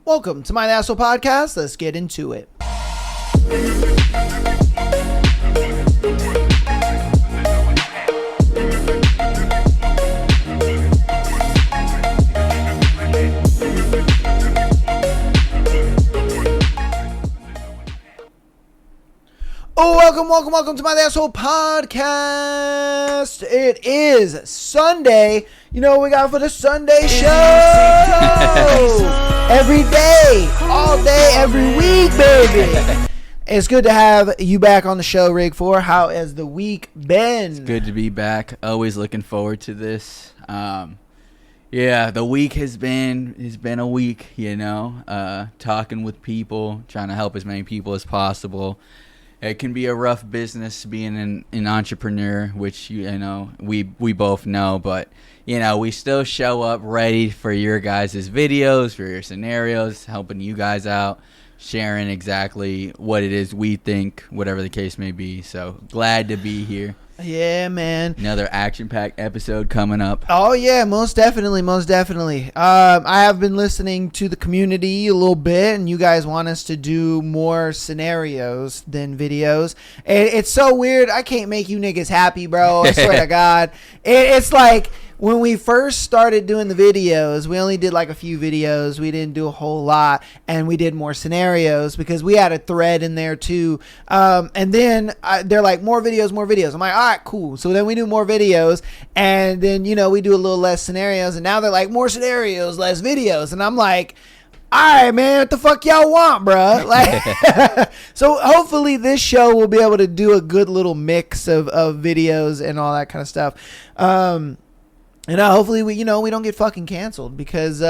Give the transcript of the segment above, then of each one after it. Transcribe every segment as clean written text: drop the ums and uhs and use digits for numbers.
Welcome to my Asshole Podcast. Let's get into it. Oh, welcome to my Asshole Podcast. It is Sunday. You know what we got for the Sunday show? Every day, all day, every week, baby. It's good to have you back on the show, Rig 4. How has the week been? It's good to be back. Always looking forward to this. Yeah, the week has been a week, talking with people, trying to help as many people as possible. It can be a rough business being an entrepreneur, which we both know, but we still show up ready for your guys' videos, for your scenarios, helping you guys out, sharing exactly what it is we think, whatever the case may be. So glad to be here. Yeah, man. Another action-packed episode coming up. Oh, yeah, most definitely. I have been listening to the community a little bit, and you guys want us to do more scenarios than videos. It's so weird. I can't make you niggas happy, bro. I swear to God. It's like when we first started doing the videos, we only did like a few videos. We didn't do a whole lot, and we did more scenarios because we had a thread in there too. And then they're like, more videos. I'm like, all right, cool. So then we do more videos, and then, we do a little less scenarios, and now they're like, more scenarios, less videos. And I'm like, all right, man, what the fuck y'all want, bro? Like, so hopefully this show will be able to do a good little mix of videos and all that kind of stuff. And hopefully we don't get fucking canceled because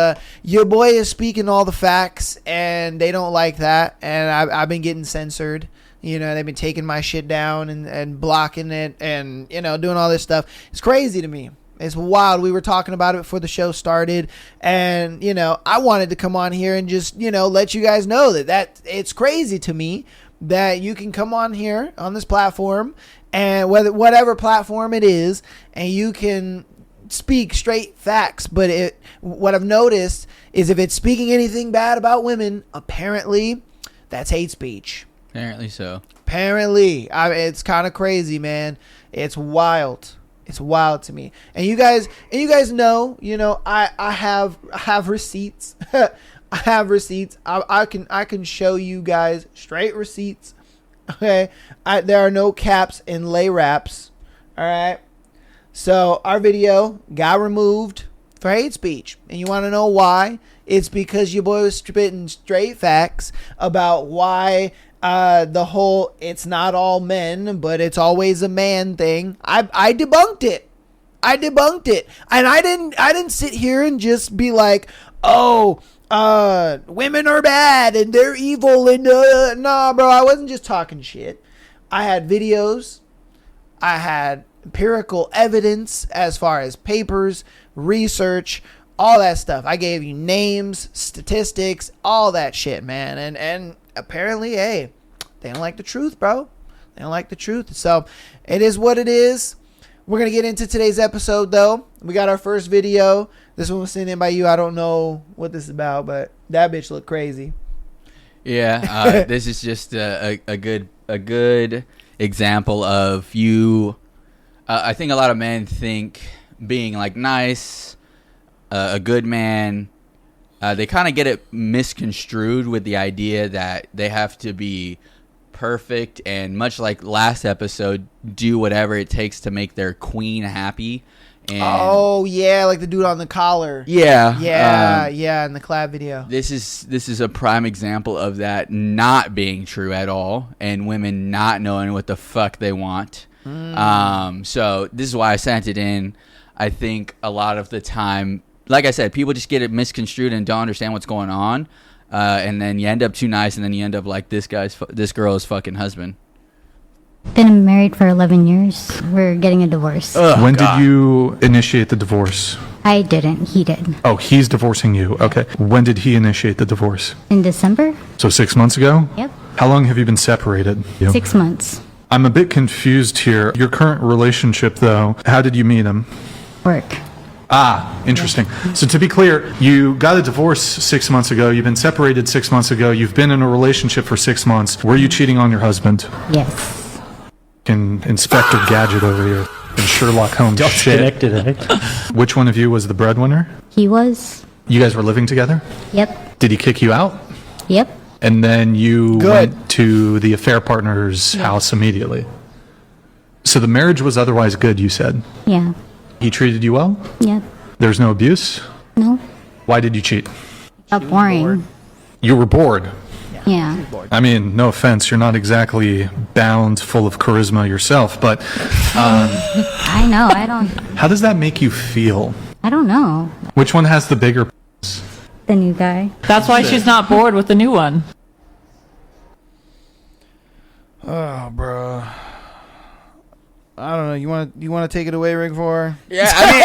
your boy is speaking all the facts and they don't like that. And I've been getting censored. They've been taking my shit down and blocking it and, doing all this stuff. It's crazy to me. It's wild. We were talking about it before the show started. And, I wanted to come on here and just, let you guys know that it's crazy to me that you can come on here on this platform and whatever platform it is, and you can speak straight facts. But what I've noticed is if it's speaking anything bad about women, apparently that's hate speech. Apparently so. It's kind of crazy, man. It's wild. It's wild to me. And you guys know, I have receipts. I have receipts. I can show you guys straight receipts. Okay. There are no caps in lay raps. All right. So our video got removed for hate speech. And you want to know why? It's because your boy was spitting straight facts about why the whole it's not all men, but it's always a man thing. I debunked it. And I didn't sit here and just be like, oh, women are bad and they're evil and nah, bro. I wasn't just talking shit. I had videos. I had empirical evidence as far as papers, research, all that stuff. I gave you names, statistics, all that shit, man. And apparently, hey, they don't like the truth, bro. They don't like the truth. So it is what it is. We're going to get into today's episode, though. We got our first video. This one was sent in by you. I don't know what this is about, but that bitch looked crazy. Yeah, this is just a good example of you. I think a lot of men think being like nice, a good man, they kind of get it misconstrued with the idea that they have to be perfect and, much like last episode, do whatever it takes to make their queen happy. And oh yeah, like the dude on the collar. Yeah, in the collab video. This is a prime example of that not being true at all, and women not knowing what the fuck they want. So this is why I sent it in. I think a lot of the time, like I said, people just get it misconstrued and don't understand what's going on, and then you end up too nice, and then you end up like this girl's fucking husband. Been married for 11 years. We're getting a divorce. When did you initiate the divorce? I didn't. He did. Oh, he's divorcing you. Okay. When did he initiate the divorce? In December? So 6 months ago? Yep. How long have you been separated? 6 months. I'm a bit confused here. Your current relationship, though, how did you meet him? Work. Ah, interesting. So to be clear, you got a divorce 6 months ago. You've been separated 6 months ago. You've been in a relationship for 6 months. Were you cheating on your husband? Yes. Inspector Gadget over here. And Sherlock Holmes shit. Connected, eh? Which one of you was the breadwinner? He was. You guys were living together? Yep. Did he kick you out? Yep. And then you Good. went to the affair partner's house immediately. So the marriage was otherwise good, you said. Yeah. He treated you well? Yep. There's no abuse? No. Why did you cheat? Got boring. You were bored. Yeah. I mean, no offense, you're not exactly bound, full of charisma yourself, but I know. how does that make you feel? I don't know. Which one has the bigger? The new guy. That's why she's not bored with the new one. Oh, bro. I don't know. You want to take it away, Rick? For Yeah, I mean,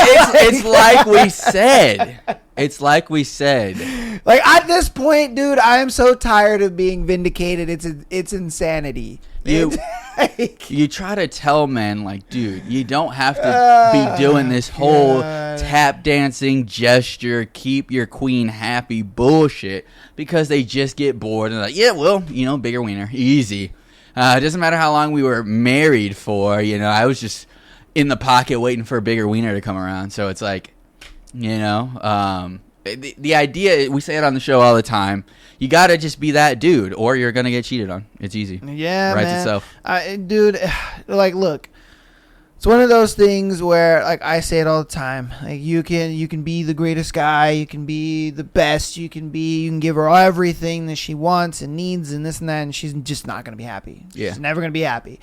it's like we said. It's like we said. like at this point, dude, I am so tired of being vindicated. It's insanity. You Like, you try to tell men like, dude, you don't have to be doing this whole God. tap dancing gesture, keep your queen happy bullshit because they just get bored and like, yeah, well, bigger wiener, easy. It doesn't matter how long we were married for. I was just in the pocket waiting for a bigger wiener to come around. So it's like, the idea, we say it on the show all the time, you got to just be that dude or you're going to get cheated on. It's easy. yeah, Writes man. itself. Dude, like, look, it's one of those things where, like, I say it all the time. Like, you can be the greatest guy, you can be the best, you can give her everything that she wants and needs and this and that, and she's just not gonna be happy. Yeah. She's never gonna be happy.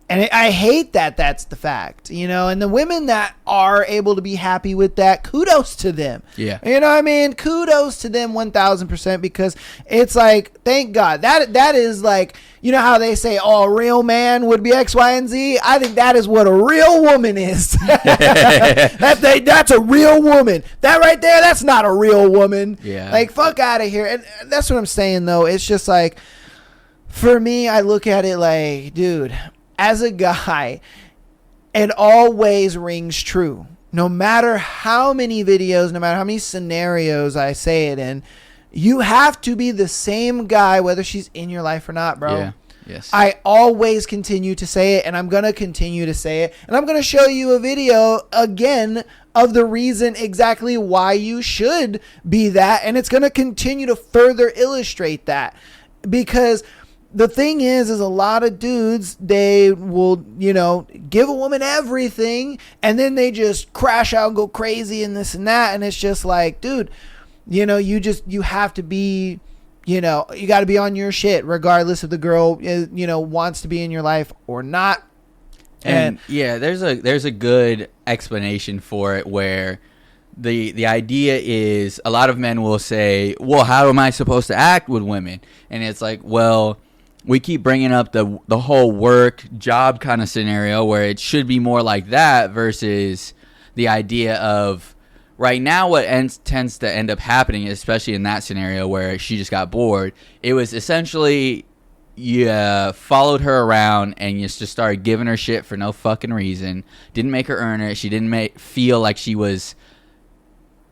And I hate that that's the fact, and the women that are able to be happy with that, kudos to them. Yeah. You know what I mean? Kudos to them 1,000% because it's like, thank God. That is like, you know how they say, oh, a real man would be X, Y, and Z? I think that is what a real woman is. That's a real woman. That right there, that's not a real woman. Yeah. Like, fuck out of here. And that's what I'm saying, though. It's just like, for me, I look at it like, dude, as a guy, it always rings true. No matter how many videos, no matter how many scenarios I say it in, you have to be the same guy whether she's in your life or not, bro. Yeah. Yes. I always continue to say it, and I'm going to continue to say it. And I'm going to show you a video again of the reason exactly why you should be that. And it's going to continue to further illustrate that. Because the thing is a lot of dudes, they will, give a woman everything, and then they just crash out and go crazy and this and that. And it's just like, dude, you have to be, you got to be on your shit regardless if the girl, wants to be in your life or not. And yeah, there's a good explanation for it where the idea is a lot of men will say, well, how am I supposed to act with women? And it's like, well, we keep bringing up the whole work job kind of scenario where it should be more like that versus the idea of right now what tends to end up happening, especially in that scenario where she just got bored. It was essentially you followed her around and you just started giving her shit for no fucking reason. Didn't make her earn it. She didn't feel like she was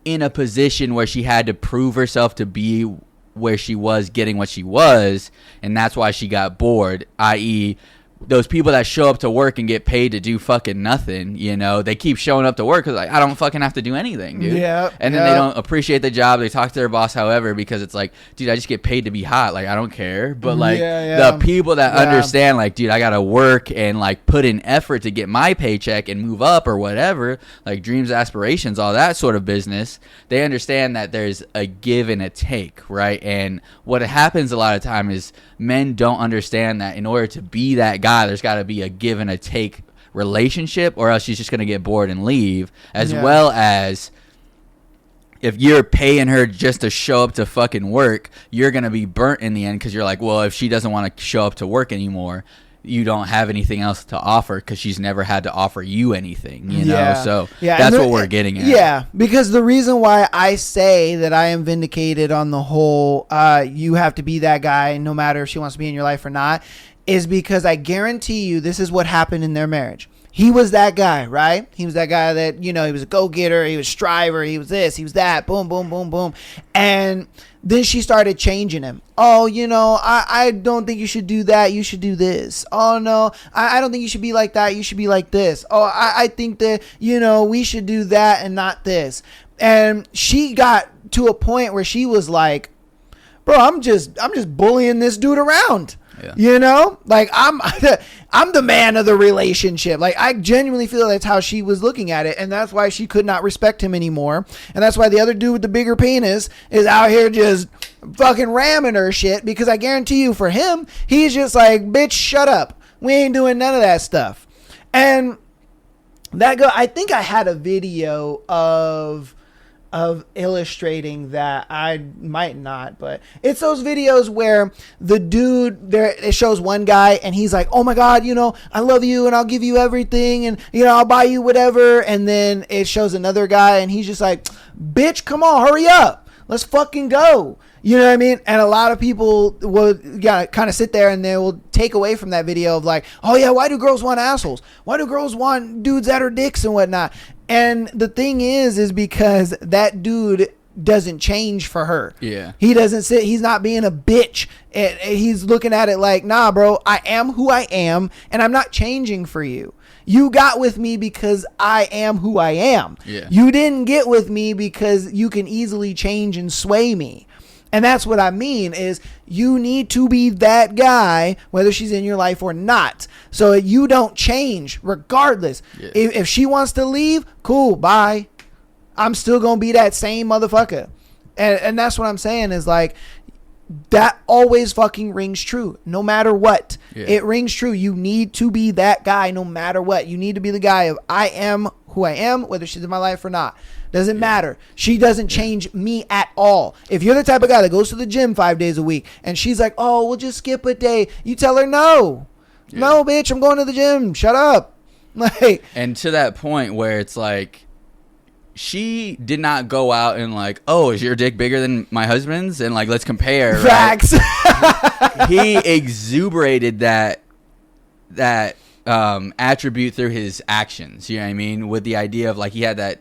in a position where she had to prove herself to be where she was getting what she was, and that's why she got bored, i.e. those people that show up to work and get paid to do fucking nothing, they keep showing up to work because, like, I don't fucking have to do anything, dude. Yeah. And then they don't appreciate the job. They talk to their boss, however, because it's like, dude, I just get paid to be hot. Like, I don't care. But, like, the people that understand, like, dude, I got to work and, like, put in effort to get my paycheck and move up or whatever, like, dreams, aspirations, all that sort of business, they understand that there's a give and a take, right? And what happens a lot of time is men don't understand that in order to be that guy, there's got to be a give and a take relationship, or else she's just going to get bored and leave. As well as if you're paying her just to show up to fucking work, you're going to be burnt in the end because you're like, well, if she doesn't want to show up to work anymore, you don't have anything else to offer because she's never had to offer you anything, So that's what we're getting at. Yeah, because the reason why I say that I am vindicated on the whole, you have to be that guy no matter if she wants to be in your life or not, is because I guarantee you this is what happened in their marriage. He was that guy, right? He was that guy that, you know, he was a go-getter, he was striver, he was this, he was that, boom, boom, boom, boom. And then she started changing him. Oh, you know, I don't think you should do that. You should do this. Oh, no, I don't think you should be like that. You should be like this. Oh, I think that, you know, we should do that and not this. And she got to a point where she was like, bro, I'm just bullying this dude around. Yeah. You know, like I'm the man of the relationship. Like I genuinely feel that's how she was looking at it, and that's why she could not respect him anymore. And that's why the other dude with the bigger penis is out here just fucking ramming her shit. Because I guarantee you, for him, he's just like, bitch, shut up. We ain't doing none of that stuff. And that go. I think I had a video of illustrating that. I might not, but it's those videos where the dude there, it shows one guy and he's like, oh my God, you know, I love you and I'll give you everything and, you know, I'll buy you whatever. And then it shows another guy and he's just like, bitch, come on, hurry up. Let's fucking go. You know what I mean? And a lot of people will kind of sit there and they will take away from that video of like, oh yeah, why do girls want assholes? Why do girls want dudes that are dicks and whatnot? And the thing is because that dude doesn't change for her. Yeah. He doesn't sit, he's not being a bitch. And he's looking at it like, nah, bro, I am who I am and I'm not changing for you. You got with me because I am who I am. Yeah. You didn't get with me because you can easily change and sway me. And that's what I mean is you need to be that guy, whether she's in your life or not. So you don't change regardless. Yeah. If she wants to leave, cool, bye. I'm still going to be that same motherfucker. And that's what I'm saying is like, that always fucking rings true no matter what. Yeah. It rings true. You need to be that guy no matter what. You need to be the guy of I am who I am, whether she's in my life or not. Doesn't matter. She doesn't change me at all. If you're the type of guy that goes to the gym 5 days a week and she's like, oh, we'll just skip a day. You tell her no. Yeah. No, bitch, I'm going to the gym. Shut up. Like, And to that point where it's like, she did not go out and like, oh, is your dick bigger than my husband's? And like, let's compare. facts. Right? He exuberated that attribute through his actions. You know what I mean? With the idea of like, he had that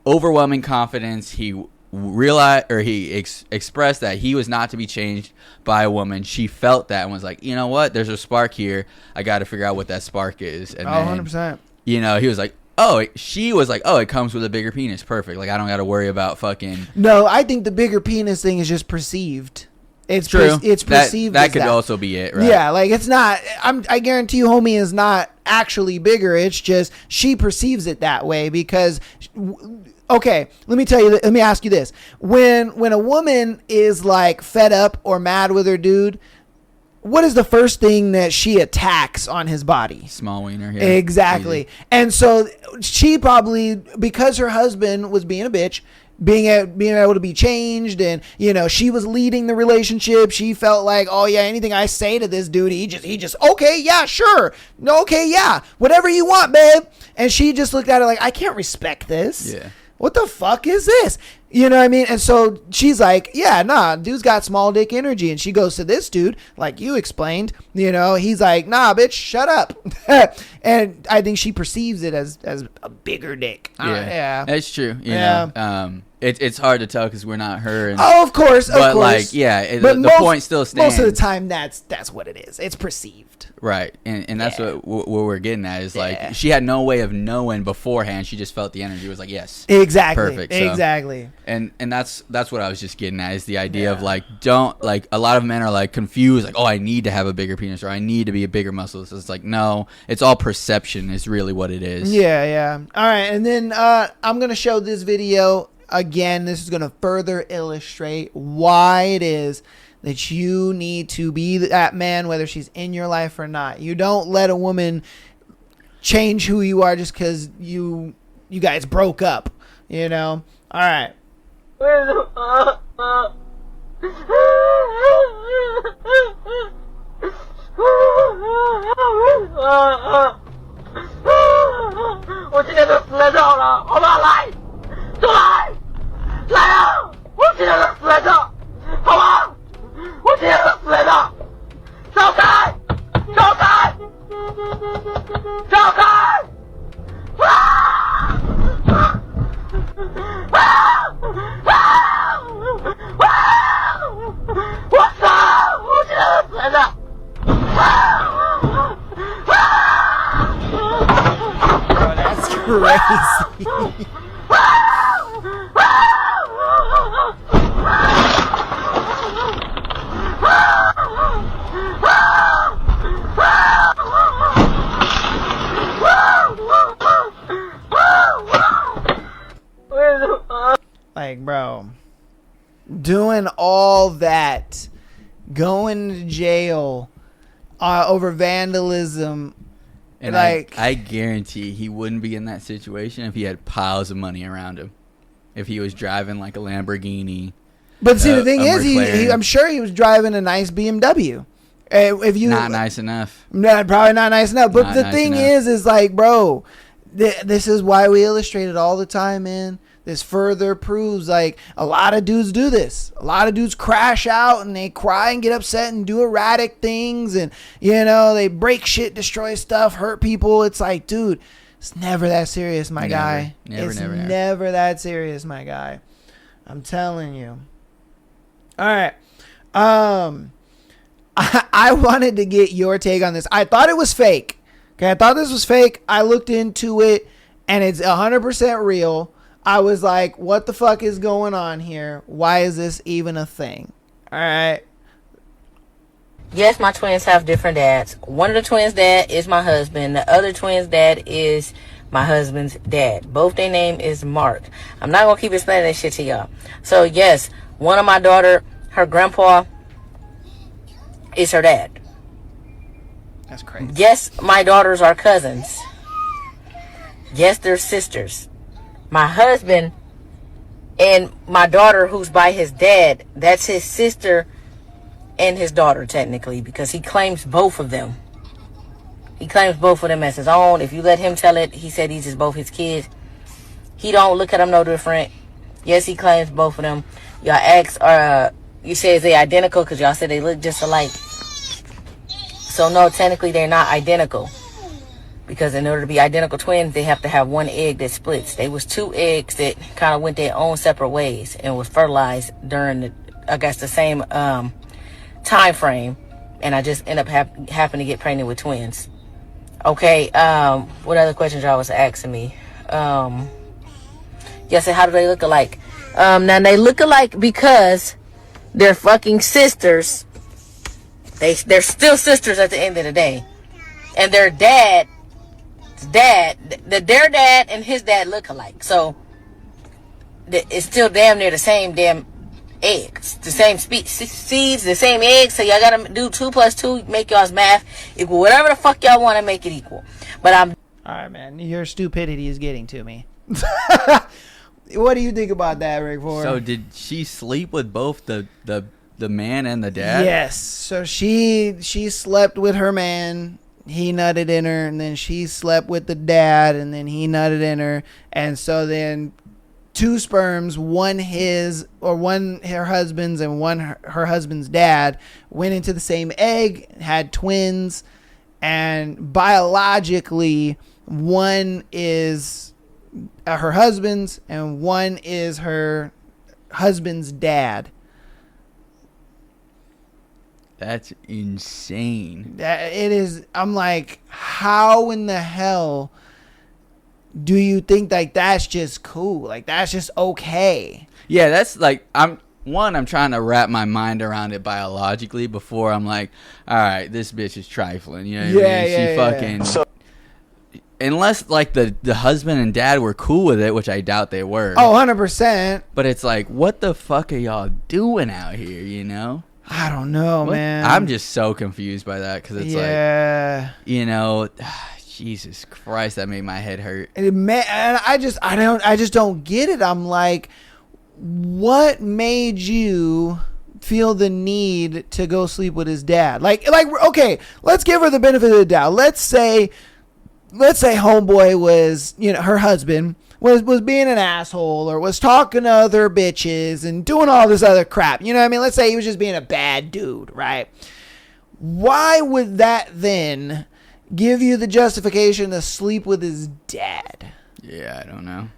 overwhelming confidence. He realized, or he expressed that he was not to be changed by a woman. She felt that and was like, you know what? There's a spark here. I got to figure out what that spark is. And then, 100%. you know, he was like, oh, she was like, oh, it comes with a bigger penis. Perfect. Like, I don't got to worry about fucking. No, I think the bigger penis thing is just perceived. It's True. It's perceived. That as could also be it, right? Yeah, like it's not. I guarantee you, homie is not actually bigger. It's just she perceives it that way because. Okay, let me tell you. Let me ask you this: when a woman is like fed up or mad with her dude, what is the first thing that she attacks on his body? Small wiener. Yeah. Exactly. Easy. And so she probably, because her husband was being a bitch, being able to be changed, and you know she was leading the relationship, she felt like, oh yeah, anything I say to this dude, he just okay, yeah, sure, no, okay, yeah, whatever you want, babe. And she just looked at it like, I can't respect this. Yeah. What the fuck is this? You know what I mean? And so she's like, yeah, nah, dude's got small dick energy. And she goes to this dude, like you explained, you know, he's like, nah, bitch, shut up. And I think she perceives it as a bigger dick. Yeah. That's true. You Yeah. know, it's hard to tell because we're not her. And, Oh, of course. but like, yeah, But the point still stands. Most of the time, that's what it is. It's perceived. Right, and that's Yeah. what we're getting at is like Yeah. she had no way of knowing beforehand. She just felt the energy. It was like, yes, Exactly. Perfect, so. Exactly. and that's what I was just getting at is the idea of like, don't, like, a lot of men are like confused, like, oh, I need to have a bigger penis or I need to be a bigger muscle. So it's like, no, it's all perception is really what it is. Yeah, yeah. All right, and then I'm gonna show this video again. This is gonna further illustrate why it is that you need to be that man, whether she's in your life or not. You don't let a woman change who you are just because you guys broke up. You know. All right. crazy. Like, bro, doing all that, going to jail over vandalism. And Like, I guarantee he wouldn't be in that situation if he had piles of money around him. If he was driving like a Lamborghini. but see, the thing a is, McLaren. I'm sure he was driving a nice BMW. If you Not nice enough. probably not nice enough. But Not the nice thing enough. is like, bro, this is why we illustrate it all the time, man. This further proves, like, a lot of dudes do this. A lot of dudes crash out and they cry and get upset and do erratic things. And, you know, they break shit, destroy stuff, hurt people. It's like, dude, it's never that serious, my guy. It's never that serious, my guy. I'm telling you. All right. I wanted to get your take on this. I thought it was fake. Okay, I thought this was fake. I looked into it, and it's 100% real. I was like, what the fuck is going on here? Why is this even a thing? All right. Yes, my twins have different dads. One of the twins' dad is my husband. The other twins' dad is my husband's dad. Both their name is Mark. I'm not going to keep explaining that shit to y'all. So, yes, one of my daughter, her grandpa is her dad. That's crazy. Yes, my daughters are cousins. Yes, they're sisters. My husband and my daughter, who's by his dad, that's his sister and his daughter, technically, because he claims both of them. He claims both of them as his own. If you let him tell it, he said he's just both his kids. He don't look at them no different. Yes, he claims both of them. Y'all ask, you say, is they identical? Because y'all said they look just alike. So, no, technically they're not identical. Because in order to be identical twins, they have to have one egg that splits. They was two eggs that kind of went their own separate ways and was fertilized during, the same time frame. And I just end up having to get pregnant with twins. Okay, what other questions y'all was asking me? Yes, how do they look alike? Now, they look alike because they're fucking sisters. They're still sisters at the end of the day. And their dad and his dad look alike. So it's still damn near the same damn eggs, the same seeds, the same eggs. So y'all gotta do 2 + 2, make y'all's math equal whatever the fuck y'all want to make it equal. But all right, man. Your stupidity is getting to me. What do you think about that, Rick Ford? So did she sleep with both the man and the dad? Yes. So she slept with her man. He nutted in her, and then she slept with the dad, and then he nutted in her. And so then 2 sperms, one her husband's and one her husband's dad, went into the same egg, had twins, and biologically one is her husband's and one is her husband's dad. That's insane. It is. I'm like, how in the hell do you think like that's just cool? Like that's just okay? Yeah, that's like I'm trying to wrap my mind around it biologically before I'm like, all right, this bitch is trifling. You know what I mean? She fucking. Unless like the husband and dad were cool with it, which I doubt they were. Oh, 100%. But it's like, what the fuck are y'all doing out here? You know? I don't know, man. I'm just so confused by that because it's like, you know, Jesus Christ, that made my head hurt. And I just don't get it. I'm like, what made you feel the need to go sleep with his dad? Like, okay, let's give her the benefit of the doubt. Let's say homeboy was, you know, her husband was being an asshole or was talking to other bitches and doing all this other crap. You know what I mean? Let's say he was just being a bad dude, right? Why would that then give you the justification to sleep with his dad? Yeah, I don't know.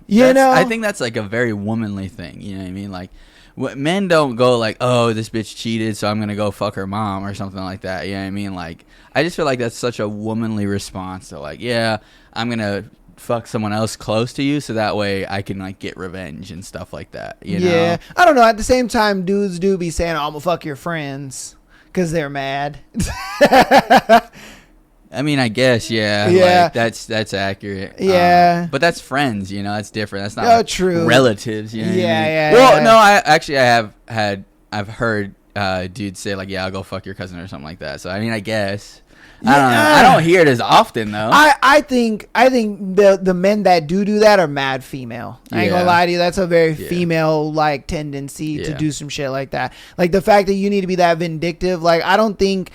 I think that's like a very womanly thing. You know what I mean? Like, men don't go like, oh, this bitch cheated, so I'm going to go fuck her mom or something like that. You know what I mean? Like, I just feel like that's such a womanly response to like, yeah, I'm going to fuck someone else close to you, so that way I can like get revenge and stuff like that. You know? Yeah, I don't know. At the same time, dudes do be saying, "I'm gonna fuck your friends," because they're mad. I mean, I guess, yeah. Yeah. Like, that's accurate. Yeah. But that's friends, you know. That's different. That's not true. relatives. You know what I mean? Yeah. Well, no, I've heard dudes say like, "Yeah, I'll go fuck your cousin" or something like that. So I mean, I guess. I don't know. I don't hear it as often though. I think the men that do that are mad female. I ain't gonna Yeah. lie to you. That's a very Yeah. female like tendency to Yeah. do some shit like that. Like the fact that you need to be that vindictive. Like I don't think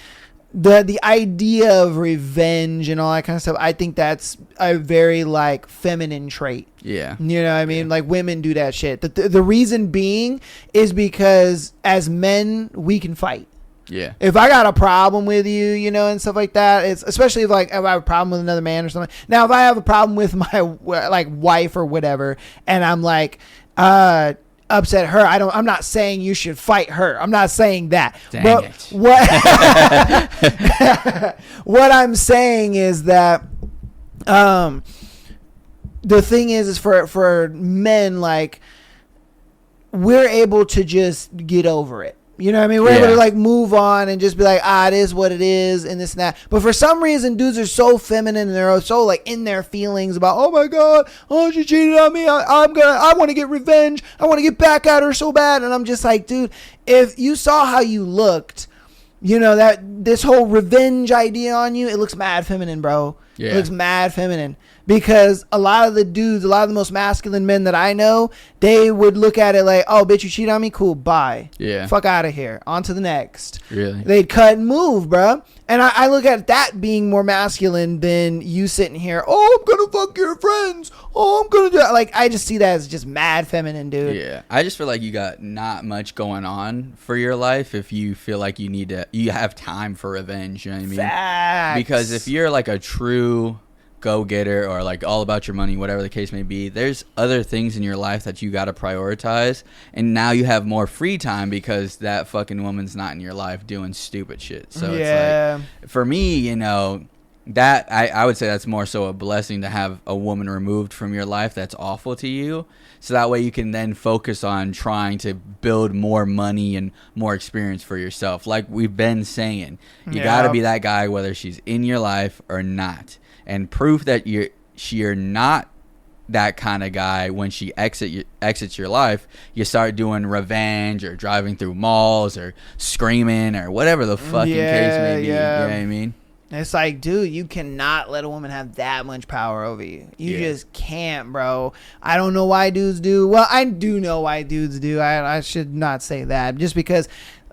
the idea of revenge and all that kind of stuff. I think that's a very like feminine trait. Yeah. You know what I mean? Like women do that shit. The reason being is because as men we can fight. Yeah. If I got a problem with you, you know, and stuff like that, it's especially if I have a problem with another man or something. Now, if I have a problem with my like wife or whatever, and I'm like upset her, I'm not saying you should fight her. I'm not saying that. Dang but it. what I'm saying is that the thing is for men, like we're able to just get over it. You know what I mean? We're able to like move on and just be like, it is what it is and this and that. But for some reason, dudes are so feminine and they're so like in their feelings about, oh my God, oh, she cheated on me. I want to get revenge. I want to get back at her so bad. And I'm just like, dude, if you saw how you looked, you know, that this whole revenge idea on you, it looks mad feminine, bro. Yeah. It looks mad feminine. Because a lot of the dudes, a lot of the most masculine men that I know, they would look at it like, oh, bitch, you cheat on me? Cool, bye. Yeah. Fuck out of here. On to the next. Really? They'd cut and move, bro. And I look at that being more masculine than you sitting here, oh, I'm going to fuck your friends. Oh, I'm going to do that. Like, I just see that as just mad feminine, dude. Yeah. I just feel like you got not much going on for your life if you feel like you have time for revenge. You know what I mean? Facts. Because if you're like a true go-getter or like all about your money, whatever the case may be, there's other things in your life that you got to prioritize, and now you have more free time because that fucking woman's not in your life doing stupid shit. So yeah. it's like, for me, you know, that I would say that's more so a blessing to have a woman removed from your life that's awful to you, so that way you can then focus on trying to build more money and more experience for yourself. Like we've been saying, you got to be that guy whether she's in your life or not. And proof that you're not that kind of guy when she exits your life, you start doing revenge or driving through malls or screaming or whatever the fucking case may be. Yeah. You know what I mean? It's like, dude, you cannot let a woman have that much power over you. You just can't, bro. I don't know why dudes do. Well, I do know why dudes do. I should not say that. Just because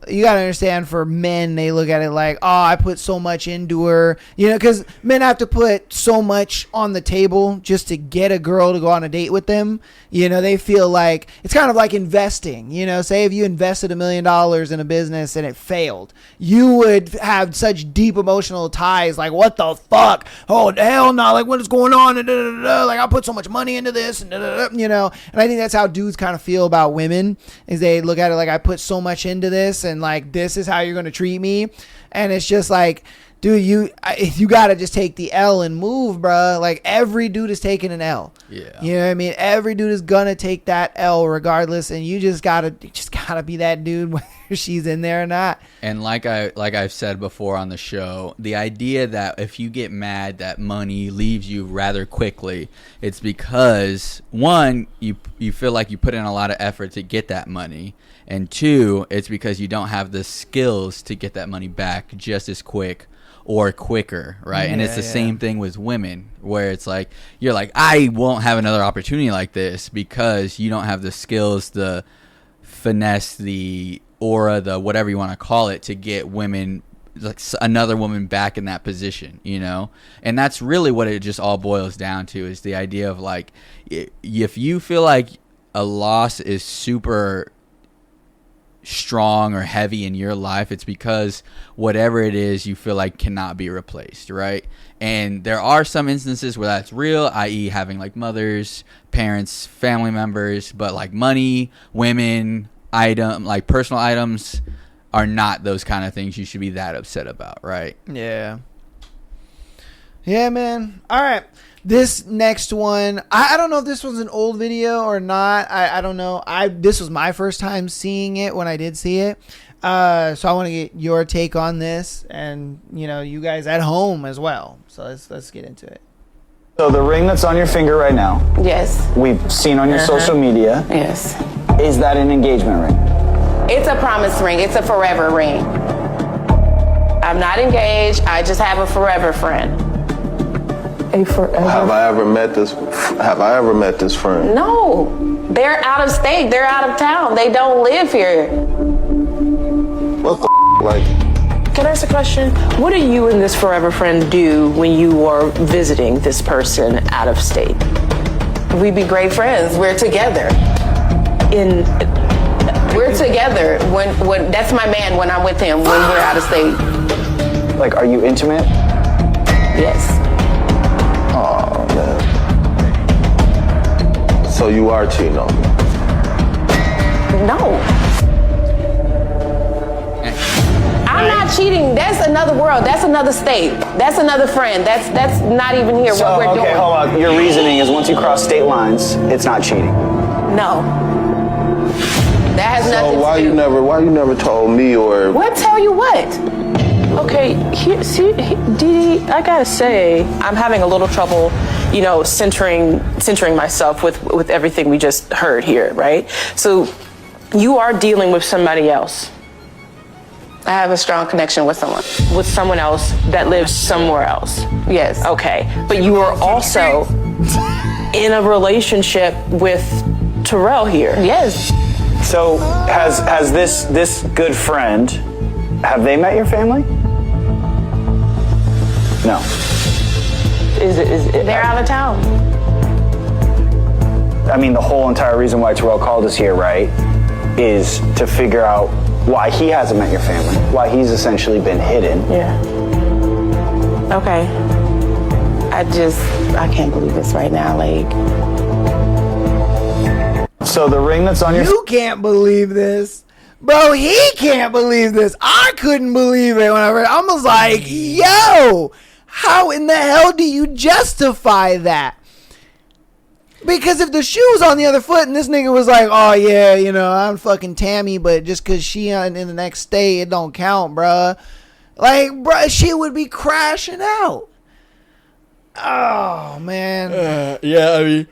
you got to understand, for men, they look at it like, oh, I put so much into her. You know, because men have to put so much on the table just to get a girl to go on a date with them. You know, they feel like it's kind of like investing. You know, say if you invested $1 million in a business and it failed, you would have such deep emotional ties. Like, what the fuck? Oh, hell no. Like, what is going on? Like, I put so much money into this. And you know, and I think that's how dudes kind of feel about women, is they look at it like, I put so much into this, and like, this is how you're going to treat me. And it's just like, dude, you got to just take the L and move, bro. Like, every dude is taking an L. Yeah. You know what I mean? Every dude is going to take that L regardless. And you just got to be that dude whether she's in there or not. And like I've said before on the show, the idea that if you get mad that money leaves you rather quickly, it's because, one, you feel like you put in a lot of effort to get that money, and two, it's because you don't have the skills to get that money back just as quick or quicker, right? And it's the same thing with women, where it's like, you're like, I won't have another opportunity like this because you don't have the skills, the finesse, the aura, the whatever you want to call it, to get women, like another woman back in that position, you know? And that's really what it just all boils down to, is the idea of like, if you feel like a loss is super strong or heavy in your life, it's because whatever it is you feel like cannot be replaced, right? And there are some instances where that's real, i.e. having like mothers, parents, family members, but like money, women, like personal items are not those kind of things you should be that upset about, right? Yeah. Yeah, man. All right. This next one, I don't know if this was an old video or not. I don't know. This was my first time seeing it when I did see it. So I want to get your take on this, and you guys at home as well. So let's get into it. So the ring that's on your finger right now, Yes. we've seen on your social media. Yes. Is that an engagement ring? It's a promise ring. It's a forever ring. I'm not engaged. I just have a forever friend. A forever. Have I ever met this friend? No. They're out of state. They're out of town. They don't live here. What the like? Can I ask a question? What do you and this forever friend do when you are visiting this person out of state? We be great friends. We're together. We're together. When that's my man when I'm with him when we're out of state. Like, are you intimate? Yes. Oh man. So you are cheating on me? No. I'm not cheating. That's another world. That's another state. That's another friend. That's not even here. So, what we're okay, doing. hold on. Your reasoning is once you cross state lines, it's not cheating. No. That has nothing So why to do. you never told me or? What? Tell you what? Okay, Dee, I gotta say, I'm having a little trouble, centering myself with everything we just heard here, right? So, you are dealing with somebody else. I have a strong connection with someone. With someone else that lives somewhere else. Yes. Okay, but you are also in a relationship with Terrell here. Yes. So has this good friend, have they met your family? No. Is it? They're out of town. I mean, the whole entire reason why Terrell called us here, right, is to figure out why he hasn't met your family, why he's essentially been hidden. Yeah. Okay. I can't believe this right now. Like, So the ring that's on your You can't believe this. Bro, he can't believe this. I couldn't believe it when I read it. I was like, yo, how in the hell do you justify that? Because if the shoe was on the other foot and this nigga was like, oh yeah, I'm fucking Tammy, but just because she in the next state, it don't count, bruh. Like, bruh, she would be crashing out. Oh, man. Yeah, I mean,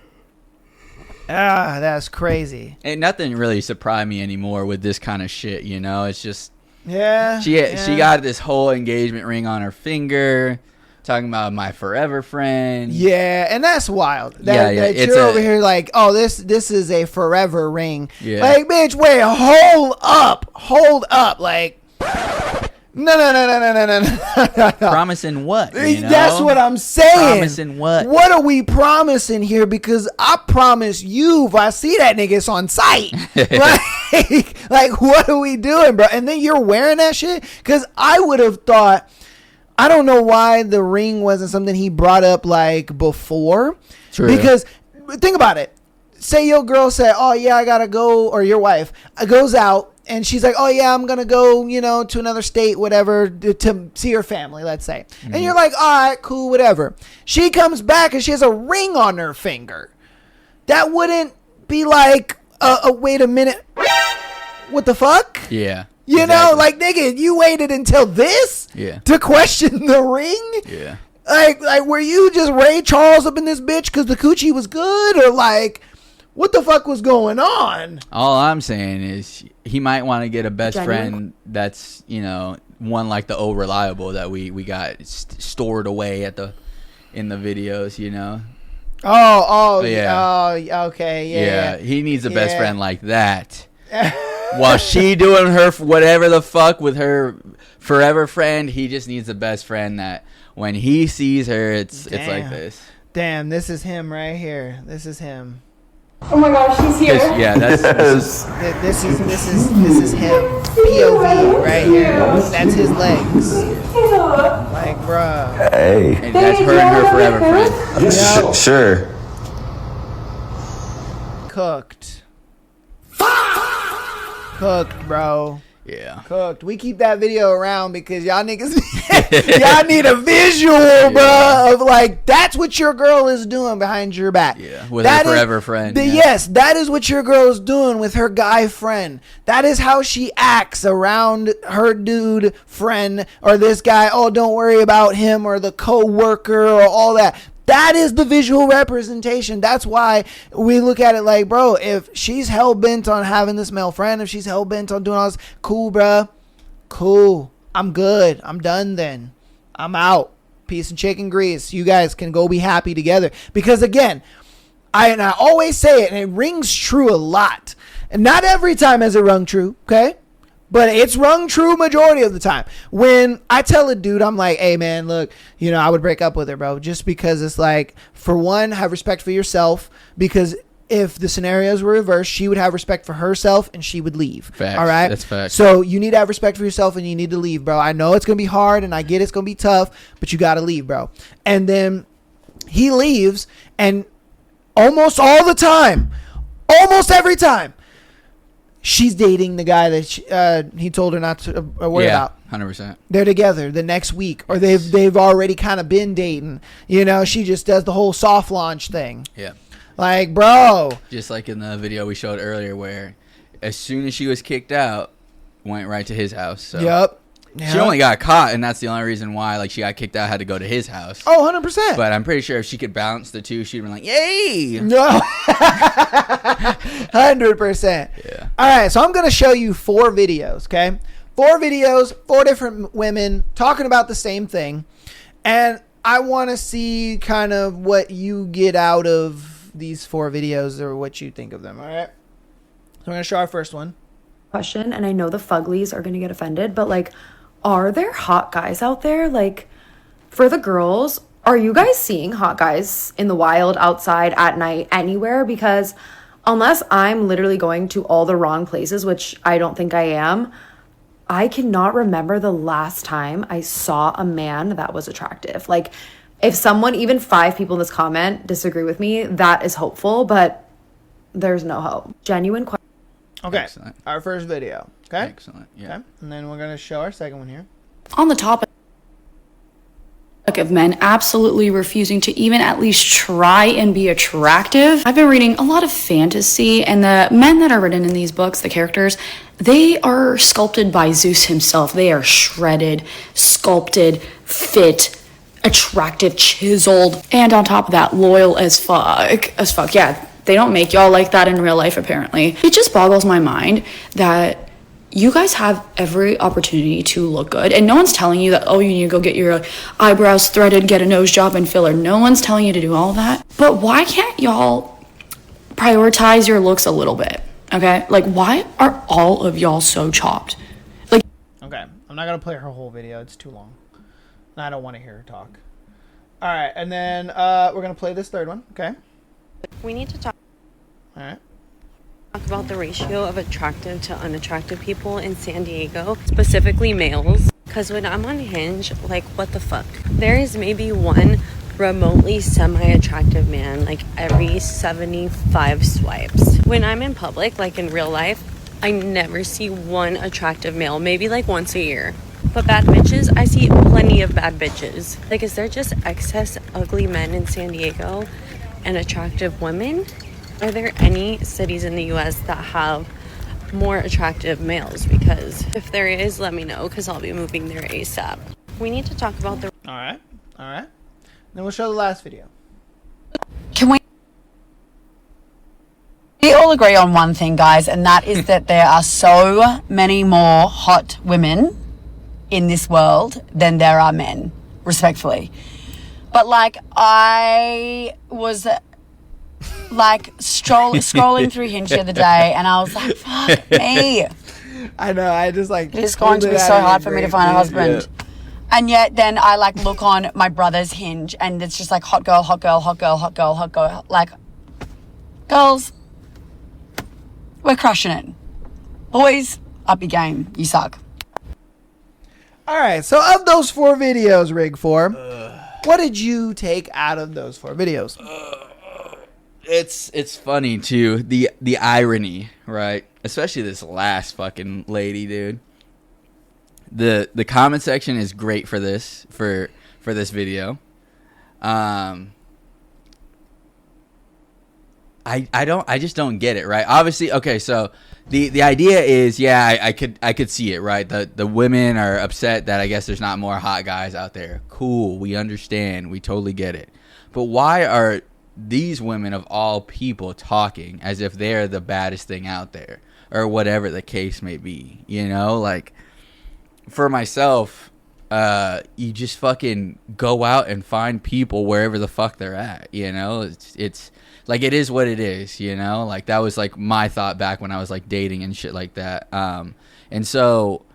that's crazy. ain't nothing really surprised me anymore with this kind of shit. It's just Yeah. she got this whole engagement ring on her finger, talking about my forever friend. Yeah, and that's wild. Yeah, That it's you're over here like, oh, this is a forever ring. Yeah. Like, bitch, wait, hold up, like, no. Promising what? That's what I'm saying. Promising what? What are we promising here? Because I promise you, if I see that nigga, it's on site. like, what are we doing, bro? And then you're wearing that shit? Because I would have thought, I don't know why the ring wasn't something he brought up like before. True. Because think about it. Say your girl said, oh yeah, I gotta go, or your wife goes out and she's like, oh yeah, I'm gonna go, to another state, whatever, to see her family, let's say. And you're like, all right, cool, whatever. She comes back and she has a ring on her finger. That wouldn't be like, wait a minute, what the fuck? Yeah. You exactly. know, like, nigga, you waited until this to question the ring? Yeah. Like, were you just Ray Charles up in this bitch because the coochie was good? Or, like, what the fuck was going on? All I'm saying is he might want to get a best friend that's, one like the old reliable that we got stored away in the videos, Oh, yeah. Oh, okay, yeah. He needs a best friend like that. While she doing her whatever the fuck with her forever friend, he just needs a best friend that when he sees her, it's like this. Damn, this is him right here. This is him. Oh my gosh, she's here. This This is him. POV right here. That's his legs. Like, bruh. Hey. and that's her and her forever friend. Yep. Sure. Cooked, bro. Yeah. Cooked. We keep that video around because y'all niggas, y'all need a visual, bro, of like, that's what your girl is doing behind your back. Yeah, with That her is- forever friend. Yeah. Yes, that is what your girl is doing with her guy friend. That is how she acts around her dude friend or this guy. Oh, don't worry about him or the co-worker or all that. That is the visual representation. That's why we look at it like, bro, if she's hell-bent on having this male friend, if she's hell-bent on doing all this, cool, bro. Cool. I'm good. I'm done then. I'm out. Peace and chicken grease. You guys can go be happy together. Because, again, I always say it, and it rings true a lot. And not every time has it rung true, okay? But it's rung true majority of the time. When I tell a dude, I'm like, hey, man, look, you know, I would break up with her, bro. Just because it's like, for one, have respect for yourself. Because if the scenarios were reversed, she would have respect for herself and she would leave. Facts. All right? That's facts. So you need to have respect for yourself and you need to leave, bro. I know it's going to be hard and I get it's going to be tough, but you got to leave, bro. And then he leaves, and almost all the time, almost every time, she's dating the guy that he told her not to worry about. 100%. They're together the next week, or they've already kind of been dating. You know, she just does the whole soft launch thing. Yeah. Like, bro. Just like in the video we showed earlier, where as soon as she was kicked out, went right to his house. So Yep. She only got caught, and that's the only reason why, like, she got kicked out, had to go to his house. Oh, 100%. But I'm pretty sure if she could balance the two, she'd been like, yay! No. 100%. Yeah. All right, so I'm going to show you 4 videos, okay? 4 videos, 4 different women talking about the same thing. And I want to see kind of what you get out of these 4 videos or what you think of them, all right? So I'm going to show our first one. Question, and I know the fuglies are going to get offended, but like, are there hot guys out there? Like, for the girls, are you guys seeing hot guys in the wild, outside, at night, anywhere? Because unless I'm literally going to all the wrong places, which I don't think I am, I cannot remember the last time I saw a man that was attractive. Like, if someone, even 5 people in this comment disagree with me, that is hopeful, but there's no hope. Genuine question. Okay, Excellent. our first video, okay? Excellent. Yeah. Okay, and then we're going to show our second one here. On the topic of men absolutely refusing to even at least try and be attractive, I've been reading a lot of fantasy, and the men that are written in these books, the characters, they are sculpted by Zeus himself. They are shredded, sculpted, fit, attractive, chiseled, and on top of that, loyal as fuck. Yeah, they don't make y'all like that in real life, apparently. It just boggles my mind that you guys have every opportunity to look good, and no one's telling you that, oh, you need to go get your eyebrows threaded, get a nose job and filler. No one's telling you to do all that. But why can't y'all prioritize your looks a little bit? Okay? Like, why are all of y'all so chopped? Like, okay, I'm not going to play her whole video. It's too long. And I don't want to hear her talk. All right, and then we're going to play this third one, okay? We need to talk Alright. about the ratio of attractive to unattractive people in San Diego, specifically males. Because when I'm on Hinge, like, what the fuck? There is maybe one remotely semi-attractive man, like, every 75 swipes. When I'm in public, like in real life, I never see one attractive male, maybe like once a year. But bad bitches, I see plenty of bad bitches. Like, is there just excess ugly men in San Diego and attractive women? Are there any cities in the U.S. that have more attractive males? Because if there is, let me know, because I'll be moving there ASAP. We need to talk about the... Alright. Then we'll show the last video. Can we all agree on one thing, guys, and that is that there are so many more hot women in this world than there are men, respectfully. But, like, I was... like scrolling through Hinge the other day, and I was like, fuck me. I know, I just like... It's going to be so hard for me to find a husband. Yeah. And yet then I like look on my brother's Hinge, and it's just like hot girl, hot girl, hot girl, hot girl, hot girl. Like, girls, we're crushing it. Boys, up your game. You suck. Alright, so of those 4 videos, Rig 4, what did you take out of those 4 videos? It's funny too, the irony, right? Especially this last fucking lady, dude. The comment section is great for this video. I just don't get it, right? Obviously, okay, so the idea is, yeah, I could see it, right? The women are upset that I guess there's not more hot guys out there. Cool, we understand, we totally get it. But why are these women of all people talking as if they're the baddest thing out there, or whatever the case may be? You know, like, for myself, you just fucking go out and find people wherever the fuck they're at. You know, it's like, it is what it is. You know, like, that was like my thought back when I was like dating and shit like that. And so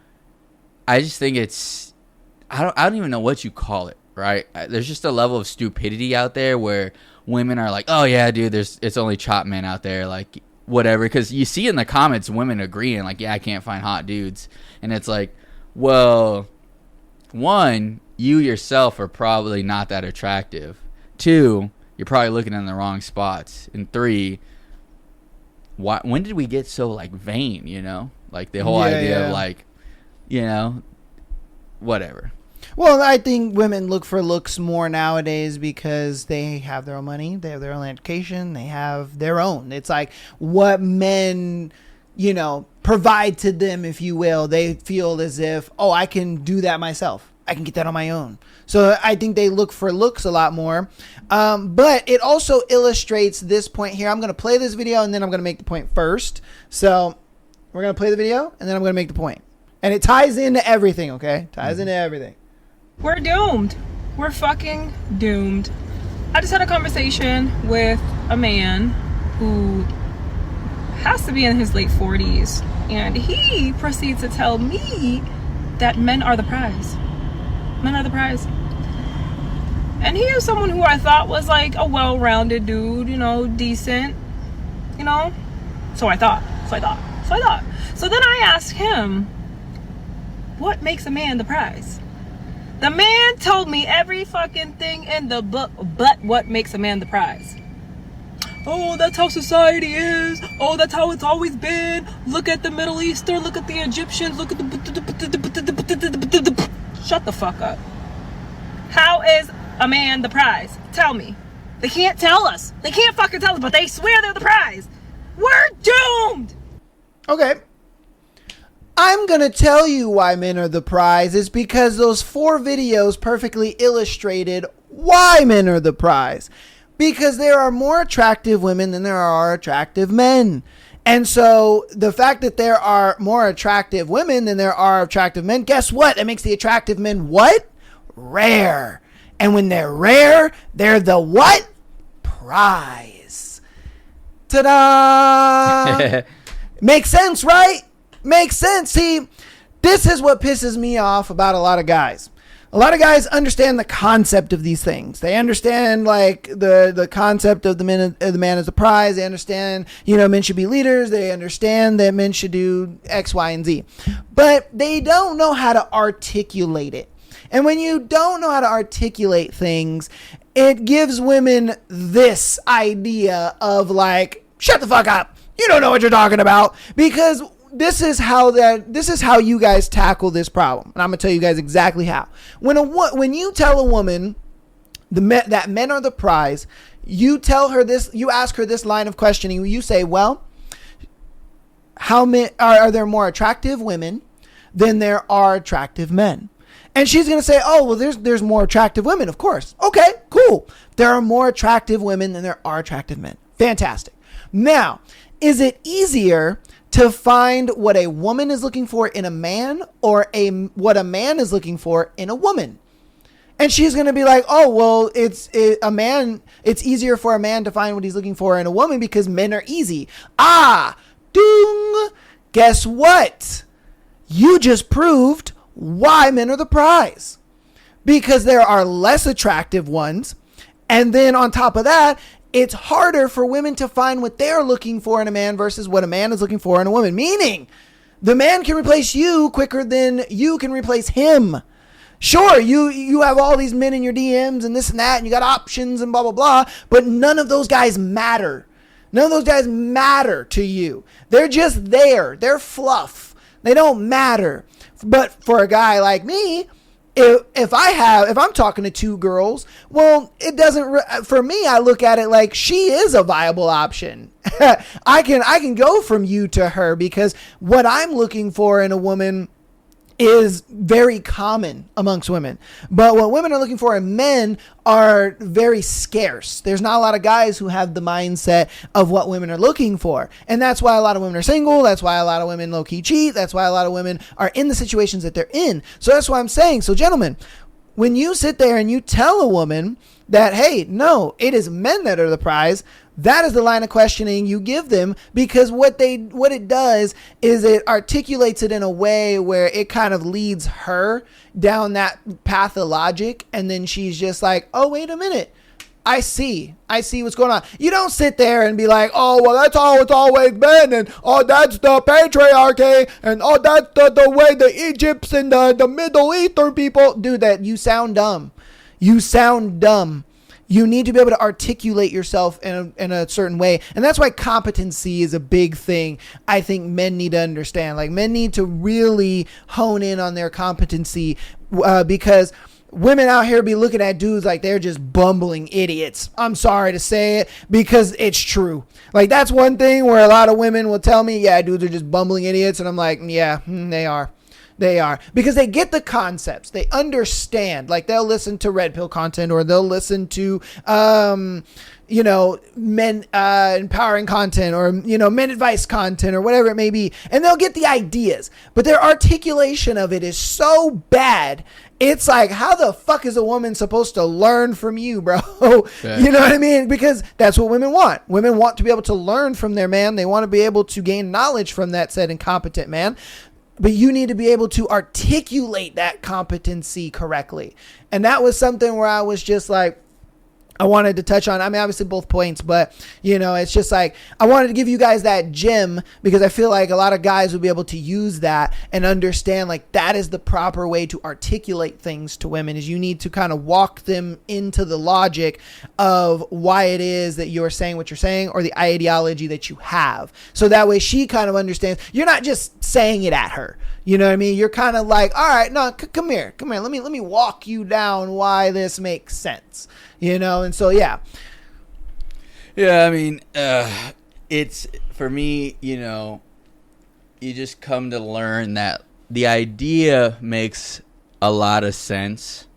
I just think it's, I don't even know what you call it, right? There's just a level of stupidity out there where women are like, oh yeah, dude, it's only chop men out there, like, whatever. Because you see in the comments women agreeing, like, yeah, I can't find hot dudes. And it's like, well, one, you yourself are probably not that attractive. Two, you're probably looking in the wrong spots. And three, when did we get so, like, vain, you know? Like, the whole idea of, like, you know, whatever. Well, I think women look for looks more nowadays because they have their own money, they have their own education, they have their own. It's like what men, you know, provide to them, if you will. They feel as if, oh, I can do that myself. I can get that on my own. So I think they look for looks a lot more. But it also illustrates this point here. I'm going to play this video and then I'm going to make the point first. So we're going to play the video and then I'm going to make the point. And it ties into everything, okay? Ties into everything. We're doomed. We're fucking doomed. I just had a conversation with a man who has to be in his late 40s, and he proceeds to tell me that men are the prize. Men are the prize. And he is someone who I thought was like a well-rounded dude, you know, decent, you know? So I thought. So then I asked him, what makes a man the prize? The man told me every fucking thing in the book, but what makes a man the prize? Oh, that's how society is. Oh, that's how it's always been. Look at the Middle Eastern. Look at the Egyptians. Look at the... Shut the fuck up. How is a man the prize? Tell me. They can't tell us. They can't fucking tell us, but they swear they're the prize. We're doomed. Okay. I'm going to tell you why men are the prize. It's because those 4 videos perfectly illustrated why men are the prize. Because there are more attractive women than there are attractive men. And so the fact that there are more attractive women than there are attractive men, guess what? It makes the attractive men what? Rare. And when they're rare, they're the what? Prize. Ta-da! Makes sense, right? Makes sense. See, this is what pisses me off about a lot of guys. A lot of guys understand the concept of these things. They understand like the concept of the man as a prize. They understand, you know, men should be leaders. They understand that men should do X, Y, and Z. But they don't know how to articulate it. And when you don't know how to articulate things, it gives women this idea of like, shut the fuck up. You don't know what you're talking about. Because this is how you guys tackle this problem, and I'm gonna tell you guys exactly how. When you tell a woman that men are the prize, you tell her this. You ask her this line of questioning. You say, "Well, how many are there more attractive women than there are attractive men?" And she's gonna say, "Oh, well, there's more attractive women, of course." Okay, cool. There are more attractive women than there are attractive men. Fantastic. Now, is it easier to find what a woman is looking for in a man or what a man is looking for in a woman? And she's going to be like, oh, well, it's easier for a man to find what he's looking for in a woman because men are easy. Ah, ding. Guess what? You just proved why men are the prize. Because there are less attractive ones. And then on top of that, it's harder for women to find what they're looking for in a man versus what a man is looking for in a woman. Meaning, the man can replace you quicker than you can replace him. Sure, you have all these men in your DMs and this and that, and you got options and blah, blah, blah, but none of those guys matter. None of those guys matter to you. They're just there. They're fluff. They don't matter. But for a guy like me, if I'm talking to two girls, well, it doesn't, for me, I look at it like she is a viable option. I can go from you to her, because what I'm looking for in a woman is very common amongst women. But what women are looking for in men are very scarce. There's not a lot of guys who have the mindset of what women are looking for. And that's why a lot of women are single. That's why a lot of women low-key cheat. That's why a lot of women are in the situations that they're in. So that's why I'm saying, so gentlemen, when you sit there and you tell a woman that, hey, no, it is men that are the prize, that is the line of questioning you give them, because what it does is it articulates it in a way where it kind of leads her down that path of logic, and then she's just like, oh, wait a minute, I see what's going on. You don't sit there and be like, oh, well, that's how it's always been, and oh, that's the patriarchy, and oh, that's the way the Egypts and the Middle Eastern people do that. You sound dumb. You need to be able to articulate yourself in a certain way. And that's why competency is a big thing I think men need to understand. Like, men need to really hone in on their competency, because women out here be looking at dudes like they're just bumbling idiots. I'm sorry to say it, because it's true. Like, that's one thing where a lot of women will tell me, yeah, dudes are just bumbling idiots. And I'm like, yeah, they are. They are, because they get the concepts. They understand. Like, they'll listen to red pill content, or they'll listen to, men empowering content, or, men advice content, or whatever it may be. And they'll get the ideas, but their articulation of it is so bad. It's like, how the fuck is a woman supposed to learn from you, bro? You know what I mean? Because that's what women want. Women want to be able to learn from their man. They want to be able to gain knowledge from that said incompetent man. But you need to be able to articulate that competency correctly. And that was something where I was just like, I wanted to touch on, I mean, obviously both points, but it's just like, I wanted to give you guys that gem, because I feel like a lot of guys would be able to use that and understand, like, that is the proper way to articulate things to women. Is you need to kind of walk them into the logic of why it is that you're saying what you're saying, or the ideology that you have. So that way she kind of understands. You're not just saying it at her. You know what I mean? You're kind of like, all right, no, come here. Let me walk you down why this makes sense. And so, yeah. Yeah, I mean, it's, for me, you just come to learn that the idea makes a lot of sense.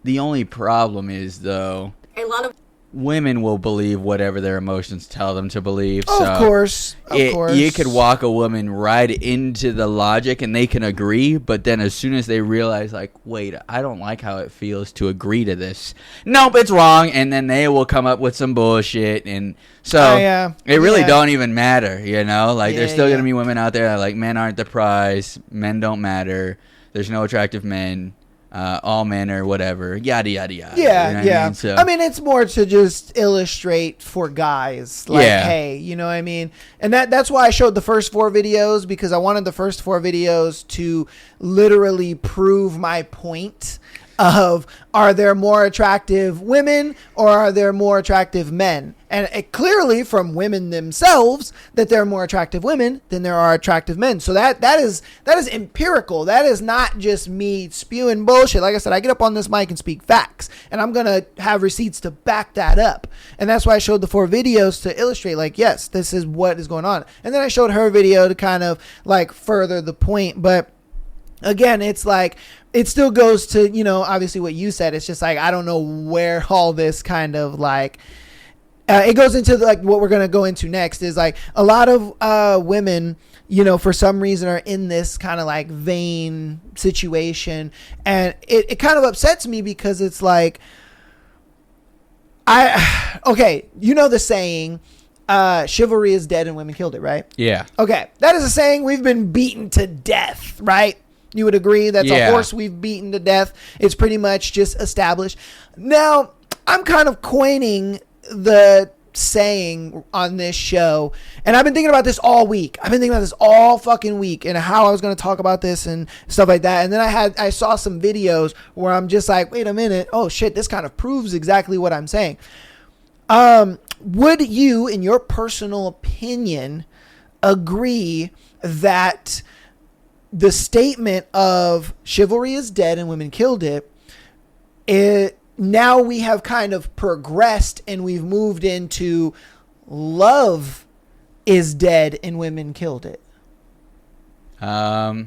The only problem is, though, a lot of women will believe whatever their emotions tell them to believe. Oh, so of course. You could walk a woman right into the logic and they can agree, but then as soon as they realize, like, wait, I don't like how it feels to agree to this. Nope, it's wrong. And then they will come up with some bullshit. And so it really don't even matter, Like, there's still going to be women out there that are like, men aren't the prize. Men don't matter. There's no attractive men. All men or whatever, yada yada yada. Yeah. I mean, it's more to just illustrate for guys, like, hey, you know what I mean? And that's why I showed the first 4 videos, because I wanted the first 4 videos to literally prove my point of, are there more attractive women or are there more attractive men? And it clearly from women themselves that there are more attractive women than there are attractive men. So that is empirical. That is not just me spewing bullshit. Like I said, I get up on this mic and speak facts, and I'm going to have receipts to back that up. And that's why I showed the 4 videos to illustrate, like, yes, this is what is going on. And then I showed her video to kind of like further the point. But again, it's like, it still goes to, obviously what you said. It's just like, I don't know where all this kind of like, it goes into like what we're going to go into next is like a lot of women, for some reason are in this kind of like vain situation. And it kind of upsets me, because it's like, the saying, chivalry is dead and women killed it, right? Yeah. Okay. That is a saying we've been beaten to death, right? You would agree that's a horse we've beaten to death. It's pretty much just established. Now, I'm kind of coining the saying on this show, and I've been thinking about this all week. I've been thinking about this all fucking week, and how I was going to talk about this and stuff like that. And then I saw some videos where I'm just like, wait a minute. Oh shit, this kind of proves exactly what I'm saying. Would you, in your personal opinion, agree that the statement of chivalry is dead and women killed it, now we have kind of progressed and we've moved into love is dead and women killed it. I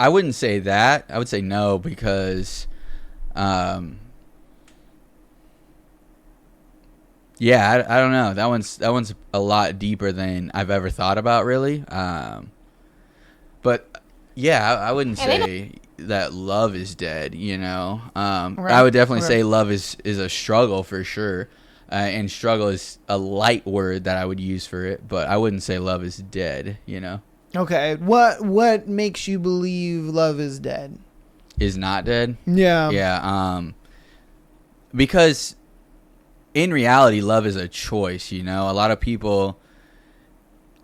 wouldn't say that. I would say no, because yeah, I don't know. That one's a lot deeper than I've ever thought about, really. But yeah, I wouldn't say that love is dead, you know. I would definitely say love is a struggle for sure. And struggle is a light word that I would use for it, but I wouldn't say love is dead, you know. Okay. What makes you believe love is dead? Is not dead? Yeah. Yeah. Because in reality, love is a choice, you know. A lot of people,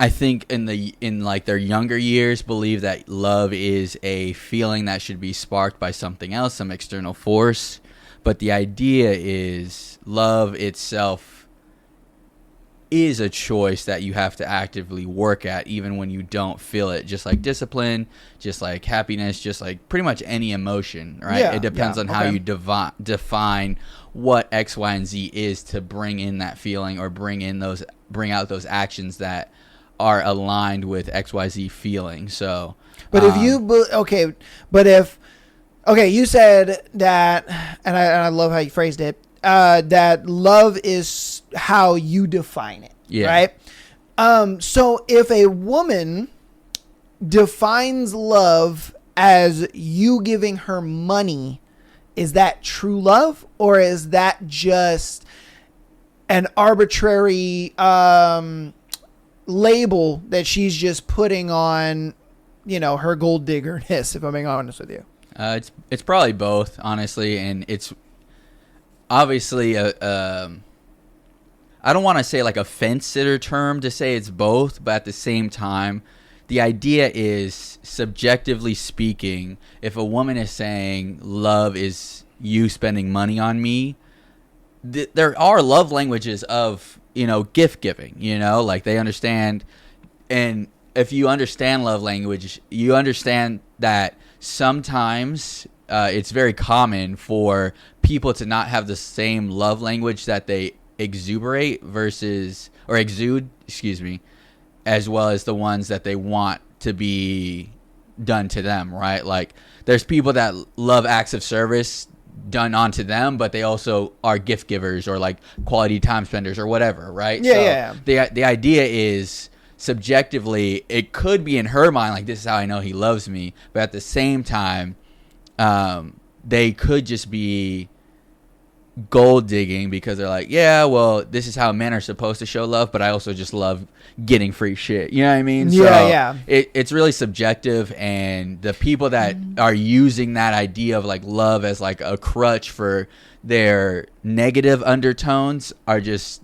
I think in like their younger years, believe that love is a feeling that should be sparked by something else, some external force. But the idea is love itself is a choice that you have to actively work at, even when you don't feel it. Just like discipline, just like happiness, just like pretty much any emotion, right? Yeah, it depends on how you define what X, Y, and Z is to bring in that feeling or bring out those actions that are aligned with X, Y, Z feeling. So, but if you said that, and I love how you phrased it, that love is how you define it, right? So if a woman defines love as you giving her money, is that true love, or is that just an arbitrary label that she's just putting on, you know, her gold diggerness, if I'm being honest with you? It's probably both, honestly, and it's obviously I don't want to say like a fence-sitter term to say it's both, but at the same time, the idea is, subjectively speaking, if a woman is saying love is you spending money on me, there are love languages of, you know, gift giving, you know, like they understand. And if you understand love language, you understand that sometimes it's very common for people to not have the same love language that they exude, as well as the ones that they want to be done to them, right? Like there's people that love acts of service done onto them, but they also are gift givers or like quality time spenders or whatever, right? The idea is, subjectively, it could be in her mind like, this is how I know he loves me, but at the same time, they could just be gold digging because they're like, yeah, well, this is how men are supposed to show love, but I also just love getting free shit. You know what I mean? It's really subjective, and the people that are using that idea of like love as like a crutch for their negative undertones are just,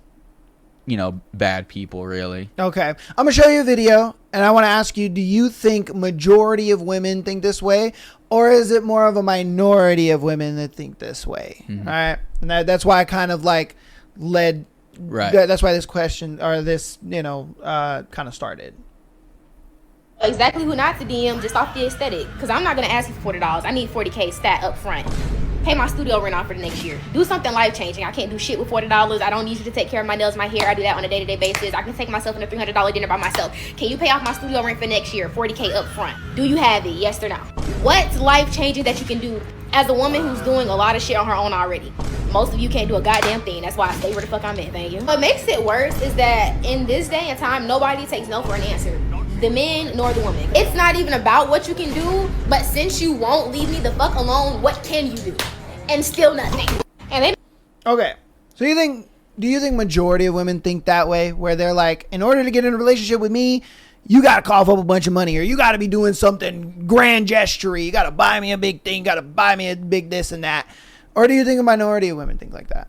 you know, bad people, really. Okay. I'm going to show you a video, and I want to ask you, do you think majority of women think this way, or is it more of a minority of women that think this way? Mm-hmm. All right. And that's why I kind of like led. Right. That's why this question, or this, you know, kind of started. Exactly who not to DM, just off the aesthetic. Because I'm not going to ask you for $40. I need $40K stat up front. Pay my studio rent off for the next year. Do something life-changing. I can't do shit with $40. I don't need you to take care of my nails, my hair. I do that on a day-to-day basis. I can take myself on a $300 dinner by myself. Can you pay off my studio rent for next year? $40K up front. Do you have it? Yes or no? What's life-changing that you can do as a woman who's doing a lot of shit on her own already? Most of you can't do a goddamn thing. That's why I stay where the fuck I'm at. Thank you. What makes it worse is that in this day and time, nobody takes no for an answer. The men nor the woman. It's not even about what you can do, but since you won't leave me the fuck alone, what can you do? And still nothing. And they. Okay. So do you think majority of women think that way, where they're like, in order to get in a relationship with me, you got to cough up a bunch of money, or you got to be doing something grand gestury. You got to buy me a big thing, got to buy me a big this and that. Or do you think a minority of women think like that?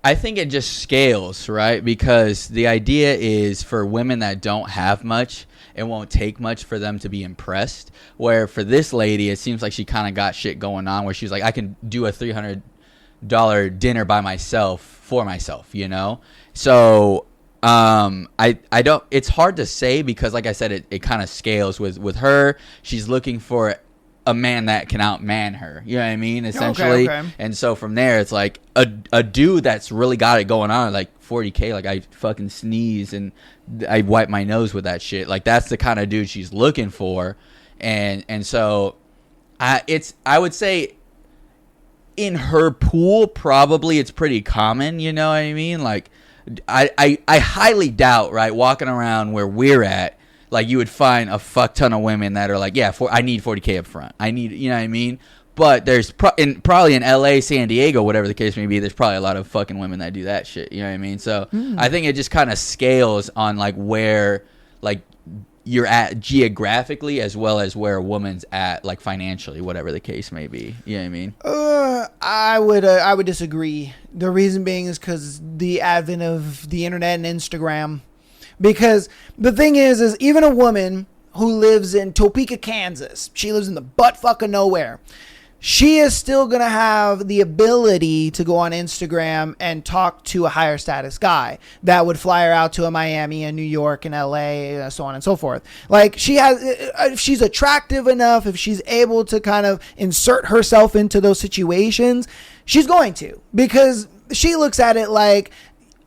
I think it just scales, right? Because the idea is, for women that don't have much, it won't take much for them to be impressed. Where for this lady, it seems like she kind of got shit going on, where she's like, I can do a $300 dinner by myself, for myself, you know? So I don't. It's hard to say because, like I said, it kind of scales with her. She's looking for a man that can outman her. You know what I mean? Essentially. Okay. And so from there, it's like a dude that's really got it going on, like 40K. Like I fucking sneeze and I wipe my nose with that shit. Like that's the kind of dude she's looking for. And so I would say in her pool, probably it's pretty common. You know what I mean? Like. I highly doubt, right, walking around where we're at, like you would find a fuck ton of women that are like, yeah, I need 40K up front. I need, you know what I mean? But there's probably in LA, San Diego, whatever the case may be, there's probably a lot of fucking women that do that shit. You know what I mean? So I think it just kind of scales on like where like you're at geographically as well as where a woman's at like financially, whatever the case may be. You know what I mean? I would disagree. The reason being is because the advent of the internet and Instagram. Because the thing is even a woman who lives in Topeka, Kansas, she lives in the butt fuck of nowhere. She is still going to have the ability to go on Instagram and talk to a higher status guy that would fly her out to a Miami and New York and LA, so on and so forth. Like if she's attractive enough, if she's able to kind of insert herself into those situations, she's going to, because she looks at it like,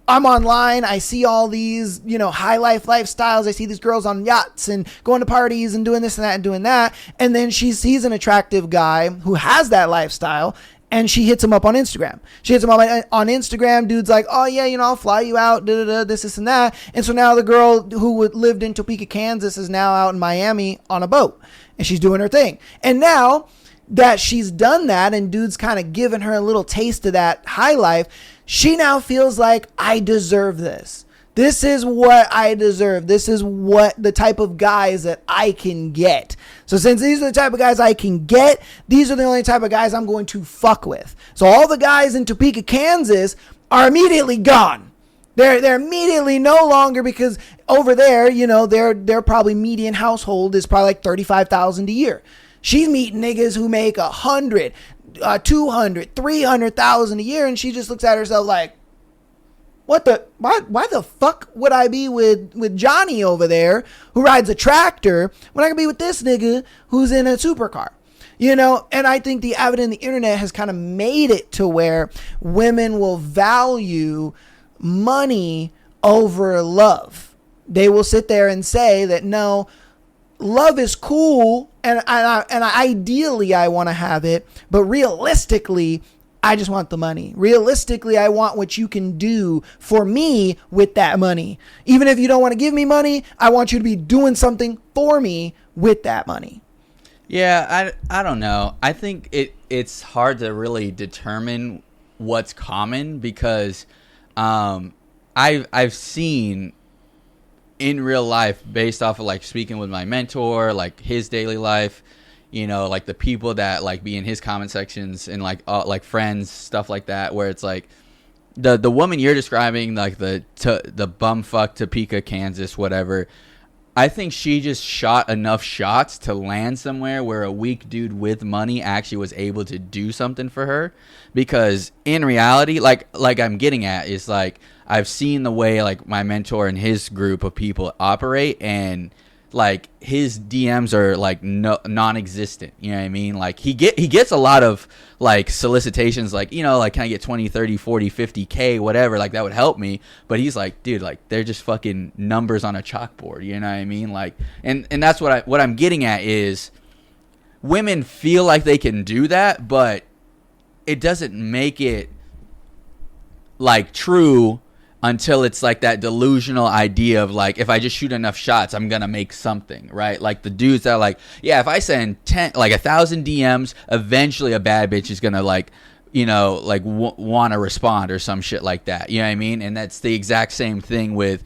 I'm online. I see all these, high life lifestyles. I see these girls on yachts and going to parties and doing this and that and doing that. And then she sees an attractive guy who has that lifestyle and she hits him up on Instagram. She hits him up on Instagram. Dude's like, oh yeah, I'll fly you out, this and that. And so now the girl who lived in Topeka, Kansas is now out in Miami on a boat and she's doing her thing. And now that she's done that and dude's kind of given her a little taste of that high life, she now feels like, I deserve this. This is what I deserve. This is what the type of guys that I can get. So since these are the type of guys I can get, these are the only type of guys I'm going to fuck with. So all the guys in Topeka, Kansas are immediately gone. They're immediately no longer, because over there, their probably median household is probably like $35,000 a year. She's meeting niggas who make 100, 200, 300,000 a year, and she just looks at herself like, why the fuck would I be with Johnny over there who rides a tractor when I can be with this nigga who's in a supercar? And I think the advent of the internet has kind of made it to where women will value money over love. They will sit there and say that, no, love is cool, and ideally I want to have it, but realistically, I just want the money. Realistically, I want what you can do for me with that money. Even if you don't want to give me money, I want you to be doing something for me with that money. Yeah, I don't know. I think it's hard to really determine what's common because I've seen in real life, based off of like speaking with my mentor, like his daily life, like the people that like be in his comment sections and like friends, stuff like that, where it's like the woman you're describing, like the bumfuck Topeka, Kansas, whatever. I think she just shot enough shots to land somewhere where a weak dude with money actually was able to do something for her. Because in reality, like I'm getting at, is like I've seen the way like my mentor and his group of people operate, and like his DMs are like non-existent. You know what I mean? Like he gets a lot of like solicitations, like, like, can I get 20, 30, 40, 50K, whatever, like that would help me. But he's like, dude, like they're just fucking numbers on a chalkboard. You know what I mean? Like, and that's what I'm getting at is women feel like they can do that, but it doesn't make it like true until it's like that delusional idea of like, if I just shoot enough shots, I'm gonna make something, right? Like the dudes that are like, yeah, if I send 1,000 DMs, eventually a bad bitch is gonna like, want to respond or some shit like that. You know what I mean? And that's the exact same thing with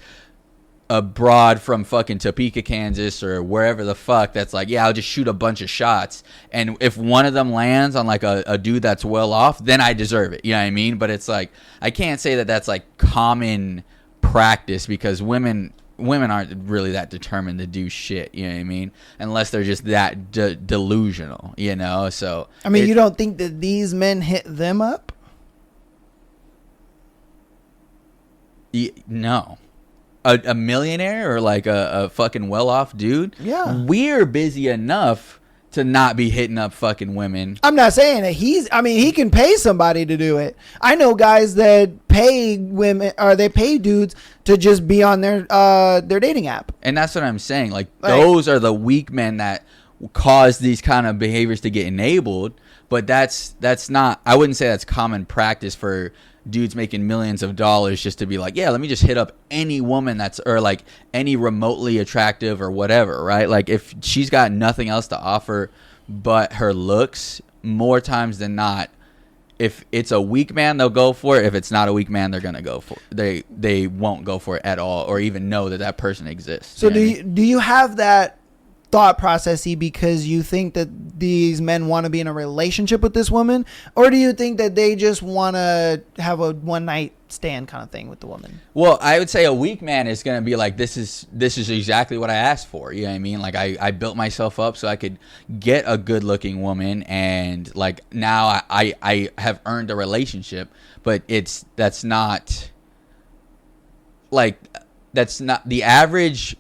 a broad from fucking Topeka, Kansas, or wherever the fuck that's like, yeah, I'll just shoot a bunch of shots, and if one of them lands on like a dude that's well off, then I deserve it. You know what I mean? But it's like, I can't say that that's like common practice, because women aren't really that determined to do shit. You know what I mean? Unless they're just that delusional. So I mean, you don't think that these men hit them up? No. a millionaire or like a fucking well-off dude, Yeah. we're busy enough to not be hitting up fucking women. I'm not saying that he can pay somebody to do it. I know guys that pay women or they pay dudes to just be on their dating app. And that's what I'm saying. Like those are the weak men that cause these kind of behaviors to get enabled. But that's not, I wouldn't say that's common practice for dudes making millions of dollars just to be like, yeah, let me just hit up any woman or like any remotely attractive or whatever, right? Like if she's got nothing else to offer but her looks, more times than not, if it's a weak man, they'll go for it. If it's not a weak man, they're gonna go for it. They won't go for it at all, or even know that person exists. So do you have that thought processy because you think that these men want to be in a relationship with this woman, or do you think that they just want to have a one night stand kind of thing with the woman? Well, I would say a weak man is going to be like, this is exactly what I asked for. You know what I mean? Like I built myself up so I could get a good looking woman, and like now I have earned a relationship, but that's not the average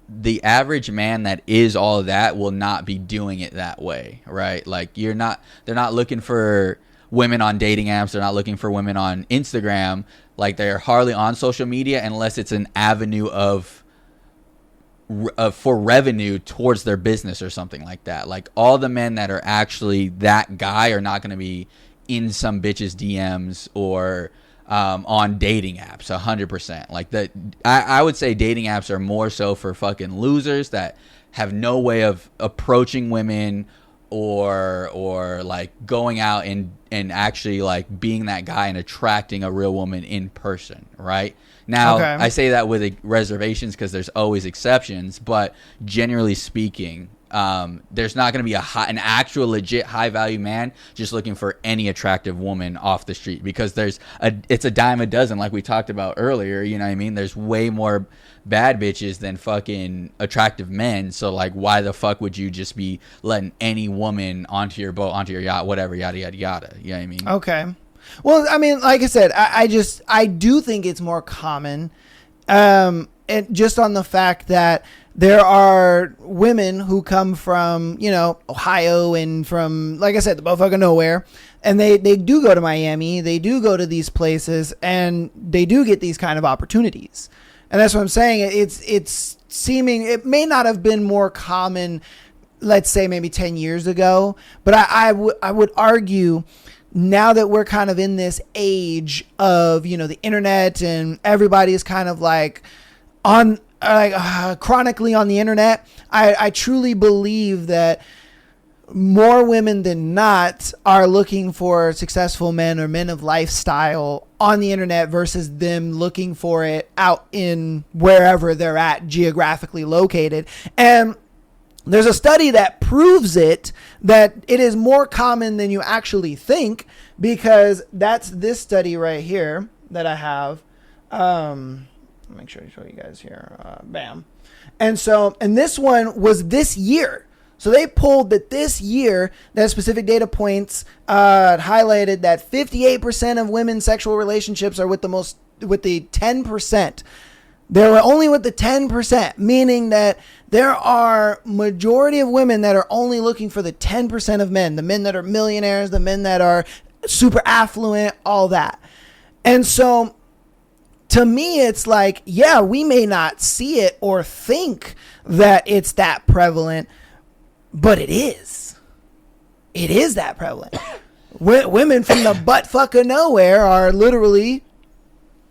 the average man that is all of that will not be doing it that way, right? Like they're not looking for women on dating apps. They're not looking for women on Instagram. Like they're hardly on social media unless it's an avenue for revenue towards their business or something like that. Like all the men that are actually that guy are not going to be in some bitch's DMs or on dating apps 100%. Like that, I would say dating apps are more so for fucking losers that have no way of approaching women or like going out and actually like being that guy and attracting a real woman in person, right? Now, Okay. I say that with reservations because there's always exceptions, but generally speaking, there's not going to be an actual legit high value man just looking for any attractive woman off the street, because it's a dime a dozen, like we talked about earlier. You know what I mean? There's way more bad bitches than fucking attractive men. So like, why the fuck would you just be letting any woman onto your boat, onto your yacht, whatever, yada yada yada? You know what I mean? Okay. Well, I mean, like I said, I do think it's more common, and just on the fact that there are women who come from, Ohio and from, like I said, the motherfucker nowhere, and they do go to Miami, they do go to these places, and they do get these kind of opportunities. And that's what I'm saying. It's seeming, it may not have been more common, let's say maybe 10 years ago, but I would argue now that we're kind of in this age of, the internet and everybody is kind of like chronically on the internet, I truly believe that more women than not are looking for successful men or men of lifestyle on the internet versus them looking for it out in wherever they're at geographically located. And there's a study that proves that it is more common than you actually think, because that's this study right here that I have. Make sure I show you guys here. Bam. And this one was this year. So they pulled that this year, that specific data points highlighted that 58% of women's sexual relationships are with the 10%. They were only with the 10%, meaning that there are majority of women that are only looking for the 10% of men, the men that are millionaires, the men that are super affluent, all that. And so to me, it's like, yeah, we may not see it or think that it's that prevalent, but it is. It is that prevalent. Women from the butt fucking nowhere are literally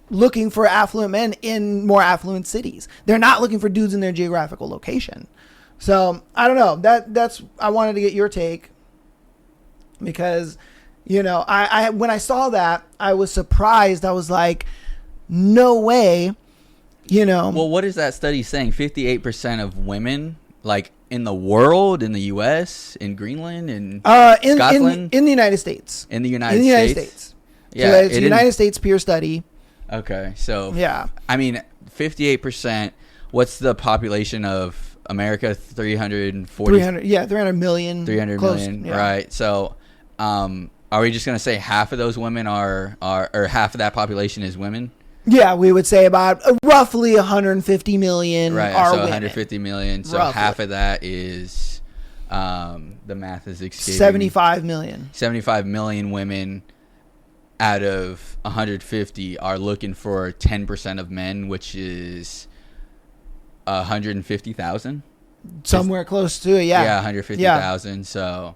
looking for affluent men in more affluent cities. They're not looking for dudes in their geographical location. So I don't know. That's I wanted to get your take, because I when I saw that, I was surprised. I was like, no way. Well, what is that study saying? 58% of women, like in the world, in the U.S., in Greenland, in Scotland, in the United States, in the United States. Yeah, so it's a United States peer study. Okay, so yeah, I mean, 58%. What's the population of America? 300 million. 300 million, yeah. Right? So, are we just gonna say half of those women are or half of that population is women? Yeah, we would say about roughly 150 million Right, are so women. 150 million. So Roughly. half of that is, the math is escaping. 75 million. 75 million women out of 150 are looking for 10% of men, which is 150,000. Somewhere close to it, yeah. Yeah, 150,000. So,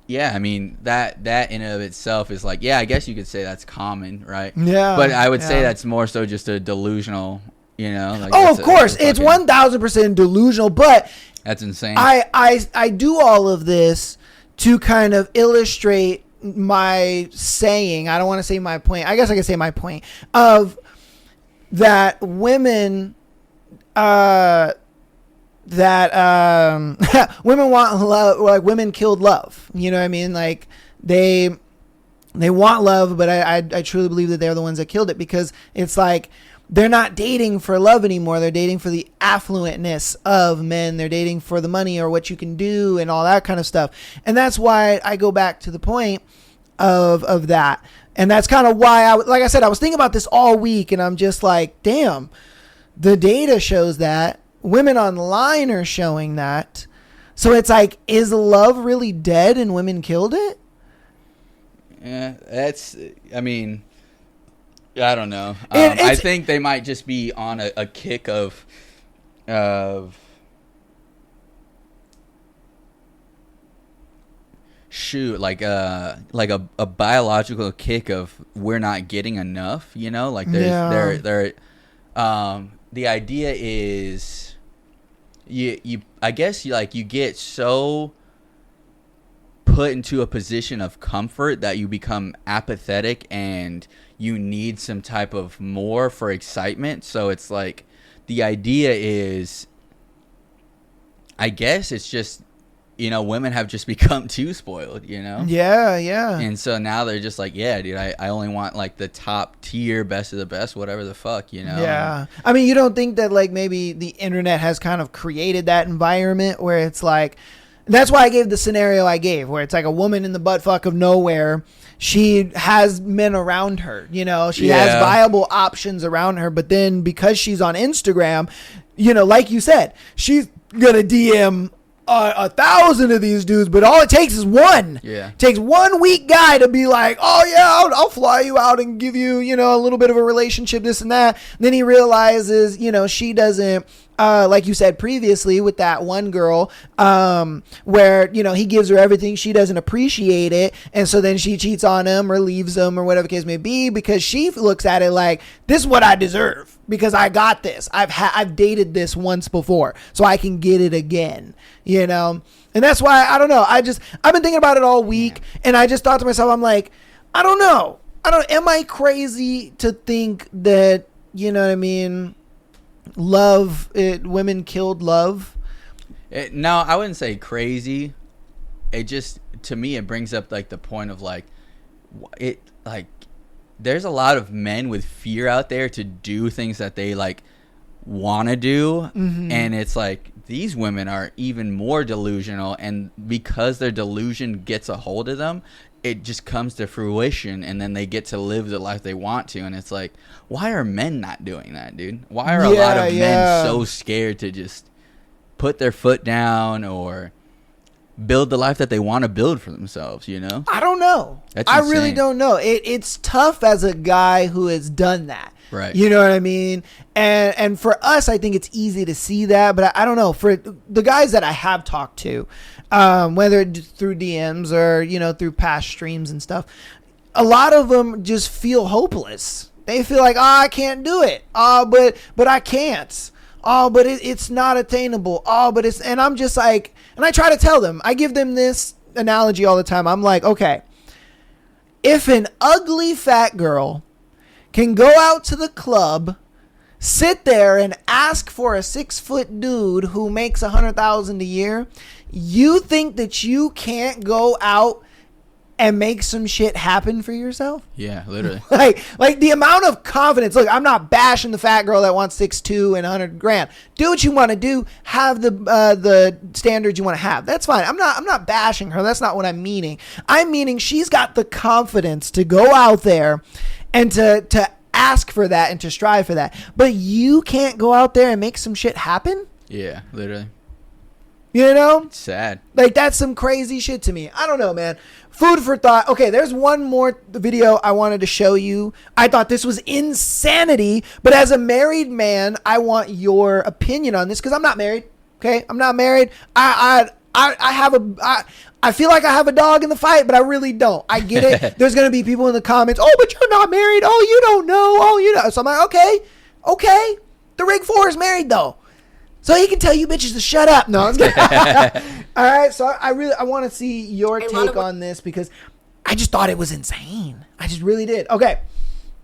yeah, I mean, that in and of itself is like, yeah, I guess you could say that's common, right? Yeah. But I would say yeah. that's more so just a delusional, you know? Like Oh, that's of course. that's a It's fucking- 1,000% delusional, but That's insane. I do all of this to kind of illustrate my saying. I don't want to say my point. I guess I can say my point of that women women want love, like women killed love. You know what I mean? Like they want love, but I truly believe that they're the ones that killed it, because it's like they're not dating for love anymore. They're dating for the affluentness of men. They're dating for the money or what you can do and all that kind of stuff. And that's why I go back to the point of that. And that's kind of why like I said, I was thinking about this all week, and I'm just like, damn, the data shows that. Women online are showing that. So it's like, is love really dead and women killed it? Yeah, that's, I mean, I don't know. It's- I think they might just be on a kick of shoot, like a biological kick of we're not getting enough, you know? Like there's the idea is you I guess you get so put into a position of comfort that you become apathetic and you need some type of more for excitement. So it's like the idea is, I guess it's just, you know, women have just become too spoiled, you know? Yeah, yeah. And so now they're just like, yeah, dude, I only want like the top tier, best of the best, whatever the fuck, you know? Yeah. I mean, you don't think that like maybe the internet has kind of created that environment where it's like, that's why I gave the scenario I gave, where it's like a woman in the butt fuck of nowhere. She has men around her, you know, she has viable options around her. But then because she's on Instagram, you know, like you said, she's going to DM 1,000 of these dudes, but all it takes is one. Yeah. It takes one weak guy to be like, oh yeah, I'll fly you out and give you, you know, a little bit of a relationship, this and that. And then he realizes, you know, she doesn't, like you said previously with that one girl, where, you know, he gives her everything, she doesn't appreciate it, and so then she cheats on him or leaves him or whatever the case may be, because she looks at it like, this is what I deserve because I got this. I've dated this once before, so I can get it again, you know. And that's why I don't know. I've been thinking about it all week, and I just thought to myself, I'm like, I don't know. Am I crazy to think that, you know what I mean, women killed love? No, I wouldn't say crazy. It just, to me, it brings up like the point of like, there's a lot of men with fear out there to do things that they like want to do. Mm-hmm. And it's like, these women are even more delusional, and because their delusion gets a hold of them, it just comes to fruition, and then they get to live the life they want to. And it's like, why are men not doing that, dude? Why are a lot of men so scared to just put their foot down or build the life that they want to build for themselves, you know? I don't know. That's I really insane. don't know. It's tough as a guy who has done that. Right. You know what I mean? And for us, I think it's easy to see that, but I don't know. For the guys that I have talked to, whether through DMs or, you know, through past streams and stuff, a lot of them just feel hopeless. They feel like, I can't do it. But I can't. But it's not attainable. But it's, and I'm just like, and I try to tell them, I give them this analogy all the time. I'm like, okay, if an ugly fat girl can go out to the club, sit there and ask for a 6-foot dude who makes $100,000 a year, you think that you can't go out and make some shit happen for yourself? Yeah, literally. like the amount of confidence. Look, I'm not bashing the fat girl that wants 6'2" and $100,000. Do what you want to do. Have the standards you want to have. That's fine. I'm not bashing her. That's not what I'm meaning. I'm meaning she's got the confidence to go out there and to ask for that and to strive for that. But you can't go out there and make some shit happen. Yeah, literally. You know? It's sad. Like, that's some crazy shit to me. I don't know, man. Food for thought. Okay, there's one more video I wanted to show you. I thought this was insanity, but as a married man, I want your opinion on this because I'm not married. Okay, I'm not married. I feel like I have a dog in the fight, but I really don't. I get it. There's gonna be people in the comments. Oh, but you're not married. Oh, you don't know. Oh, you know. So I'm like, okay. The Rig 4 is married though, so he can tell you bitches to shut up. No, I'm just kidding. All right. So I want to see your take on this because I just thought it was insane. I just really did. Okay.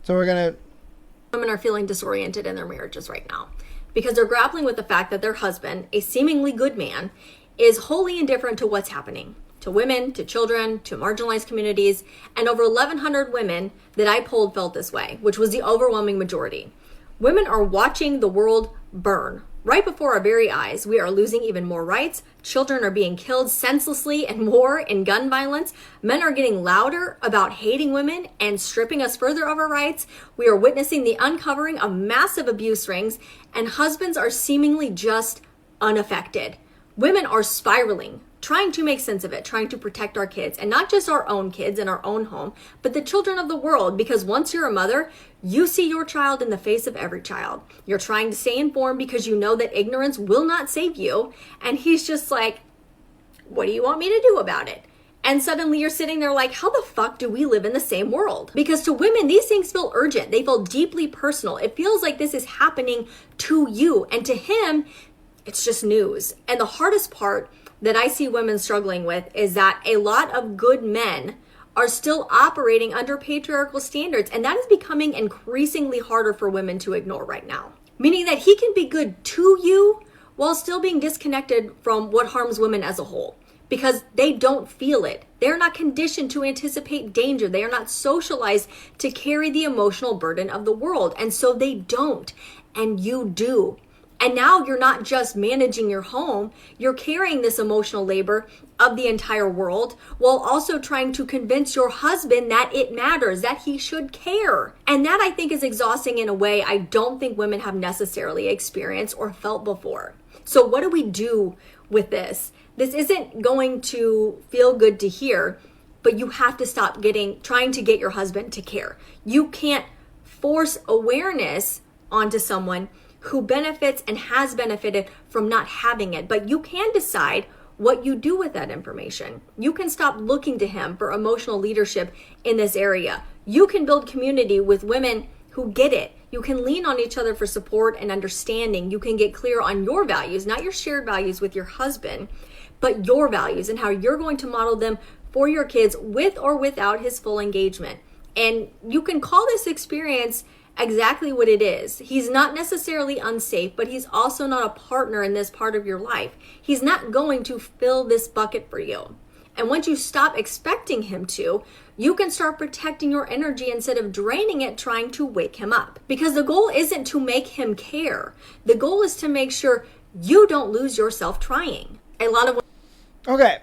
So women are feeling disoriented in their marriages right now because they're grappling with the fact that their husband, a seemingly good man, is wholly indifferent to what's happening to women, to children, to marginalized communities. And over 1,100 women that I polled felt this way, which was the overwhelming majority. Women are watching the world burn right before our very eyes. We are losing even more rights. Children are being killed senselessly and more in gun violence. Men are getting louder about hating women and stripping us further of our rights. We are witnessing the uncovering of massive abuse rings, and husbands are seemingly just unaffected. Women are spiraling, trying to make sense of it, trying to protect our kids, and not just our own kids in our own home, but the children of the world, because once you're a mother, you see your child in the face of every child. You're trying to stay informed because you know that ignorance will not save you, and he's just like, what do you want me to do about it? And suddenly you're sitting there like, how the fuck do we live in the same world? Because to women, these things feel urgent. They feel deeply personal. It feels like this is happening to you, and to him, it's just news. And the hardest part that I see women struggling with is that a lot of good men are still operating under patriarchal standards. And that is becoming increasingly harder for women to ignore right now. Meaning that he can be good to you while still being disconnected from what harms women as a whole. Because they don't feel it. They're not conditioned to anticipate danger. They are not socialized to carry the emotional burden of the world. And so they don't. And you do. And now you're not just managing your home, you're carrying this emotional labor of the entire world while also trying to convince your husband that it matters, that he should care. And that I think is exhausting in a way I don't think women have necessarily experienced or felt before. So what do we do with this? This isn't going to feel good to hear, but you have to stop trying to get your husband to care. You can't force awareness onto someone who benefits and has benefited from not having it. But you can decide what you do with that information. You can stop looking to him for emotional leadership in this area. You can build community with women who get it. You can lean on each other for support and understanding. You can get clear on your values, not your shared values with your husband, but your values and how you're going to model them for your kids with or without his full engagement. And you can call this experience exactly what it is. He's not necessarily unsafe, but he's also not a partner in this part of your life. He's not going to fill this bucket for you. And once you stop expecting him to, you can start protecting your energy instead of draining it trying to wake him up. Because the goal isn't to make him care. The goal is to make sure you don't lose yourself trying. Okay.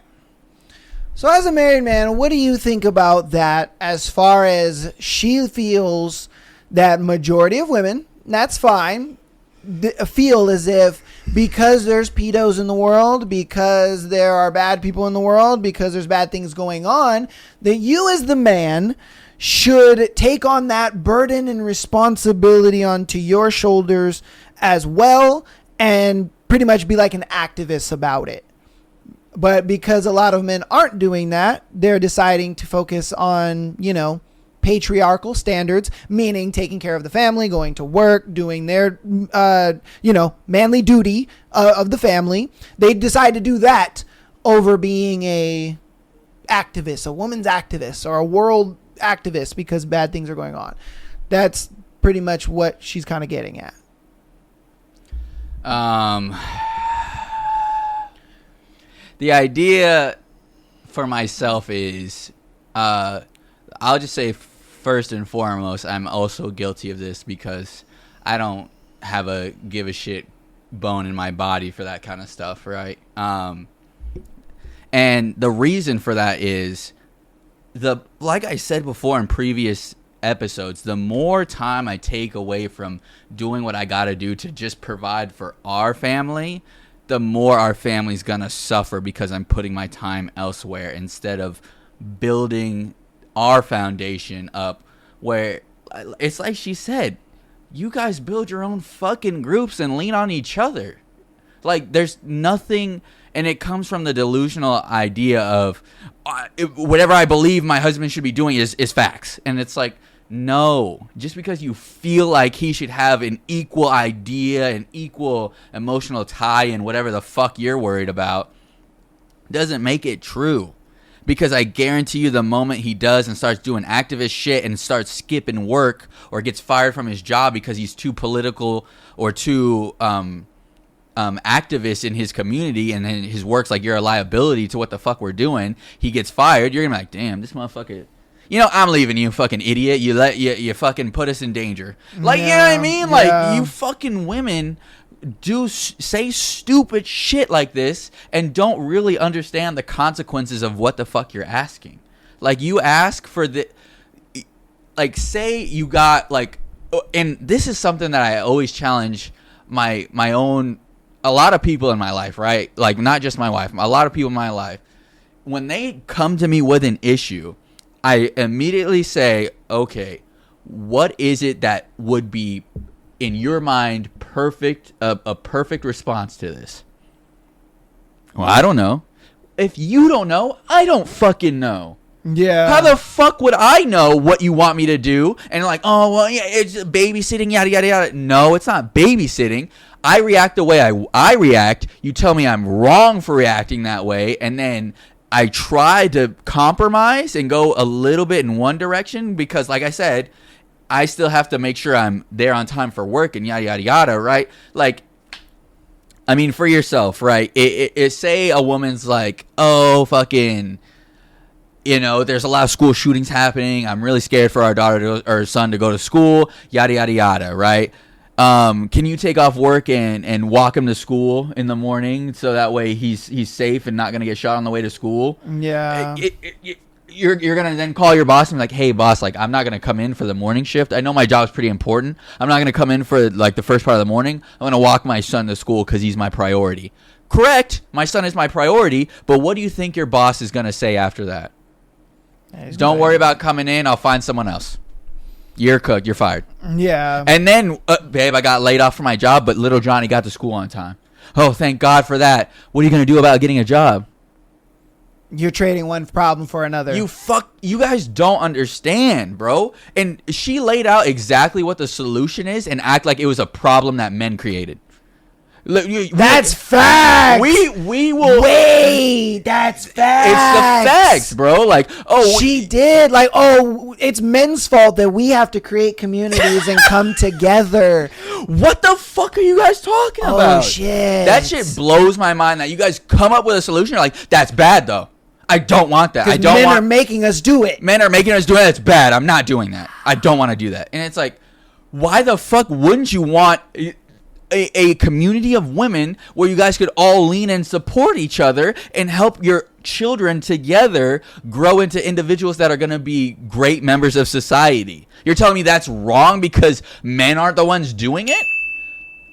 So as a married man, what do you think about that as far as she feels that majority of women, that's fine, feel as if because there's pedos in the world, because there are bad people in the world, because there's bad things going on, that you as the man should take on that burden and responsibility onto your shoulders as well and pretty much be like an activist about it. But because a lot of men aren't doing that, they're deciding to focus on, patriarchal standards, meaning taking care of the family, going to work, doing their, manly duty of the family. They decide to do that over being a woman's activist, or a world activist because bad things are going on. That's pretty much what she's kind of getting at. The idea for myself is, I'll just say first and foremost, I'm also guilty of this because I don't have a give a shit bone in my body for that kind of stuff, right? And the reason for that is like I said before in previous episodes, the more time I take away from doing what I got to do to just provide for our family, the more our family's going to suffer because I'm putting my time elsewhere instead of building our foundation up where it's like she said, you guys build your own fucking groups and lean on each other. Like, there's nothing, and it comes from the delusional idea of whatever I believe my husband should be doing is facts. And it's like, no, just because you feel like he should have an equal idea, an equal emotional tie in whatever the fuck you're worried about, doesn't make it true. Because I guarantee you the moment he does and starts doing activist shit and starts skipping work or gets fired from his job because he's too political or too activist in his community and then his work's like, you're a liability to what the fuck we're doing, he gets fired, you're gonna be like, damn, this motherfucker, you know, I'm leaving you, fucking idiot. You fucking put us in danger. Like, you know what I mean? Yeah. Like, you fucking women say stupid shit like this and don't really understand the consequences of what the fuck you're asking. Like, you ask for the, like, say you got, like, and this is something that I always challenge my own, a lot of people in my life, right? Like, not just my wife, a lot of people in my life. When they come to me with an issue, I immediately say, okay, what is it that would be, in your mind, perfect, a perfect response to this? Well, I don't know. If you don't know, I don't fucking know. Yeah. How the fuck would I know what you want me to do? And like, oh, well, yeah, it's babysitting, yada, yada, yada. No, it's not babysitting. I react the way I react. You tell me I'm wrong for reacting that way. And then I try to compromise and go a little bit in one direction because, like I said, I still have to make sure I'm there on time for work and yada, yada, yada, right? Like, I mean, for yourself, right? It say a woman's like, oh, fucking, you know, there's a lot of school shootings happening. I'm really scared for our daughter or son to go to school, yada, yada, yada, right? Can you take off work and walk him to school in the morning so that way he's safe and not going to get shot on the way to school? Yeah. You're going to then call your boss and be like, hey, boss, like, I'm not going to come in for the morning shift. I know my job's pretty important. I'm not going to come in for, like, the first part of the morning. I'm going to walk my son to school because he's my priority. Correct. My son is my priority. But what do you think your boss is going to say after that? Don't worry about coming in. I'll find someone else. You're cooked. You're fired. Yeah. And then, babe, I got laid off from my job, but little Johnny got to school on time. Oh, thank God for that. What are you going to do about getting a job? You're trading one problem for another. You guys don't understand, bro. And she laid out exactly what the solution is and act like it was a problem that men created. That's facts. We will wait. That's facts. It's the facts, bro. Like, oh, she did. Like, oh, it's men's fault that we have to create communities and come together. What the fuck are you guys talking about? Oh shit. That shit blows my mind. That you guys come up with a solution. You're like, that's bad though. I don't want that. I don't men want. are making us do it. Men are making us do it. That's bad. I'm not doing that. I don't want to do that. And it's like, why the fuck wouldn't you want a community of women where you guys could all lean and support each other and help your children together grow into individuals that are going to be great members of society? You're telling me that's wrong because men aren't the ones doing it?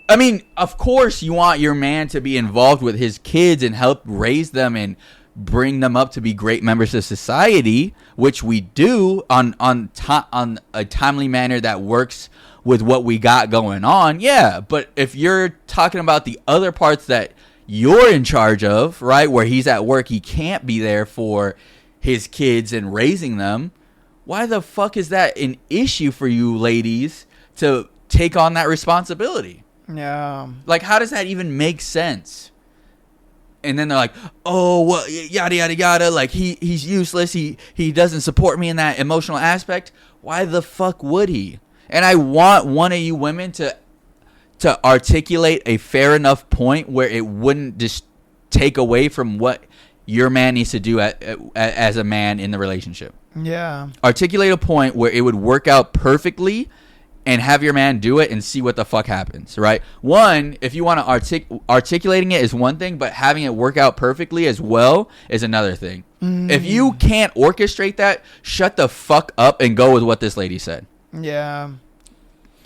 I mean, of course you want your man to be involved with his kids and help raise them and bring them up to be great members of society, which we do on a timely manner that works with what we got going on. Yeah, but if you're talking about the other parts that you're in charge of, right, where he's at work, he can't be there for his kids and raising them, why the fuck is that an issue for you ladies to take on that responsibility? Yeah. Like, how does that even make sense? And then they're like, oh, well, yada, yada, yada. Like, he's useless. He doesn't support me in that emotional aspect. Why the fuck would he? And I want one of you women to articulate a fair enough point where it wouldn't just take away from what your man needs to do as a man in the relationship. Yeah. Articulate a point where it would work out perfectly and have your man do it and see what the fuck happens, right? One, if you want to articulating it is one thing, but having it work out perfectly as well is another thing. If you can't orchestrate that, shut the fuck up and go with what this lady said. Yeah.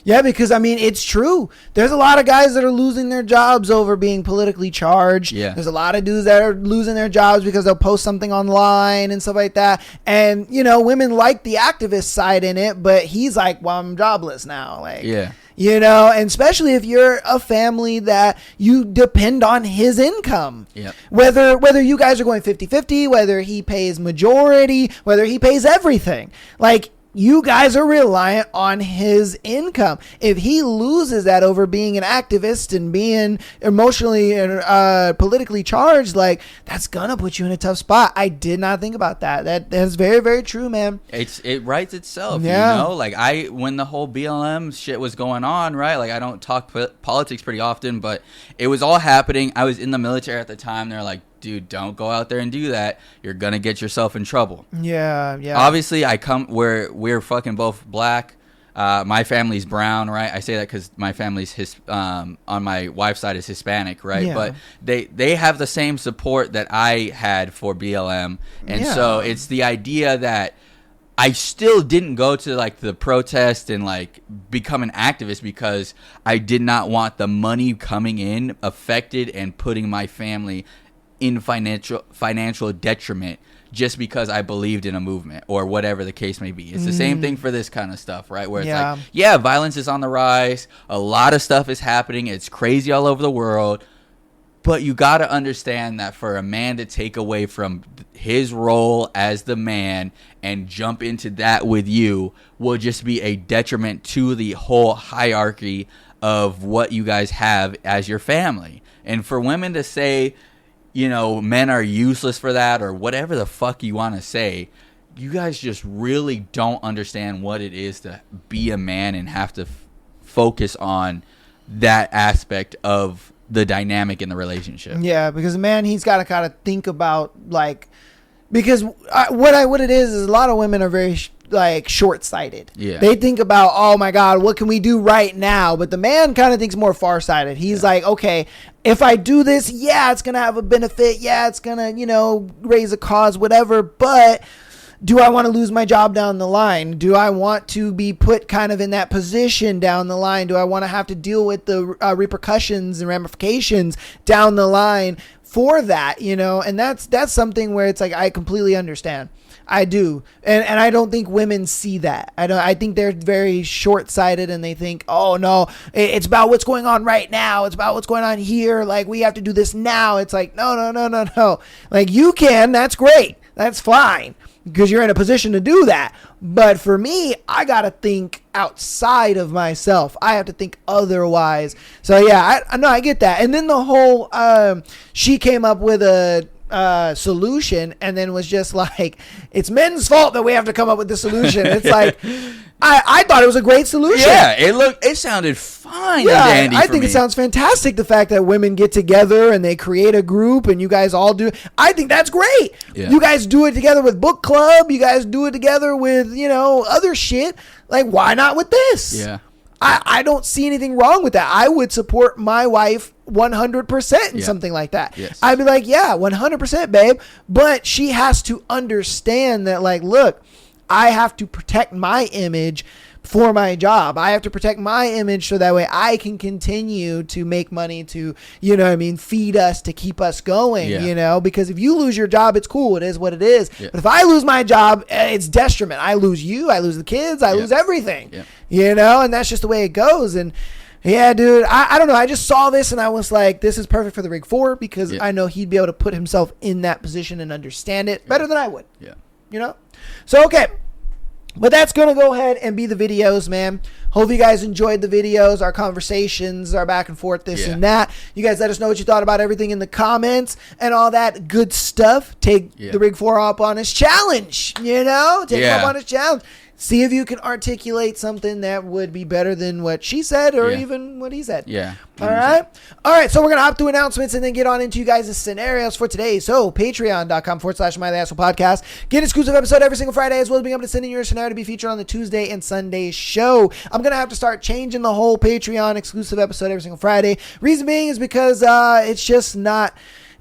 Yeah, because, I mean, it's true. There's a lot of guys that are losing their jobs over being politically charged. Yeah. There's a lot of dudes that are losing their jobs because they'll post something online and stuff like that. And, you know, women like the activist side in it, but he's like, well, I'm jobless now. Like, Yeah. you know, and especially if you're a family that you depend on his income. Yep. Whether you guys are going 50-50, whether he pays majority, whether he pays everything. Like, you guys are reliant on his income. If he loses that over being an activist and being emotionally and politically charged, like, that's gonna put you in a tough spot. I did not think about that. That's very, very true, man. It writes itself, Yeah. you know? Like, when the whole BLM shit was going on, right? Like, I don't talk politics pretty often, but it was all happening. I was in the military at the time. They're like, dude, don't go out there and do that. You're gonna get yourself in trouble. Yeah. Obviously, we're fucking both black. My family's brown, right? I say that because my family's on my wife's side is Hispanic, right? Yeah. But they have the same support that I had for BLM, and so it's the idea that I still didn't go to like the protest and like become an activist because I did not want the money coming in affected and putting my family in financial detriment just because I believed in a movement or whatever the case may be. It's the same thing for this kind of stuff, right? Where it's like, yeah, violence is on the rise. A lot of stuff is happening. It's crazy all over the world. But you got to understand that for a man to take away from his role as the man and jump into that with you will just be a detriment to the whole hierarchy of what you guys have as your family. And for women to say, you know, men are useless for that or whatever the fuck you want to say, you guys just really don't understand what it is to be a man and have to focus on that aspect of the dynamic in the relationship. Yeah, because man, he's got to kind of think about like, because what it is a lot of women are very like short-sighted. Yeah. They think about, oh my God, what can we do right now? But the man kind of thinks more far-sighted. He's like, okay, if I do this, yeah, it's gonna have a benefit. Yeah, it's gonna, you know, raise a cause, whatever. But do I want to lose my job down the line? Do I want to be put kind of in that position down the line? Do I want to have to deal with the repercussions and ramifications down the line for that, you know? And that's something where it's like, I completely understand. I do. And I don't think women see that. I think they're very short-sighted and they think, oh no, it's about what's going on right now. It's about what's going on here. Like, we have to do this now. It's like, no. Like, you can, that's great. That's fine, because you're in a position to do that. But for me, I got to think outside of myself. I have to think otherwise. So yeah, I know, I get that. And then the whole, she came up with a solution and then was just like, it's men's fault that we have to come up with this solution. It's like, I thought it was a great solution. Yeah, it sounded fine. Yeah, and dandy I for think me. it sounds fantastic. The fact that women get together and they create a group and you guys all do, I think that's great. Yeah. You guys do it together with book club. You guys do it together with, you know, other shit. Like, why not with this? Yeah. I don't see anything wrong with that. I would support my wife 100% in something like that. Yes. I'd be like, yeah, 100%, babe. But she has to understand that, like, look, I have to protect my image for my job. I have to protect my image so that way I can continue to make money to, you know what I mean, feed us, to keep us going, you know, because if you lose your job, it's cool. It is what it is. Yeah. But if I lose my job, it's detriment. I lose you. I lose the kids. I lose everything, you know, and that's just the way it goes. And yeah, dude, I don't know. I just saw this and I was like, this is perfect for the Rig 4 because I know he'd be able to put himself in that position and understand it better than I would. Yeah. You know? So, okay. But that's going to go ahead and be the videos, man. Hope you guys enjoyed the videos, our conversations, our back and forth, this and that. You guys let us know what you thought about everything in the comments and all that good stuff. Take the Rig 4 up on his challenge, you know? Take him up on his challenge. See if you can articulate something that would be better than what she said or even what he said. Yeah. All right. All right. So we're going to hop through announcements and then get on into you guys' scenarios for today. So patreon.com/MyLastPodcast. Get an exclusive episode every single Friday, as well as being able to send in your scenario to be featured on the Tuesday and Sunday show. I'm going to have to start changing the whole Patreon exclusive episode every single Friday. Reason being is because it's just not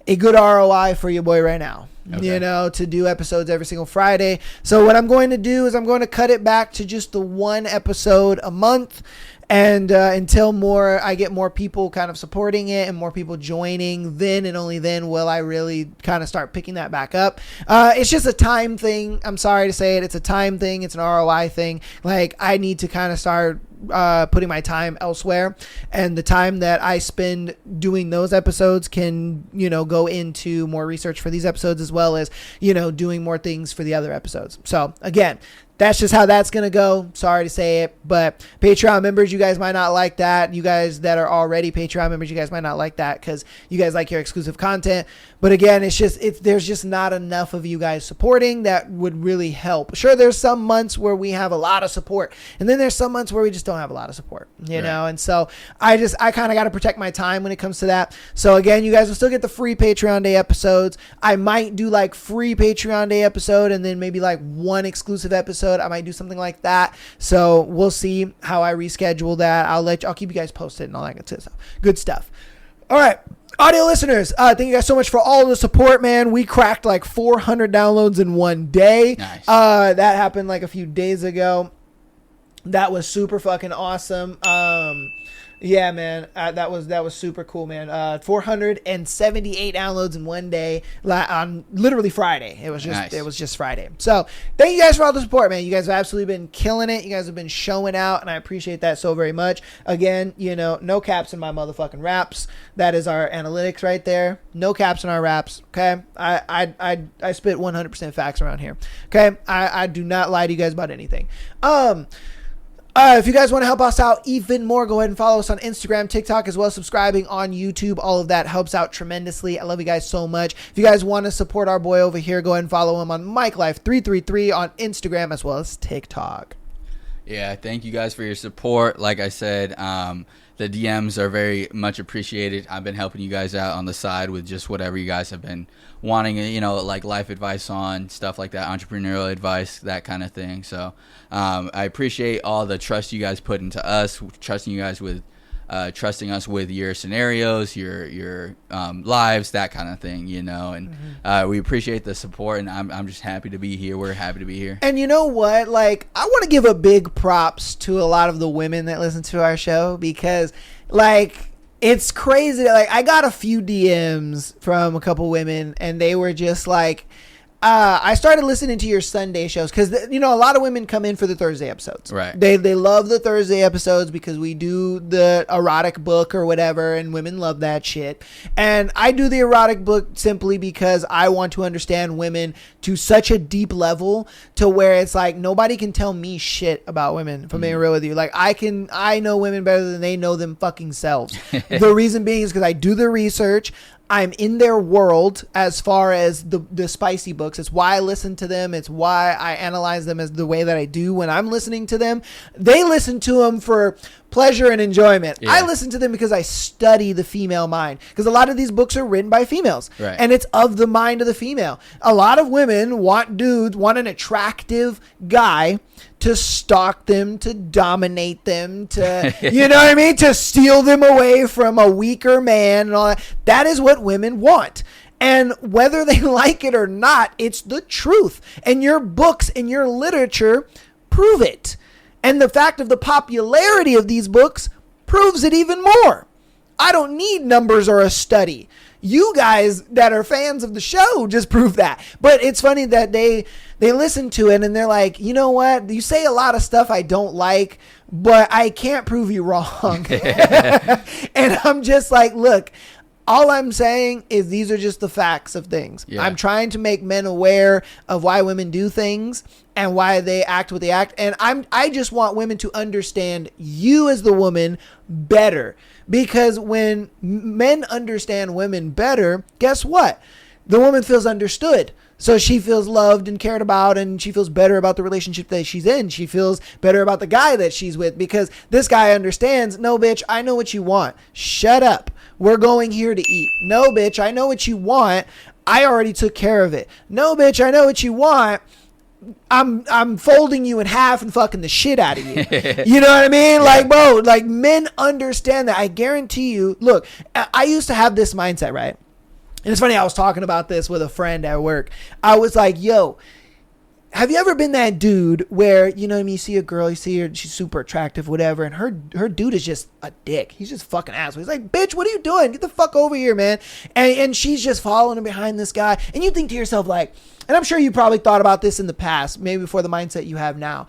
a good ROI for your boy right now. you know, to do episodes every single Friday. So what I'm going to do is I'm going to cut it back to just the one episode a month. And until I get more people kind of supporting it and more people joining, then and only then will I really kind of start picking that back up. It's just a time thing. I'm sorry to say it. It's a time thing. It's an ROI thing. Like, I need to kind of start putting my time elsewhere, and the time that I spend doing those episodes can, you know, go into more research for these episodes, as well as, you know, doing more things for the other episodes. So again, that's just how that's going to go. Sorry to say it, but Patreon members, you guys might not like that. You guys that are already Patreon members, you guys might not like that because you guys like your exclusive content. But again, there's just not enough of you guys supporting that would really help. Sure, there's some months where we have a lot of support, and then there's some months where we just don't have a lot of support, you know? And so I kind of got to protect my time when it comes to that. So again, you guys will still get the free Patreon Day episodes. I might do like free Patreon Day episode and then maybe like one exclusive episode. I might do something like that. So we'll see how I reschedule that. I'll keep you guys posted and all that good stuff. All right. Audio listeners, thank you guys so much for all the support, man. We cracked like 400 downloads in one day. Nice. That happened like a few days ago. That was super fucking awesome. Yeah, man, that was super cool, man. 478 downloads in one day on literally Friday. It was just Friday. So thank you guys for all the support, man. You guys have absolutely been killing it. You guys have been showing out, and I appreciate that so very much. Again, you know, no caps in my motherfucking raps. That is our analytics right there. No caps in our raps. Okay, I spit 100% facts around here. Okay, I do not lie to you guys about anything. If you guys want to help us out even more, go ahead and follow us on Instagram, TikTok, as well as subscribing on YouTube. All of that helps out tremendously. I love you guys so much. If you guys want to support our boy over here, go ahead and follow him on MikeLife333 on Instagram as well as TikTok. Yeah, thank you guys for your support. Like I said, the DMs are very much appreciated. I've been helping you guys out on the side with just whatever you guys have been wanting, you know, like life advice on, stuff like that, entrepreneurial advice, that kind of thing. So I appreciate all the trust you guys put into us, trusting us with your scenarios, your lives, that kind of thing, you know. And we appreciate the support, and I'm just happy to be here. We're happy to be here. And you know what? Like, I want to give a big props to a lot of the women that listen to our show, because, like, it's crazy. Like, I got a few DMs from a couple women, and they were just like, I started listening to your Sunday shows because, you know, a lot of women come in for the Thursday episodes. Right. They love the Thursday episodes because we do the erotic book or whatever, and women love that shit. And I do the erotic book simply because I want to understand women to such a deep level to where it's like nobody can tell me shit about women, if I'm being real with you. Like, I know women better than they know them fucking selves. The reason being is because I do the research. I'm in their world as far as the spicy books. It's why I listen to them. It's why I analyze them as the way that I do when I'm listening to them. They listen to them for pleasure and enjoyment. Yeah. I listen to them because I study the female mind, because a lot of these books are written by females, right, and it's of the mind of the female. A lot of women want an attractive guy to stalk them, to dominate them, to, you know what I mean? To steal them away from a weaker man and all that. That is what women want. And whether they like it or not, it's the truth. And your books and your literature prove it. And the fact of the popularity of these books proves it even more. I don't need numbers or a study. You guys that are fans of the show just prove that. But it's funny that they listen to it and they're like, you know what? You say a lot of stuff I don't like, but I can't prove you wrong. And I'm just like, look, all I'm saying is these are just the facts of things. Yeah. I'm trying to make men aware of why women do things and why they act what they act. And I just want women to understand you as the woman better. Because when men understand women better, guess what? The woman feels understood. So she feels loved and cared about, and she feels better about the relationship that she's in. She feels better about the guy that she's with, because this guy understands, no, bitch, I know what you want. Shut up. We're going here to eat. No, bitch, I know what you want. I already took care of it. No, bitch, I know what you want. I'm folding you in half and fucking the shit out of you. You know what I mean? Yeah. Like, bro, like, men understand that. I guarantee you. Look, I used to have this mindset, right? And it's funny, I was talking about this with a friend at work. I was like, yo, have you ever been that dude where, you know what I mean, you see a girl, you see her, she's super attractive, whatever, and her dude is just a dick. He's just fucking asshole. He's like, bitch, what are you doing? Get the fuck over here, man. And she's just following behind this guy. And you think to yourself, like, and I'm sure you probably thought about this in the past, maybe before the mindset you have now.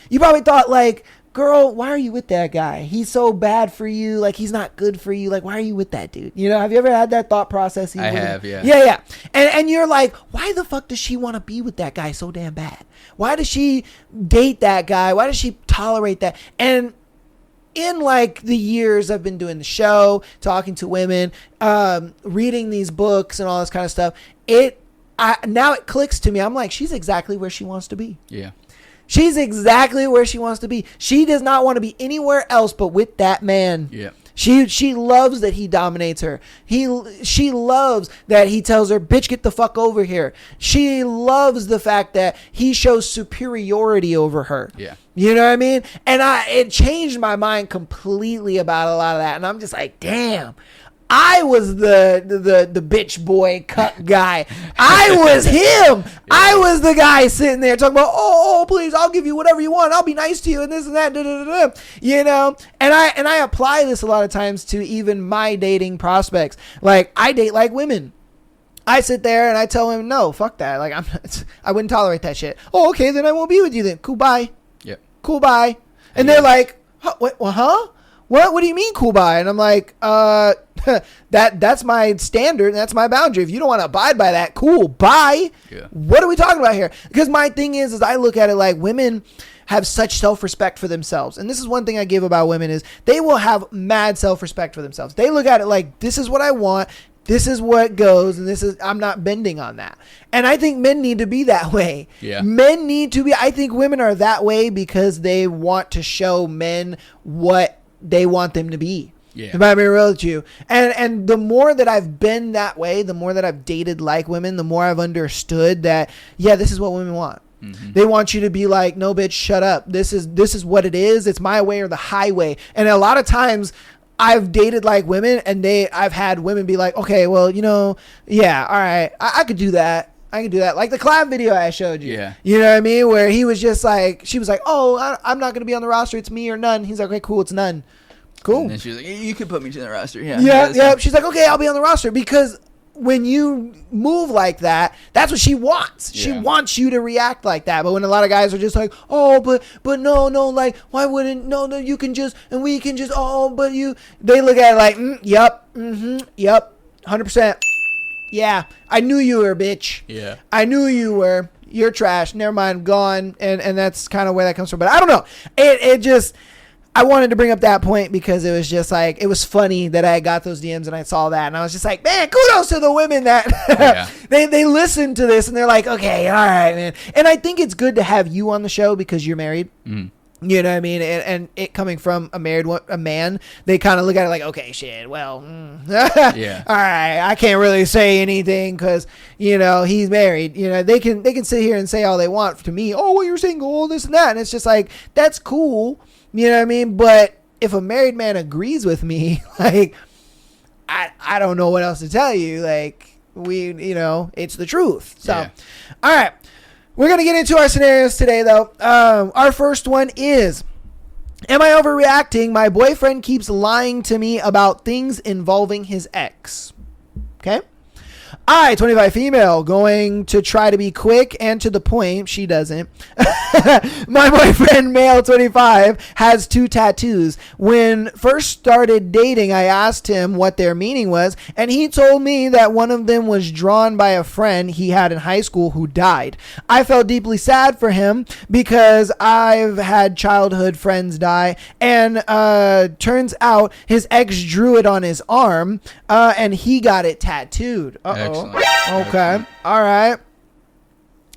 You probably thought, like, girl, why are you with that guy? He's so bad for you. Like, he's not good for you. Like, why are you with that dude? You know, have you ever had that thought process? I have, yeah. Yeah. And you're like, why the fuck does she want to be with that guy so damn bad? Why does she date that guy? Why does she tolerate that? And in like the years I've been doing the show, talking to women, reading these books and all this kind of stuff, now it clicks to me. I'm like, she's exactly where she wants to be. Yeah. She's exactly where she wants to be. She does not want to be anywhere else but with that man. Yeah. She loves that he dominates her. She loves that he tells her, bitch, get the fuck over here. She loves the fact that he shows superiority over her. Yeah. You know what I mean? And it changed my mind completely about a lot of that. And I'm just like, damn. I was the bitch boy cuck guy. I was him. Yeah. I was the guy sitting there talking about, oh, please, I'll give you whatever you want. I'll be nice to you and this and that. Da, da, da, da. You know, and I apply this a lot of times to even my dating prospects. Like, I date like women. I sit there and I tell him, no, fuck that. Like, I wouldn't tolerate that shit. Oh, okay, then I won't be with you then. Cool, bye. Yep. Cool, bye. And they're like, huh? What do you mean cool bye? And I'm like, that's my standard. That's my boundary. If you don't want to abide by that, cool, bye. Yeah. What are we talking about here? Because my thing is I look at it like women have such self-respect for themselves. And this is one thing I give about women is they will have mad self-respect for themselves. They look at it like, this is what I want. This is what goes. And I'm not bending on that. And I think men need to be that way. Yeah. Men need to be, I think women are that way because they want to show men what they want them to be. Yeah. If I'm being real with you. And the more that I've been that way, the more that I've dated like women, the more I've understood that, yeah, this is what women want. Mm-hmm. They want you to be like, no, bitch, shut up. This is what it is. It's my way or the highway. And a lot of times I've dated like women and I've had women be like, okay, well, you know, yeah, all right, I could do that. I can do that. Like the collab video I showed you. Yeah. You know what I mean? Where he was just like, she was like, oh, I'm not going to be on the roster. It's me or none. He's like, okay, cool. It's none. Cool. And then she was like, you could put me to the roster. Yeah. Yeah. She's like, okay, I'll be on the roster. Because when you move like that, that's what she wants. She wants you to react like that. But when a lot of guys are just like, oh, but no, like, why wouldn't, no, you can just, and we can just, oh, but you, they look at it like, yep, 100%. Yeah, I knew you were, bitch. Yeah. I knew you were. You're trash. Never mind, gone. And that's kind of where that comes from. But I don't know. It just, I wanted to bring up that point because it was just like, it was funny that I got those DMs and I saw that. And I was just like, man, kudos to the women that they listen to this and they're like, okay, all right, man. And I think it's good to have you on the show because you're married. Mm. You know what I mean? And it coming from a man, they kind of look at it like, okay, shit, well, yeah. All right, I can't really say anything because, you know, he's married. You know, they can sit here and say all they want to me. Oh, well, you're single, all this and that. And it's just like, that's cool. You know what I mean? But if a married man agrees with me, like, I don't know what else to tell you. Like, it's the truth. So, all right. We're going to get into our scenarios today, though. Our first one is, am I overreacting? My boyfriend keeps lying to me about things involving his ex. Okay. I, 25 female, going to try to be quick and to the point. She doesn't. My boyfriend, male, 25, has 2 tattoos. When first started dating, I asked him what their meaning was, and he told me that one of them was drawn by a friend he had in high school who died. I felt deeply sad for him because I've had childhood friends die, and turns out his ex drew it on his arm, and he got it tattooed. Excellent. Okay. All right.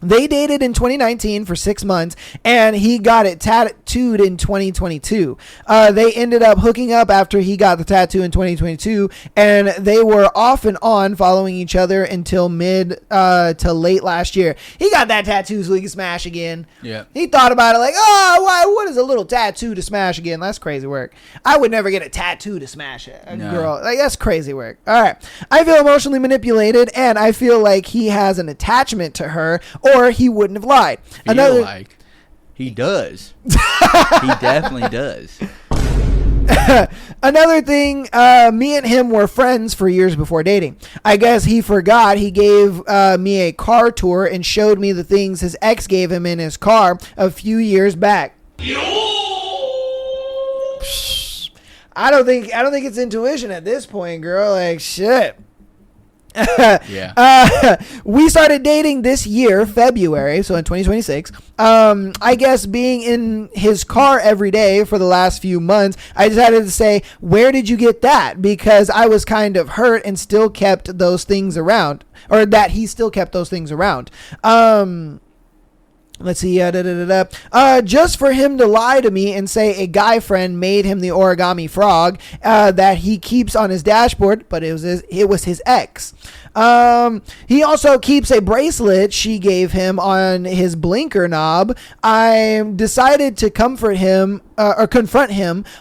They dated in 2019 for 6 months, and he got it tattooed in 2022. They ended up hooking up after he got the tattoo in 2022, and they were off and on following each other until mid to late last year. He got that tattoo so he could smash again. Yeah. He thought about it like, oh, why? What is a little tattoo to smash again? That's crazy work. I would never get a tattoo to smash a girl. Like, that's crazy work. All right. I feel emotionally manipulated, and I feel like he has an attachment to her, or he wouldn't have lied. He does. He definitely does. Another thing, me and him were friends for years before dating. I guess he forgot he gave me a car tour and showed me the things his ex gave him in his car a few years back. I don't think it's intuition at this point, girl. Like, shit. We started dating this year, February, so in 2026. I guess being in his car every day for the last few months, I decided to say, where did you get that? Because I was kind of hurt and still kept those things around, or that he still kept those things around. Let's see. Just for him to lie to me and say a guy friend made him the origami frog that he keeps on his dashboard, but it was his ex. He also keeps a bracelet she gave him on his blinker knob. I decided to confront him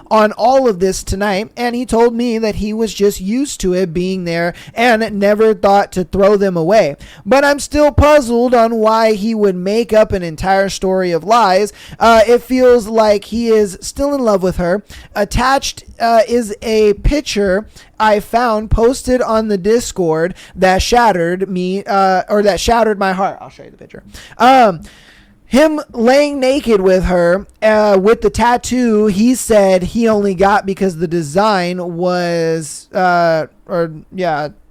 on all of this tonight, and he told me that he was just used to it being there and never thought to throw them away. But I'm still puzzled on why he would make up an entire story of lies. It feels like he is still in love with her. Attached is a picture I found posted on the Discord that shattered me, or that shattered my heart. I'll show you the picture. Him laying naked with her, with the tattoo he said he only got because the design was,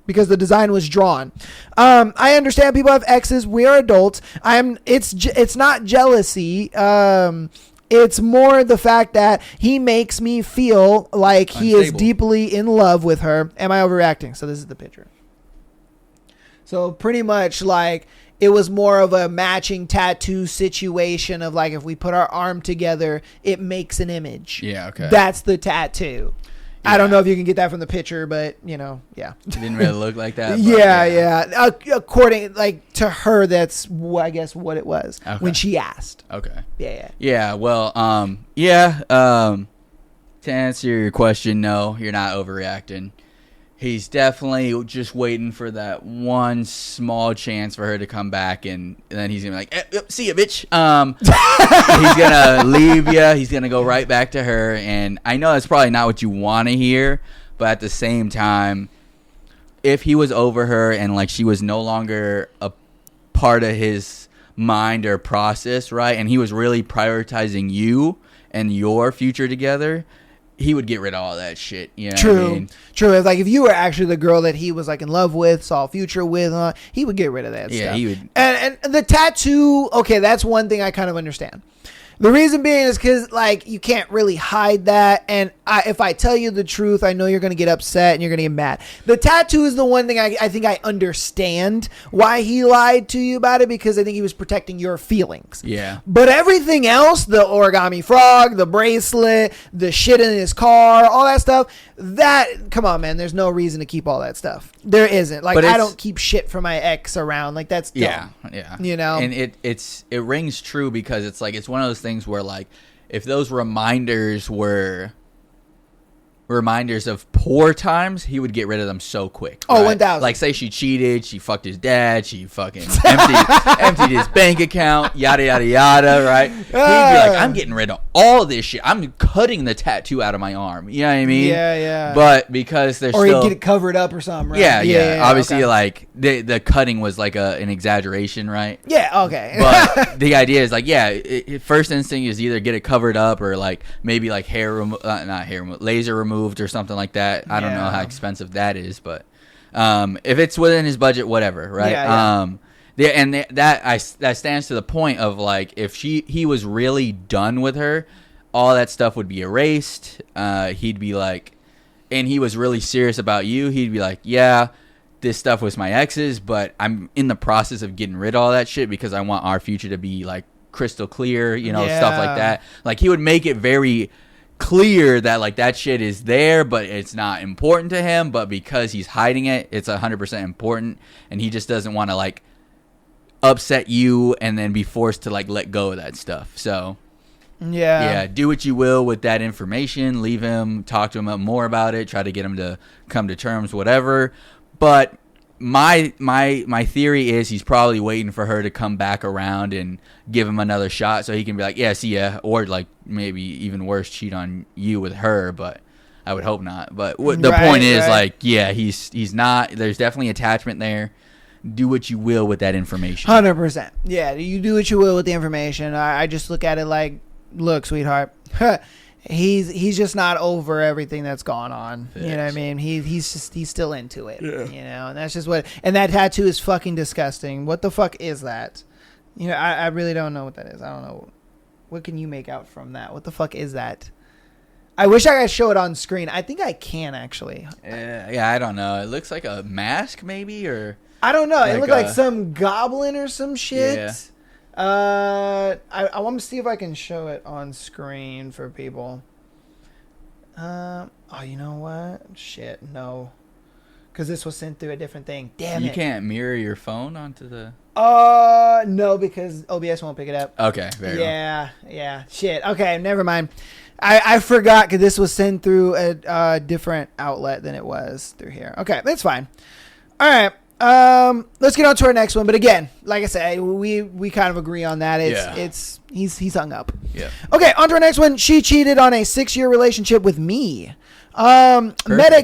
because the design was drawn. I understand people have exes. We are adults. It's not jealousy. It's more the fact that he makes me feel like he is deeply in love with her. Am I overreacting? So this is the picture. So pretty much like, it was more of a matching tattoo situation of like, if we put our arm together, it makes an image. Yeah, okay. That's the tattoo. Yeah. I don't know if you can get that from the picture, but yeah. It didn't really look like that. Yeah. According to her, that's I guess what it was when she asked. Okay. Yeah. Well, to answer your question, no, you're not overreacting. He's definitely just waiting for that one small chance for her to come back, and then he's gonna be like, see ya, bitch. He's gonna leave you. He's gonna go right back to her, and I know that's probably not what you want to hear, but at the same time, if he was over her and like she was no longer a part of his mind or process, right, and he was really prioritizing you and your future together, he would get rid of all that shit. You know True. what I mean? True. Like if you were actually the girl that he was like in love with, saw a future with, he would get rid of that stuff. Yeah, he would. And the tattoo, okay, that's one thing I kind of understand. The reason being is because, like, you can't really hide that. And if I tell you the truth, I know you're going to get upset and you're going to get mad. The tattoo is the one thing I think I understand why he lied to you about it, because I think he was protecting your feelings. Yeah. But everything else, the origami frog, the bracelet, the shit in his car, all that stuff, come on, man, there's no reason to keep all that stuff. There isn't. Like, I don't keep shit from my ex around. Like, that's dumb. Yeah. You know? And it rings true because it's like, it's one of those things where, like, if those reminders were reminders of poor times, he would get rid of them so quick. Oh, right? 1,000. Like, say she cheated, she fucked his dad, she fucking emptied his bank account, yada, yada, yada, right? He'd be like, I'm getting rid of all this shit. I'm cutting the tattoo out of my arm. You know what I mean? Yeah. But because there's or still... he'd get it covered up or something, right? Yeah. Obviously, okay. like, the cutting was like an exaggeration, right? Yeah, okay. But the idea is like, first instinct is either get it covered up or like maybe like laser removed or something like that. I don't know how expensive that is, but if it's within his budget, whatever, right? That stands to the point of like, if he was really done with her, all that stuff would be erased. He'd be like, and he was really serious about you, he'd be like, yeah, this stuff was my ex's, but I'm in the process of getting rid of all that shit because I want our future to be like crystal clear, you know, stuff like that. Like he would make it very clear that like that shit is there, but it's not important to him, but because he's hiding it, it's 100% important, and he just doesn't want to like upset you and then be forced to like let go of that stuff. So yeah, do what you will with that information. Leave him, talk to him more about it, try to get him to come to terms, whatever. But my theory is he's probably waiting for her to come back around and give him another shot so he can be like, yeah, see ya, or like maybe even worse, cheat on you with her. But I would hope not. But the point is like, yeah, he's not. There's definitely attachment there. Do what you will with that information. 100%. Yeah, you do what you will with the information. I just look at it like, look, sweetheart, he's just not over everything that's gone on. You know what I mean? He's still into it. Yeah. You know, and that's just what. And that tattoo is fucking disgusting. What the fuck is that? You know, I really don't know what that is. I don't know. What can you make out from that? What the fuck is that? I wish I could show it on screen. I think I can actually. Yeah, I don't know. It looks like a mask, maybe, or I don't know. Like it looked like some goblin or some shit. Yeah. I want to see if I can show it on screen for people. Oh, you know what? Shit, no. Because this was sent through a different thing. Damn it. You can't mirror your phone onto the... No, because OBS won't pick it up. Okay, very well. Yeah. Shit. Okay, never mind. I forgot because this was sent through a different outlet than it was through here. Okay, that's fine. All right. Let's get on to our next one. But again, like I said, we kind of agree on that. He's hung up. Yeah. Okay, on to our next one. She cheated on a 6-year relationship with me. Met a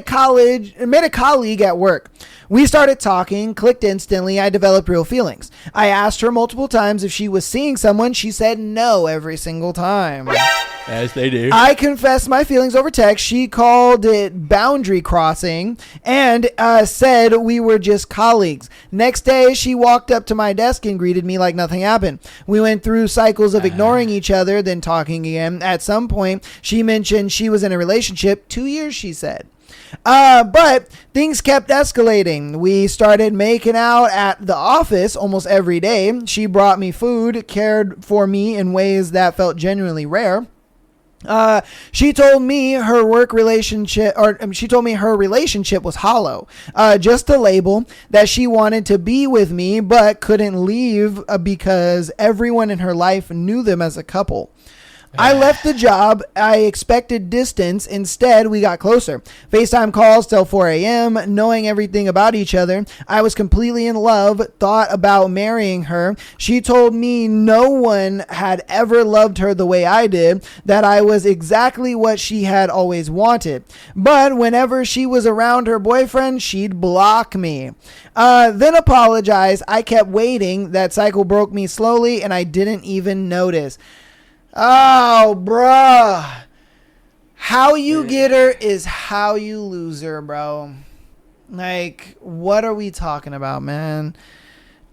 colleague at work. We started talking, clicked instantly. I developed real feelings. I asked her multiple times if she was seeing someone. She said no every single time. As they do. I confessed my feelings over text. She called it boundary crossing and said we were just colleagues. Next day, she walked up to my desk and greeted me like nothing happened. We went through cycles of ignoring each other, then talking again. At some point, she mentioned she was in a relationship. 2 years, she said. But things kept escalating. We started making out at the office almost every day. She brought me food, cared for me in ways that felt genuinely rare. She told me her relationship was hollow. Just a label that she wanted to be with me, but couldn't leave because everyone in her life knew them as a couple. I left the job. I expected distance. Instead, we got closer. FaceTime calls till 4 a.m., knowing everything about each other. I was completely in love, thought about marrying her. She told me no one had ever loved her the way I did, that I was exactly what she had always wanted. But whenever she was around her boyfriend, she'd block me. Then apologize. I kept waiting. That cycle broke me slowly, and I didn't even notice. Oh, bruh. How you get her is how you lose her, bro. Like, what are we talking about, man?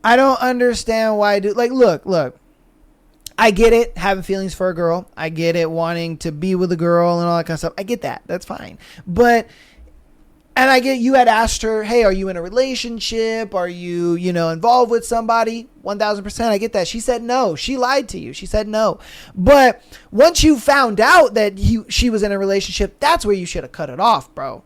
I don't understand why look. I get it, having feelings for a girl. I get it, wanting to be with a girl and all that kind of stuff. I get that. That's fine. And I get you had asked her, hey, are you in a relationship? Are you, involved with somebody? 1000%. I get that. She said no. She lied to you. She said no. But once you found out that she was in a relationship, that's where you should have cut it off, bro.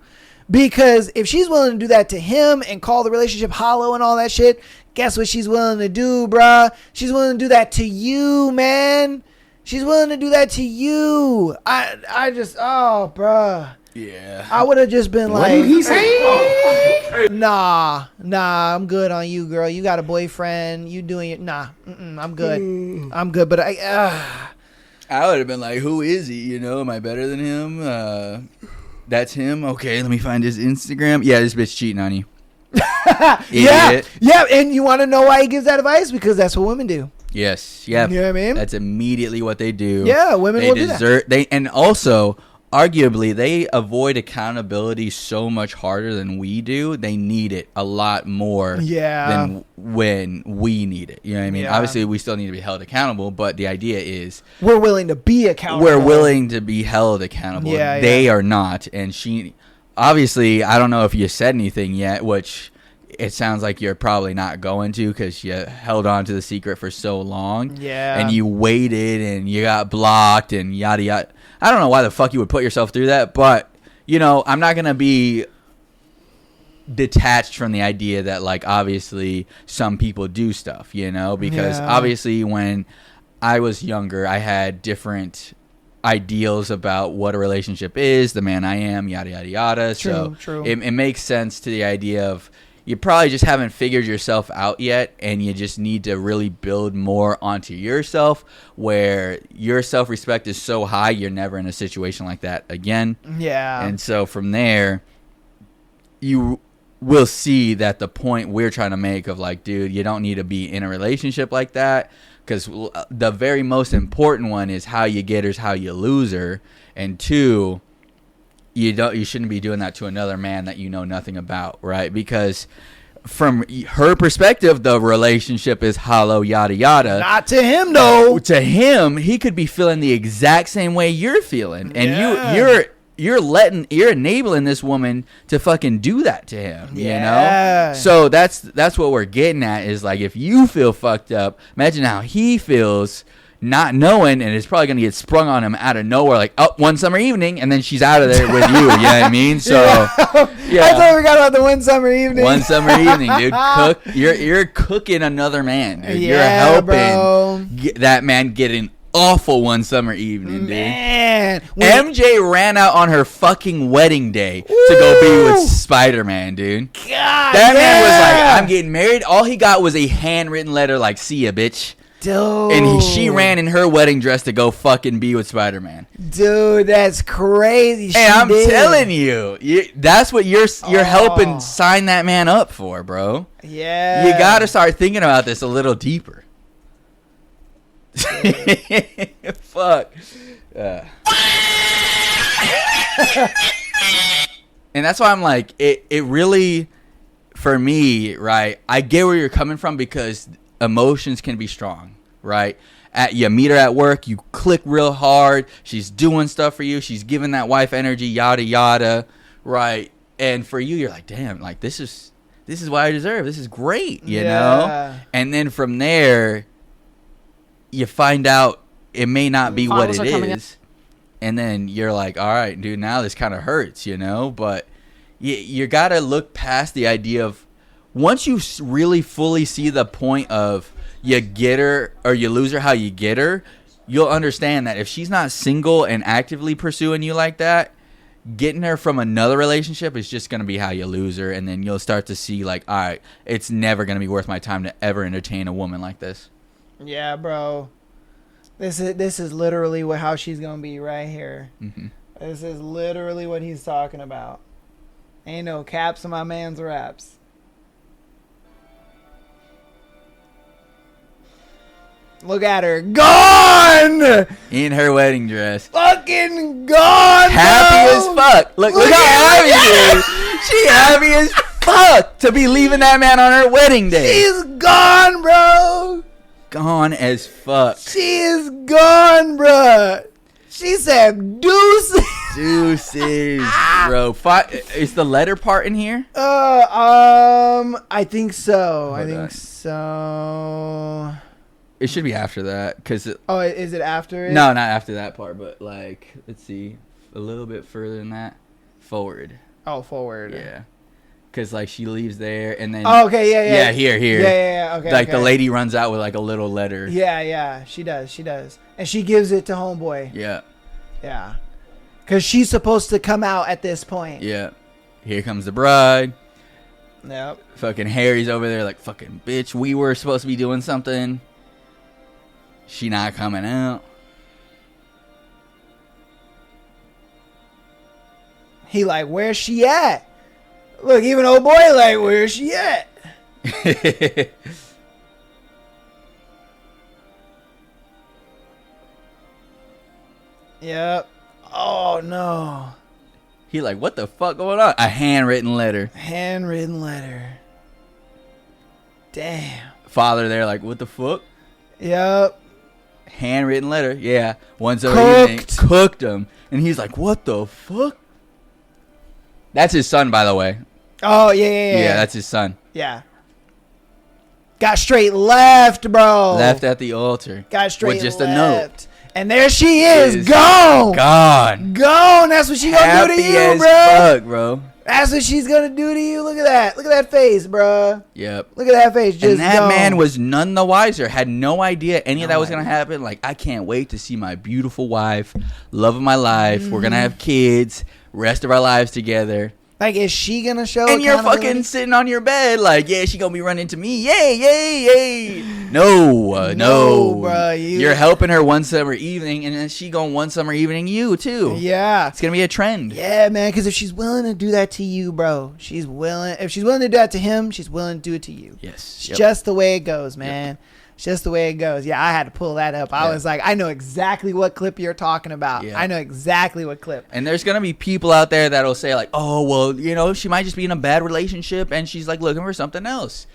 Because if she's willing to do that to him and call the relationship hollow and all that shit, guess what she's willing to do, bruh? She's willing to do that to you, man. She's willing to do that to you. Oh, bruh. Yeah. I would have just been What like, did he say? Nah, I'm good on you, girl. You got a boyfriend. You doing it. Nah, I'm good. I'm good. But I would have been like, who is he? Am I better than him? That's him. Okay, let me find his Instagram. Yeah, this bitch cheating on you. Yeah. And you want to know why he gives that advice? Because that's what women do. Yes. Yeah. You know what I mean? That's immediately what they do. Yeah, women will do that. And also, arguably, they avoid accountability so much harder than we do. They need it a lot more than when we need it. You know what I mean? Yeah. Obviously, we still need to be held accountable, but the idea is we're willing to be accountable. We're willing to be held accountable. They are not. And she, obviously, I don't know if you said anything yet, which it sounds like you're probably not going to because you held on to the secret for so long. Yeah. And you waited and you got blocked and yada yada. I don't know why the fuck you would put yourself through that, but you know, I'm not gonna be detached from the idea that like obviously some people do stuff, you know, because obviously when I was younger I had different ideals about what a relationship is, the man I am, yada yada yada. True. It makes sense to the idea of you probably just haven't figured yourself out yet, and you just need to really build more onto yourself where your self-respect is so high you're never in a situation like that again. Yeah. And so from there you will see that the point we're trying to make of like, dude, you don't need to be in a relationship like that, because the very most important one is how you get her is how you lose her, and two, you shouldn't be doing that to another man that you know nothing about, right? Because from her perspective, the relationship is hollow, yada yada. Not to him though. To him, he could be feeling the exact same way you're feeling, and you're enabling this woman to fucking do that to him, you know? So that's what we're getting at, is like, if you feel fucked up, imagine how he feels not knowing, and it's probably going to get sprung on him out of nowhere, like, oh, one summer evening, and then she's out of there with you, you know what I mean? So, yeah. I totally forgot about the one summer evening. One summer evening, dude. You're cooking another man, dude. You're helping that man get an awful one summer evening, dude. Man. MJ ran out on her fucking wedding day to go be with Spider-Man, dude. God, that man was like, I'm getting married. All he got was a handwritten letter like, see ya, bitch. Dude. And she ran in her wedding dress to go fucking be with Spider-Man. Dude, that's crazy. Hey, I'm telling you, that's what you're helping sign that man up for, bro. Yeah. You got to start thinking about this a little deeper. Fuck. And that's why I'm like, it really, for me, right, I get where you're coming from, because emotions can be strong, right? You meet her at work, you click real hard, she's doing stuff for you, she's giving that wife energy, yada yada, right? And for you, you're like, damn, like this is what I deserve, this is great, you know? And then from there you find out it may not be what it is, and then you're like, all right, dude, now this kind of hurts, you know? But you gotta look past the idea of, once you really fully see the point of you get her or you lose her how you get her, you'll understand that if she's not single and actively pursuing you like that, getting her from another relationship is just going to be how you lose her. And then you'll start to see like, all right, it's never going to be worth my time to ever entertain a woman like this. Yeah, bro. This is literally how she's going to be right here. Mm-hmm. This is literally what he's talking about. Ain't no caps in my man's raps. Look at her. Gone! In her wedding dress. Fucking gone, happy bro! as fuck. Look how happy she is. She happy as fuck to be leaving that man on her wedding day. She's gone, bro. Gone as fuck. She is gone, bro. She said deuces. Deuces, bro. Is the letter part in here? I think so. Hold on. So. It should be after that, because. Is it after it? No, not after that part, but like, let's see, a little bit further than that, forward. Oh, forward. Yeah, because like she leaves there, and then. Oh, okay, yeah. Yeah, here. Yeah. Okay. Like the lady runs out with like a little letter. Yeah. She does, and she gives it to homeboy. Yeah. Yeah. Because she's supposed to come out at this point. Yeah. Here comes the bride. Yep. Fucking Harry's over there like, fucking bitch, we were supposed to be doing something. She not coming out. He like, where's she at? Look, even old boy like, where's she at? Yep. Oh no. He like, what the fuck going on? A handwritten letter. Handwritten letter. Damn. Father there like, what the fuck? Yep. Handwritten letter. Yeah. Once over evening, cooked him. And he's like, what the fuck? That's his son, by the way. Oh, yeah. Yeah, that's his son. Yeah. Got straight left, bro. Left at the altar. Got straight with just left. a note. And there she is, gone. Gone. Gone. That's what she gonna do to Happy you, as bro. fuck, bro. That's what she's gonna do to you. Look at that. Look at that face, bro. Yep. Look at that face. Just And that gone. man was none the wiser. Had no idea any of that was gonna happen. Like, I can't wait to see my beautiful wife, love of my life. We're gonna have kids, rest of our lives together. Like, is she gonna show? And you're accountability? fucking sitting on your bed, like, yeah, she gonna be running to me, yay, yay, yay. No, no, bro, you're helping her one summer evening, and then she going one summer evening you too. Yeah, it's gonna be a trend. Yeah, man. Because if she's willing to do that to you, bro, she's willing. If she's willing to do that to him, she's willing to do it to you. Yes, it's just the way it goes, man. It's just the way it goes. Yeah, I had to pull that up. I was like, I know exactly what clip you're talking about. Yeah. I know exactly what clip. And there's gonna be people out there that'll say like, oh, well, you know, she might just be in a bad relationship and she's like looking for something else.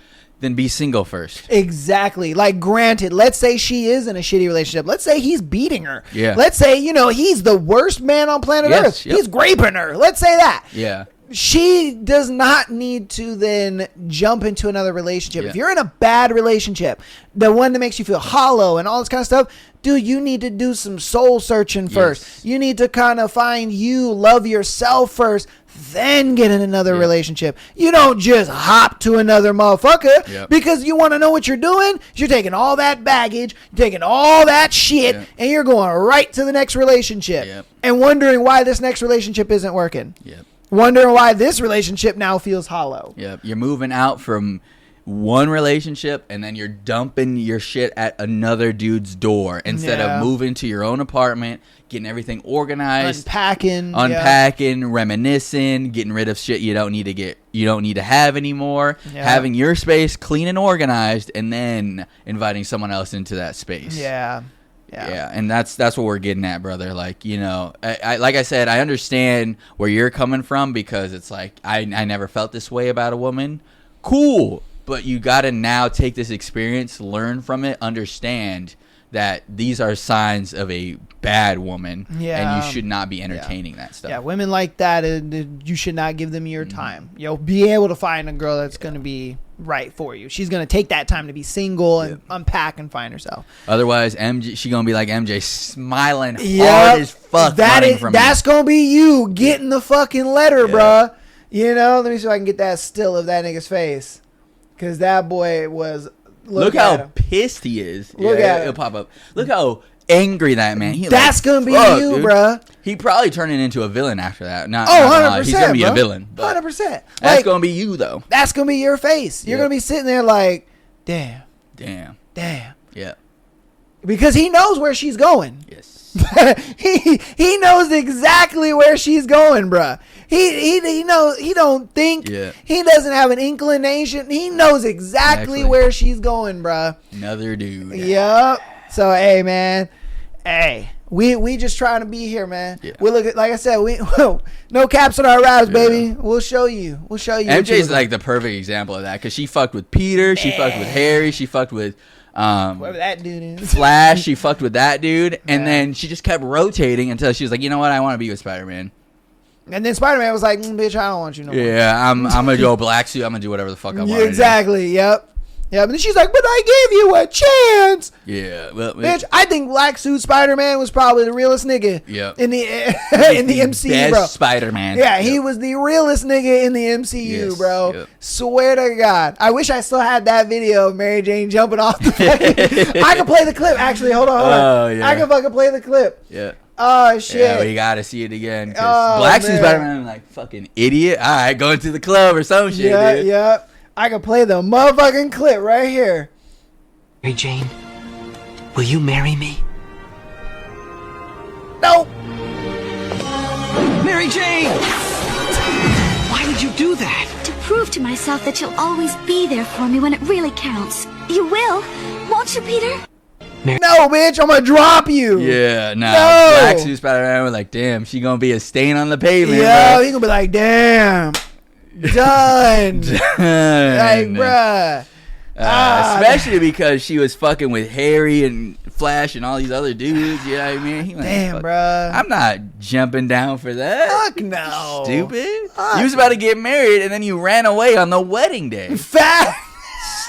Then be single first. Exactly. Like, granted, let's say she is in a shitty relationship. Let's say he's beating her. Yeah. Let's say, you know, he's the worst man on planet Earth. Yep. He's raping her. Let's say that. Yeah. She does not need to then jump into another relationship. Yeah. If you're in a bad relationship, the one that makes you feel hollow and all this kind of stuff, dude, you need to do some soul searching first. You need to kind of find you, love yourself first, then get in another relationship. You don't just hop to another motherfucker because you want to know what you're doing. You're taking all that baggage, you're taking all that shit, and you're going right to the next relationship and wondering why this next relationship isn't working. Wondering why this relationship now feels hollow. Yep. You're moving out from one relationship and then you're dumping your shit at another dude's door instead of moving to your own apartment, getting everything organized, unpacking, reminiscing, getting rid of shit you don't need to have anymore, having your space clean and organized, and then inviting someone else into that space. Yeah, and that's what we're getting at, brother. Like, you know, I like I said, I understand where you're coming from because it's like I never felt this way about a woman. Cool, but you gotta now take this experience, learn from it, understand that these are signs of a bad woman, and you should not be entertaining that stuff. Yeah, women like that, you should not give them your time. You'll be able to find a girl that's going to be right for you. She's going to take that time to be single and unpack and find herself. Otherwise, MJ, she going to be like MJ, smiling hard as fuck. That's going to be you getting the fucking letter, bruh. You know, let me see if I can get that still of that nigga's face. Because that boy was... Look how pissed he is. Look at it'll pop up. Look how angry that man. That's gonna be you, bruh. He probably turning into a villain after that. 100%. He's gonna be a villain. 100%. That's gonna be you though. That's gonna be your face. You're gonna be sitting there like, damn. Yeah. Because he knows where she's going. Yes. he knows exactly where she's going, bruh. He knows. He don't think. Yeah. He doesn't have an inclination. He knows exactly where she's going, bruh. Another dude. Yep. So hey, man. Hey, we just trying to be here, man. Yeah. We look at, like I said, we no caps on our raps, baby. We'll show you. MJ's like the perfect example of that because she fucked with Peter, she fucked with Harry, she fucked with whoever that dude is. Flash, she fucked with that dude, and then she just kept rotating until she was like, you know what, I want to be with Spider-Man. And then Spider-Man was like, bitch, I don't want you no more. Yeah, I'm gonna go black suit. I'm gonna do whatever the fuck I want. Exactly. Yep. And then she's like, but I gave you a chance. Yeah. Well, bitch, I think Black Suit Spider-Man was probably the realest nigga. Yep. In the MCU, best bro. Spider-Man. Yeah, he was the realest nigga in the MCU, bro. Yep. Swear to God. I wish I still had that video of Mary Jane jumping off the fucking... I can play the clip. Actually, hold on. Oh, yeah. I can fucking play the clip. Yeah. Oh, shit. Yeah, we gotta see it again. Black Suit Spider-Man, I'm like, fucking idiot. All right, going to the club or some shit, dude. Yeah. I can play the motherfucking clip right here. Mary Jane, will you marry me? No. Mary Jane! Why would you do that? To prove to myself that you'll always be there for me when it really counts. You will, won't you, Peter? No, bitch, I'm gonna drop you. Yeah, no. Black Suit Spider-Man was like, damn, she gonna be a stain on the pavement. Yeah, he gonna be like, damn. Done. Like, bruh. Especially because she was fucking with Harry and Flash and all these other dudes. You know what I mean? He went, Damn, bruh. I'm not jumping down for that. Fuck no. Stupid. You was about to get married and then you ran away on the wedding day. Fat.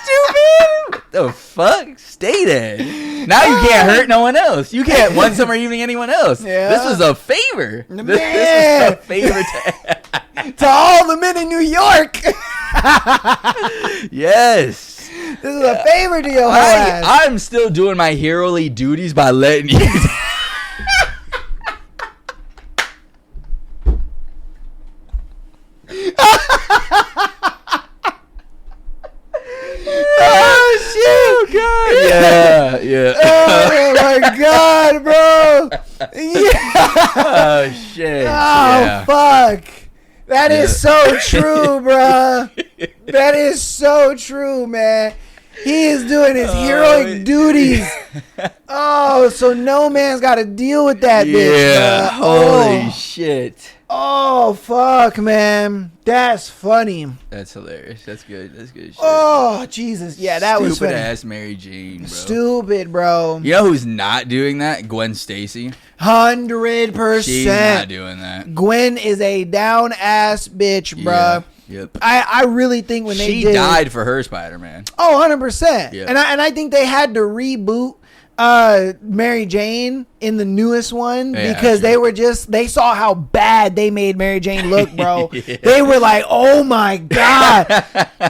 Stupid. What the fuck? Stay there. Now you can't hurt no one else. You can't one summer evening anyone else. Yeah. This was a favor. Man. This was a favor to all the men in New York. Yes. This is a favor to your ass. I'm still doing my heroly duties by letting you. Oh shit! God. Yeah, yeah. Oh my god, bro! Yeah. Oh shit! Oh yeah. fuck! That is so true, bro. That is so true, man. He is doing his heroic duties. Oh, so no man's got to deal with that bitch. Yeah. Bro. Holy shit. Oh fuck, man. That's funny. That's hilarious. That's good. That's good shit. Oh Jesus, yeah, that was funny. Stupid ass Mary Jane, bro. Stupid, bro. You know who's not doing that? Gwen Stacy. 100%. She's not doing that. Gwen is a down ass bitch, bro. Yeah. Yep. I really think when She they died for her Spider-Man. Oh, 100%. Yeah. And I think they had to reboot Mary Jane in the newest one because they saw how bad they made Mary Jane look, bro. Yeah. They were like, oh my God,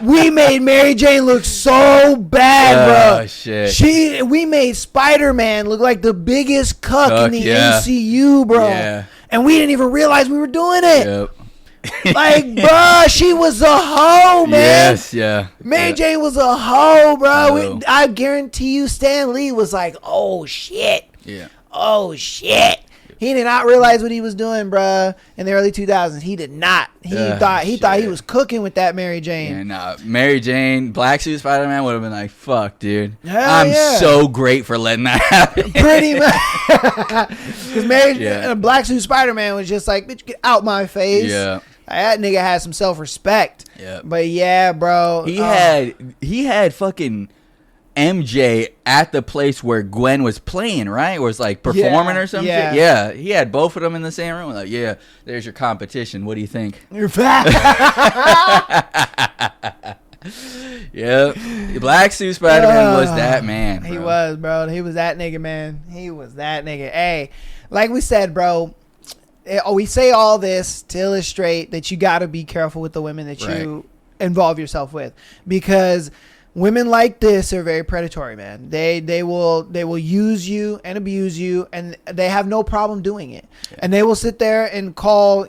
we made Mary Jane look so bad, bro. Oh, shit. We made Spider-Man look like the biggest cuck in the yeah. MCU, bro. Yeah. And we didn't even realize we were doing it. Yep. Like, bro, she was a hoe, man. Yes, yeah. Mary Yeah. Jane was a hoe, bro. Oh. I guarantee you Stan Lee was like, oh, shit. Yeah. Oh, shit. He did not realize what he was doing, bro, in the early 2000s. He did not. He thought he was cooking with that Mary Jane. Yeah, nah, Mary Jane, Black Suit Spider-Man would have been like, fuck, dude. Hell I'm yeah. so great for letting that happen. Pretty much. Because Black Suit Spider-Man was just like, bitch, get out my face. Yeah. That nigga had some self-respect. Yeah. But yeah, bro. He had fucking MJ at the place where Gwen was playing, right? Or was like performing or something. yeah. Yeah. He had both of them in the same room. Like, yeah, there's your competition. What do you think? You're fat. Yep. Black Suit Spider-Man was that man, bro. He was, bro. He was that nigga, man. He was that nigga. Hey, like we said, bro, we say all this to illustrate that you got to be careful with the women that you involve yourself with, because women like this are very predatory, man. They will use you and abuse you, and they have no problem doing it. Yeah. And they will sit there and call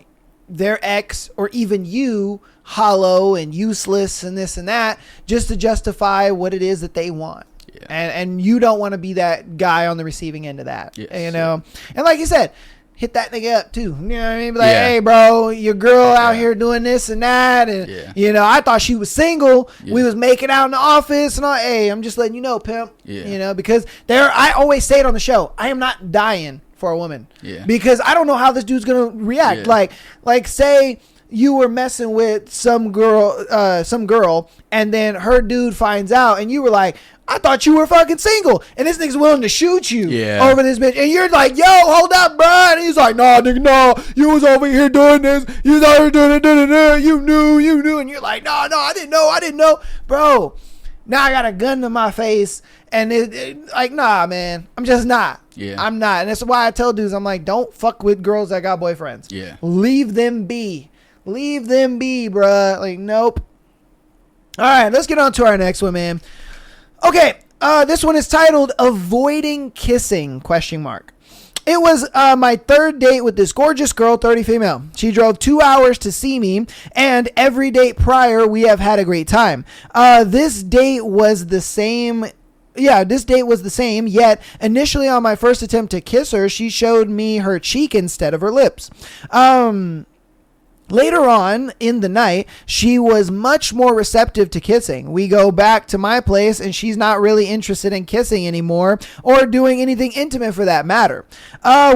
their ex or even you hollow and useless and this and that just to justify what it is that they want. Yeah. And you don't want to be that guy on the receiving end of that. Yes, you know. And like you said, hit that nigga up too. You know what I mean? Be like, hey, bro, your girl out here doing this and that, and you know, I thought she was single. We was making out in the office, and all. Hey, I'm just letting you know, pimp. You know, because I always say it on the show. I am not dying for a woman. Because I don't know how this dude's gonna react. Like say you were messing with some girl, and then her dude finds out, and you were like, I thought you were fucking single, and this nigga's willing to shoot you over this bitch, and you're like, yo, hold up, bro, and he's like, nah, nigga, no, you was over here doing this, you was over here doing it, you knew, and you're like, no, I didn't know, bro. Now I got a gun to my face, and it like, nah, man, I'm just not. I'm not, and that's why I tell dudes, I'm like, don't fuck with girls that got boyfriends. Leave them be, bruh. Like, nope. All right, let's get on to our next one, man. Okay, this one is titled Avoiding Kissing, ? It was my third date with this gorgeous girl, 30 female. She drove 2 hours to see me, and every date prior, we have had a great time. This date was the same, yet initially on my first attempt to kiss her, she showed me her cheek instead of her lips. Later on in the night, she was much more receptive to kissing. We go back to my place and she's not really interested in kissing anymore or doing anything intimate for that matter.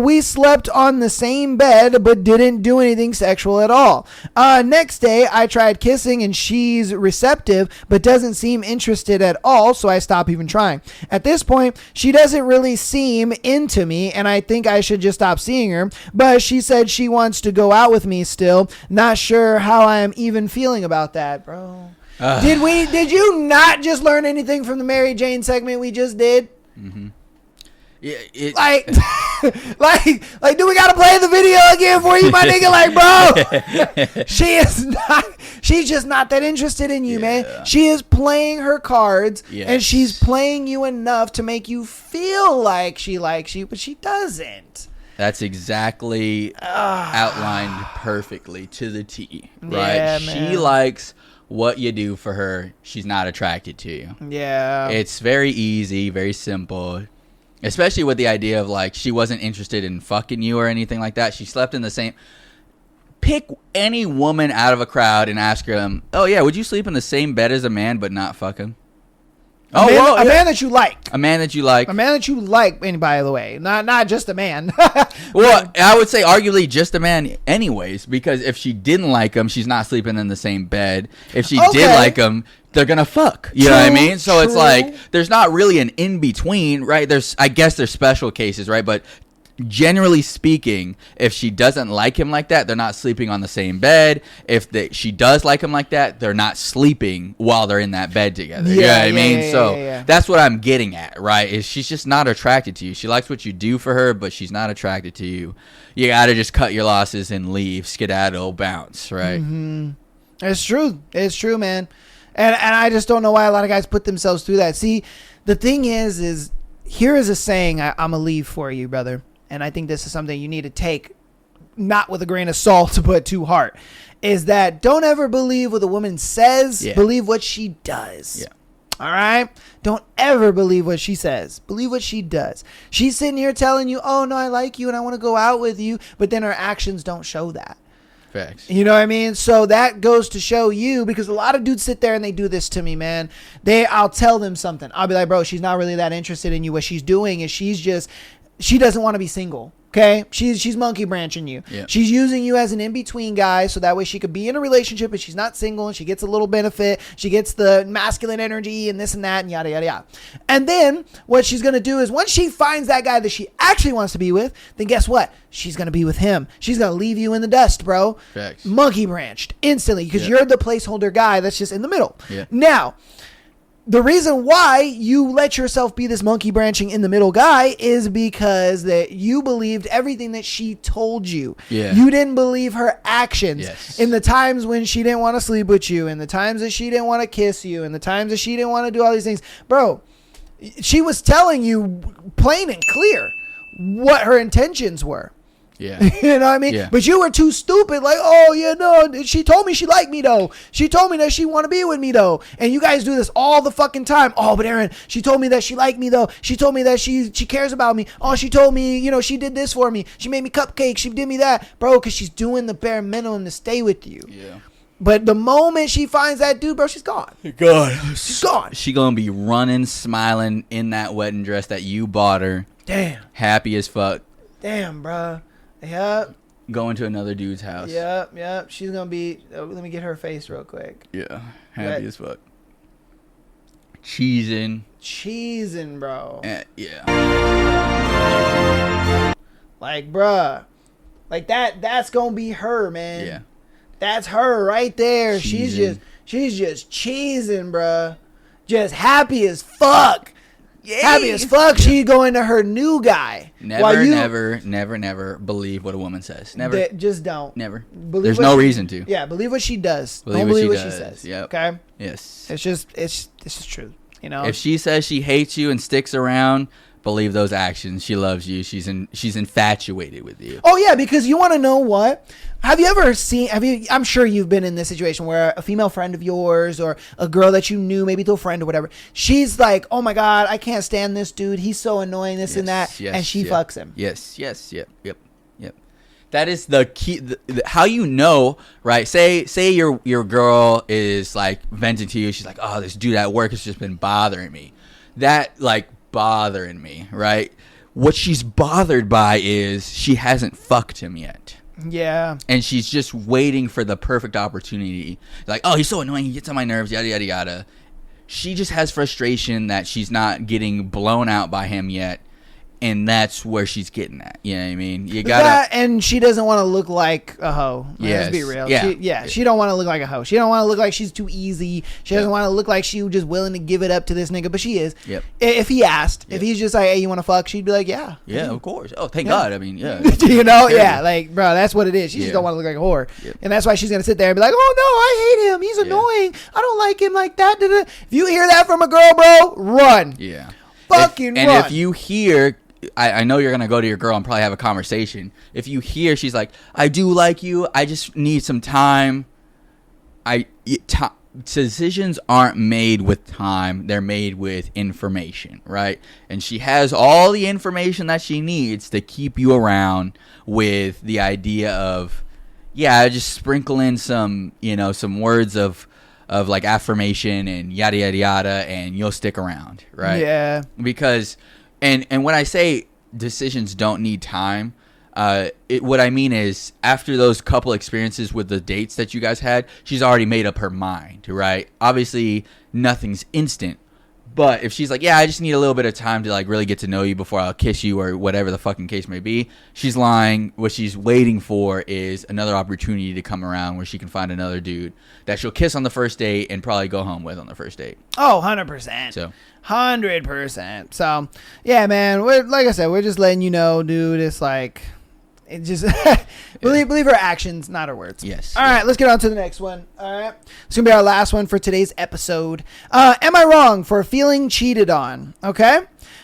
We slept on the same bed but didn't do anything sexual at all. Next day, I tried kissing and she's receptive but doesn't seem interested at all, so I stop even trying. At this point, she doesn't really seem into me and I think I should just stop seeing her, but she said she wants to go out with me still. Not sure how I am even feeling about that, bro. Did you not just learn anything from the Mary Jane segment we just did? Mm-hmm. Yeah, like, do we gotta play the video again for you, my nigga? Like, bro, she's just not that interested in you, man. She is playing her cards, and she's playing you enough to make you feel like she likes you, but she doesn't. That's exactly outlined perfectly to the T, right? Yeah, she man. likes what you do for her. She's not attracted to you. Yeah. It's very easy, very simple, especially with the idea of like she wasn't interested in fucking you or anything like that. She slept in the same. Pick any woman out of a crowd and ask her, oh yeah, would you sleep in the same bed as a man but not fuck him? A man that you like. A man that you like. A man that you like, and by the way, not just a man. Well, I would say arguably just a man anyways, because if she didn't like him, she's not sleeping in the same bed. If she did like him, they're going to fuck. You know what I mean? So it's like, there's not really an in-between, right? I guess there's special cases, right? But generally speaking, if she doesn't like him like that, they're not sleeping on the same bed. If she does like him like that, they're not sleeping while they're in that bed together. You know what I mean? So that's what I'm getting at, right? Is she's just not attracted to you. She likes what you do for her, but she's not attracted to you. You gotta just cut your losses and leave, skedaddle, bounce, right? Mm-hmm. It's true, man. And I just don't know why a lot of guys put themselves through that. See, the thing is here is a saying I'm gonna leave for you, brother. And I think this is something you need to take, not with a grain of salt, but to heart, is that don't ever believe what a woman says. Yeah. Believe what she does. Yeah. All right? Don't ever believe what she says. Believe what she does. She's sitting here telling you, oh, no, I like you and I want to go out with you. But then her actions don't show that. Facts. You know what I mean? So that goes to show you, because a lot of dudes sit there and they do this to me, man. I'll tell them something. I'll be like, bro, she's not really that interested in you. What she's doing is she doesn't want to be single. Okay, she's monkey branching you. Yeah. She's using you as an in-between guy, so that way she could be in a relationship, but she's not single, and she gets a little benefit. She gets the masculine energy and this and that and yada yada yada. And then what she's gonna do is once she finds that guy that she actually wants to be with, then guess what? She's gonna be with him. She's gonna leave you in the dust, bro. Facts. Monkey branched instantly because you're the placeholder guy that's just in the middle. Yeah. Now, the reason why you let yourself be this monkey branching in the middle guy is because that you believed everything that she told you. Yeah. You didn't believe her actions. Yes. In the times when she didn't want to sleep with you, in the times that she didn't want to kiss you, in the times that she didn't want to do all these things. Bro, she was telling you plain and clear what her intentions were. Yeah. You know what I mean? Yeah. But you were too stupid. Like, oh, yeah, no, she told me she liked me, though. She told me that she want to be with me, though. And you guys do this all the fucking time. Oh, but Aaron, she told me that she liked me, though. She told me that she cares about me. Oh, she told me, she did this for me. She made me cupcakes. She did me that. Bro, because she's doing the bare minimum to stay with you. Yeah. But the moment she finds that dude, bro, she's gone. God. She's gone. She gonna be running, smiling in that wedding dress that you bought her. Damn. Happy as fuck. Damn, bro. Yep. Going to another dude's house. Yep. She's going to be... let me get her face real quick. Yeah. Happy as fuck. Cheesing, bro. Yeah. Like, bruh. Like, that's going to be her, man. Yeah. That's her right there. She's just cheesing, bruh. Just happy as fuck. Yay. Happy as fuck. Yeah. She's going to her new guy. Never believe what a woman says. Never. Just don't. Never. Believe There's no reason to. Yeah, believe what she does. Believe don't believe what she does. says. Yep. Okay? Yes. This is true. If she says she hates you and sticks around, believe those actions. She loves you. She's infatuated with you. Oh yeah, because you want to know what? Have you ever seen? I'm sure you've been in this situation where a female friend of yours or a girl that you knew, maybe to a friend or whatever, she's like, "Oh my god, I can't stand this dude. He's so annoying. This and that," and she fucks him. Yes. Yep. That is the key. How you know, right? Say your girl is like venting to you. She's like, "Oh, this dude at work has just been bothering me." That like bothering me, right? What she's bothered by is she hasn't fucked him yet. Yeah. And she's just waiting for the perfect opportunity. Like, "Oh, he's so annoying. He gets on my nerves. Yada yada yada." She just has frustration that she's not getting blown out by him yet. And that's where she's getting at. You know what I mean? You gotta, and she doesn't want to look like a hoe. Yes. Let's be real. Yeah. She don't want to look like a hoe. She don't want to look like she's too easy. She doesn't want to look like she was just willing to give it up to this nigga, but she is. Yep. If he asked, if he's just like, "Hey, you want to fuck?" She'd be like, "Yeah." Yeah, of course. Oh, thank God. I mean, yeah. You know, yeah, like, bro, that's what it is. She just don't want to look like a whore. Yep. And that's why she's going to sit there and be like, "Oh, no, I hate him. He's annoying. I don't like him like that." Da-da. If you hear that from a girl, bro, run. Yeah. Fucking run. And if you hear... I know you're going to go to your girl and probably have a conversation. If you hear she's like, "I do like you. I just need some time." Decisions aren't made with time. They're made with information, right? And she has all the information that she needs to keep you around with the idea of, yeah, just sprinkle in some, some words of like affirmation and yada, yada, yada, and you'll stick around, right? Yeah. Because... And when I say decisions don't need time, what I mean is after those couple experiences with the dates that you guys had, she's already made up her mind, right? Obviously, nothing's instant. But if she's like, "Yeah, I just need a little bit of time to like really get to know you before I'll kiss you," or whatever the fucking case may be, she's lying. What she's waiting for is another opportunity to come around where she can find another dude that she'll kiss on the first date and probably go home with on the first date. Oh, 100%. So 100%. So, yeah, man, like I said, we're just letting you know, dude, it's like... It just believe her actions, not her words. Yes. All right, let's get on to the next one. All right, it's gonna be our last one for today's episode. Am I wrong for feeling cheated on? Okay.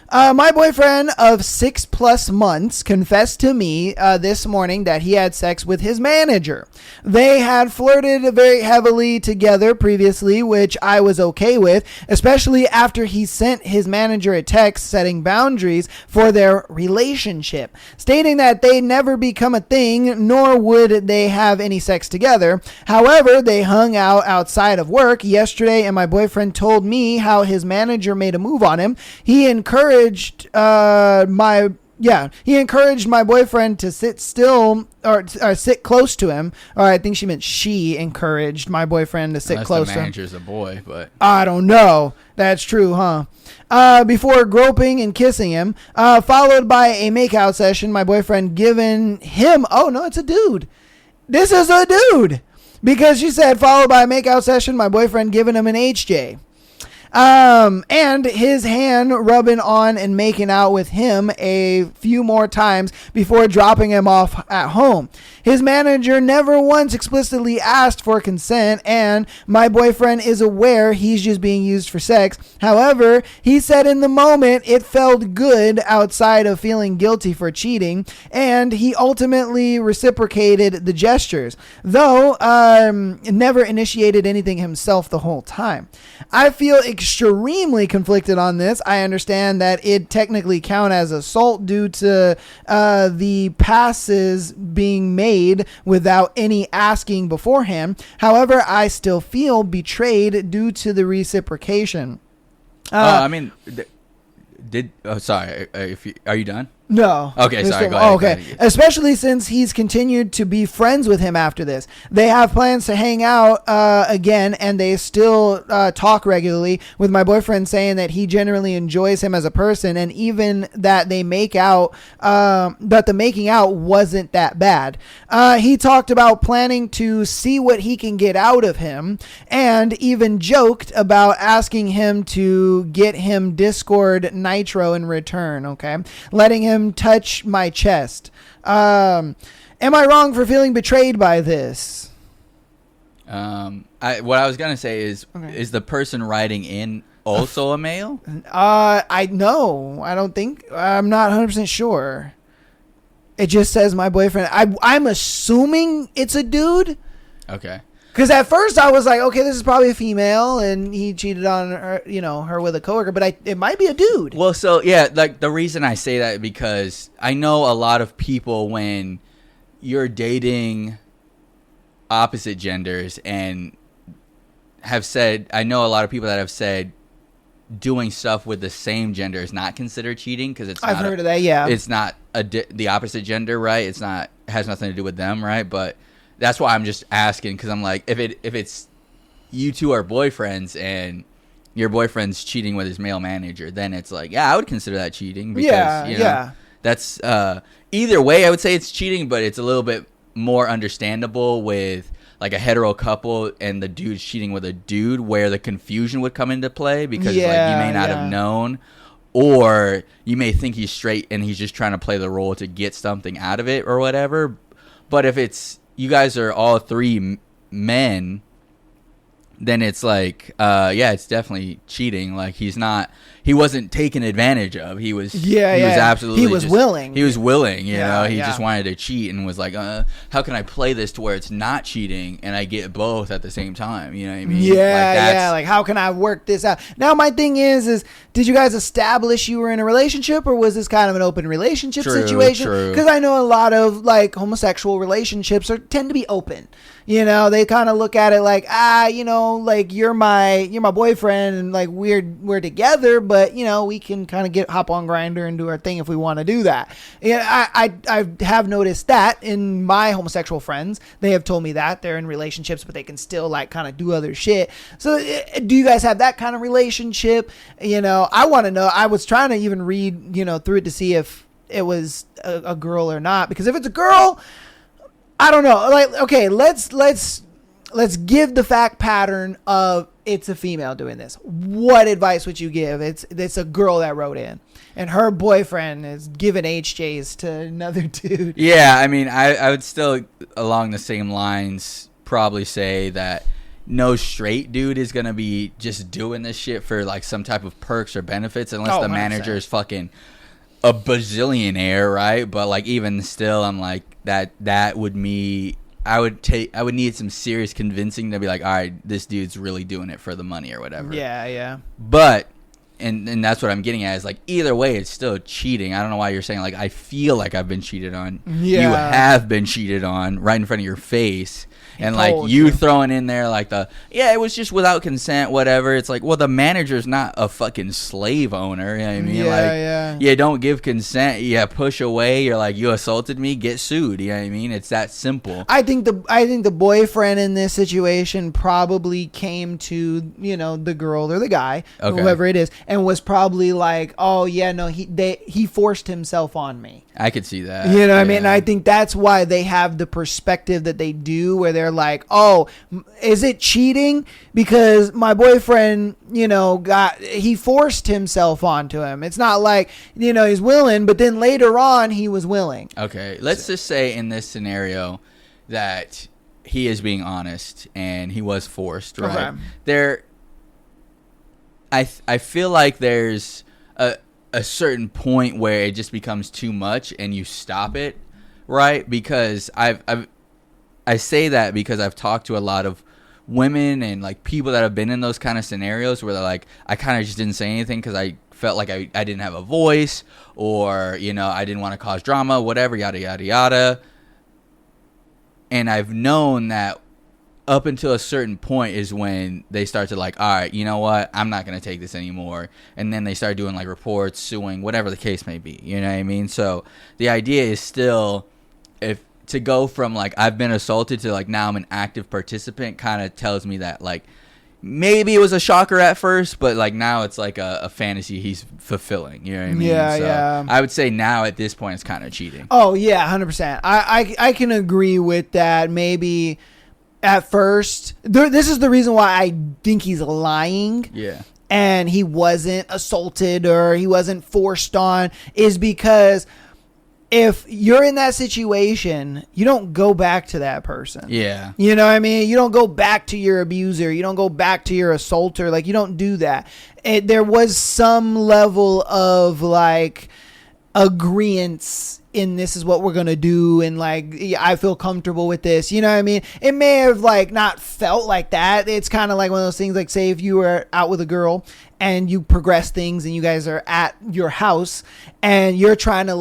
My boyfriend of 6+ months confessed to me this morning that he had sex with his manager. They had flirted very heavily together previously, which I was okay with, especially after he sent his manager a text setting boundaries for their relationship, stating that they never become a thing, nor would they have any sex together. However, they hung out outside of work yesterday, and my boyfriend told me how his manager made a move on him. He encouraged my boyfriend to sit still or sit close to him. Or I think she meant she encouraged my boyfriend to sit unless close the to him. manager's a boy, but I don't know. That's true, huh? Before groping and kissing him, followed by a makeout session, my boyfriend giving him... Oh, no, it's a dude. This is a dude. Because she said, followed by a makeout session, my boyfriend giving him an HJ. And his hand rubbing on and making out with him a few more times before dropping him off at home. His manager never once explicitly asked for consent, and my boyfriend is aware he's just being used for sex. However, he said in the moment it felt good outside of feeling guilty for cheating, and he ultimately reciprocated the gestures, though never initiated anything himself the whole time. I feel extremely conflicted on this. I understand that it technically count as assault due to the passes being made without any asking beforehand. However, I still feel betrayed due to the reciprocation. Sorry. Are you done? No. Okay, sorry. Go ahead. Okay. Especially since he's continued to be friends with him after this. They have plans to hang out again, and they still talk regularly, with my boyfriend saying that he generally enjoys him as a person, and even that they make out, that the making out wasn't that bad. He talked about planning to see what he can get out of him, and even joked about asking him to get him Discord Nitro in return, okay? Letting him touch my chest. Am I wrong for feeling betrayed by this? What I was gonna say is the person writing in also a male? I know. I don't think. I'm not 100% sure. It just says my boyfriend. I'm assuming it's a dude. Okay. Because at first I was like, okay, this is probably a female, and he cheated on her, her with a coworker. But it might be a dude. Well, so yeah, like the reason I say that because I know a lot of people when you're dating opposite genders and have said, I know a lot of people that have said doing stuff with the same gender is not considered cheating because it's. I've heard of that. Yeah, it's not the opposite gender, right? It's not, has nothing to do with them, right? But that's why I'm just asking, because I'm like, if it's you two are boyfriends and your boyfriend's cheating with his male manager, then it's like, yeah, I would consider that cheating because you know, that's either way I would say it's cheating, but it's a little bit more understandable with like a hetero couple and the dude's cheating with a dude, where the confusion would come into play because like you may not have known, or you may think he's straight and he's just trying to play the role to get something out of it or whatever. But if it's you guys are all three men, then it's like, yeah, it's definitely cheating. Like he wasn't taken advantage of. He was absolutely, he was willing. He was willing, you know, he just wanted to cheat and was like, how can I play this to where it's not cheating and I get both at the same time? You know what I mean? Like how can I work this out? Now my thing is did you guys establish you were in a relationship, or was this kind of an open relationship situation? Because I know a lot of like homosexual relationships tend to be open. You know, they kind of look at it like, you know, like you're my boyfriend and like we're together, but you know, we can kind of hop on Grindr and do our thing if we want to do that. Yeah, I have noticed that in my homosexual friends. They have told me that they're in relationships, but they can still like kind of do other shit. So do you guys have that kind of relationship? You know, I want to know. I was trying to even read, you know, through it to see if it was a girl or not, because if it's a girl, I don't know. Like, okay, let's give the fact pattern of it's a female doing this. What advice would you give? It's a girl that wrote in, and her boyfriend is giving HJs to another dude. Yeah, I mean, I would still, along the same lines, probably say that no straight dude is gonna be just doing this shit for like some type of perks or benefits, unless the manager is fucking a bazillionaire, right? But like even still, I'm like that would me. I would need some serious convincing to be like, all right, this dude's really doing it for the money or whatever. Yeah. But and that's what I'm getting at is like either way, it's still cheating. I don't know why you're saying like I feel like I've been cheated on. Yeah. You have been cheated on right in front of your face. And like you throwing in there like it was just without consent, whatever. It's like, well, the manager's not a fucking slave owner. You know what I mean? Yeah, don't give consent. Yeah, push away. You're like, you assaulted me, get sued. You know what I mean? It's that simple. I think the boyfriend in this situation probably came to, you know, the girl or the guy, whoever it is, and was probably like, oh yeah, no, he forced himself on me. I could see that. You know what I mean? And I think that's why they have the perspective that they do, where they're like, oh, is it cheating? Because my boyfriend, you know, he forced himself onto him. It's not like, you know, he's willing, but then later on he was willing. Okay, let's just say in this scenario that he is being honest and he was forced, right? Okay. I feel like there's a certain point where it just becomes too much and you stop it, right? Because I say that because I've talked to a lot of women and like people that have been in those kind of scenarios where they're like, I kind of just didn't say anything because I felt like I didn't have a voice, or, you know, I didn't want to cause drama, whatever, yada, yada, yada. And I've known that up until a certain point is when they start to like, all right, you know what? I'm not going to take this anymore. And then they start doing like reports, suing, whatever the case may be. You know what I mean? So the idea is still, if to go from like I've been assaulted to like now I'm an active participant, kind of tells me that like maybe it was a shocker at first, but like now it's like a fantasy he's fulfilling. You know what I mean? Yeah. I would say now at this point it's kind of cheating. Oh yeah, 100%. I can agree with that. Maybe at first, this is the reason why I think he's lying. Yeah. And he wasn't assaulted or he wasn't forced on, is because if you're in that situation, you don't go back to that person. Yeah. You know what I mean? You don't go back to your abuser. You don't go back to your assaulter. Like, you don't do that. There was some level of like agreeance in this is what we're gonna do, and like I feel comfortable with this, you know what I mean? It may have like not felt like that. It's kind of like one of those things, like say if you were out with a girl and you progress things and you guys are at your house and you're trying to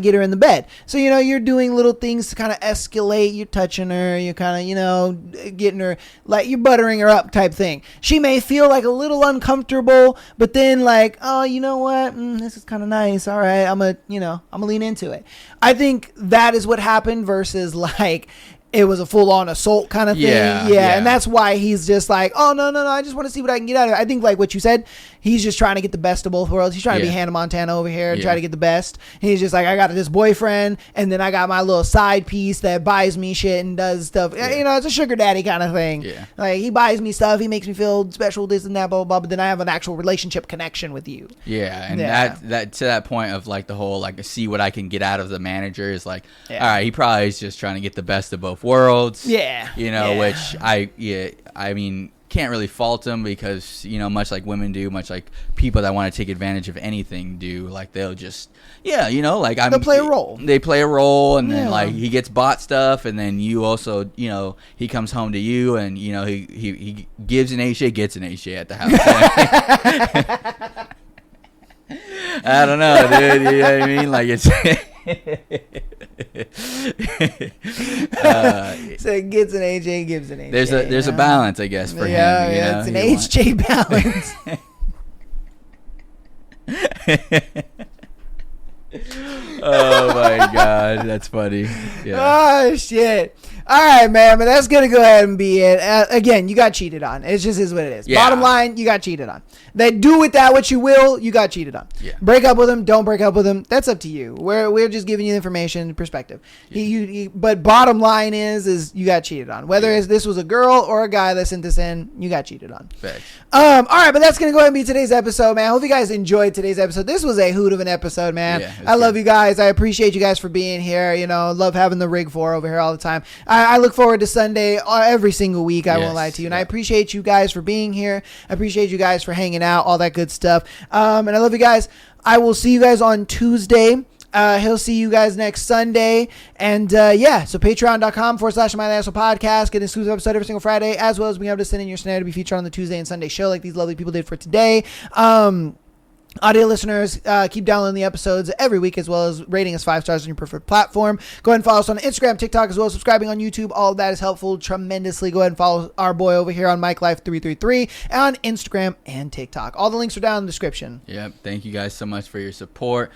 get her in the bed. So, you know, you're doing little things to kind of escalate. You're touching her. You're kind of, you know, getting her, like you're buttering her up type thing. She may feel like a little uncomfortable, but then like, oh, you know what? This is kind of nice. All right. I'm going to lean into it. I think that is what happened versus like, it was a full-on assault kind of thing. Yeah. And that's why he's just like, oh, no, I just want to see what I can get out of it. I think, like what you said, he's just trying to get the best of both worlds. He's trying to be Hannah Montana over here and try to get the best. And he's just like, I got this boyfriend, and then I got my little side piece that buys me shit and does stuff. You know, it's a sugar daddy kind of thing. Yeah. Like, he buys me stuff. He makes me feel special, this and that, blah, blah, blah. But then I have an actual relationship connection with you. Yeah, and that to that point of, like, the whole, like, see what I can get out of the manager is like, all right, he probably is just trying to get the best of both worlds. Yeah. You know, which I mean, can't really fault him because, you know, much like women do, much like people that want to take advantage of anything do, like they'll just, you know, like they'll play a role. They play a role, and then like he gets bought stuff, and then you also, you know, he comes home to you, and you know he gives an HJ, gets an HJ at the house. I don't know, dude. You know what I mean? Like it's. So it gets an AJ, gives an AJ. There's a balance, I guess, for him. Yeah, it's an HJ balance. Oh my god, that's funny. Yeah. Oh shit. All right, man, but that's gonna go ahead and be it. Again, you got cheated on. It just is what it is. Bottom line, you got cheated on. Then do with that what you will. You got cheated on. Yeah. Break up with him. Don't break up with him. That's up to you. We're just giving you information, perspective. But bottom line is you got cheated on. Whether this was a girl or a guy that sent this in, you got cheated on. Thanks. All right, but that's gonna go ahead and be today's episode, man. I hope you guys enjoyed today's episode. This was a hoot of an episode, man. Yeah, I love you guys. I appreciate you guys for being here. You know, love having the Rig 4 over here all the time. I look forward to Sunday every single week. I won't lie to you. And I appreciate you guys for being here. I appreciate you guys for hanging out, all that good stuff. And I love you guys. I will see you guys on Tuesday. He'll see you guys next Sunday. And so patreon.com/My Podcast. Get an exclusive episode every single Friday, as well as being able to send in your scenario to be featured on the Tuesday and Sunday show like these lovely people did for today. Audio listeners, keep downloading the episodes every week, as well as rating us 5 stars on your preferred platform. Go ahead and follow us on Instagram, TikTok, as well as subscribing on YouTube. All of that is helpful tremendously. Go ahead and follow our boy over here on MikeLife333 on Instagram and TikTok. All the links are down in the description. Yep. Thank you guys so much for your support.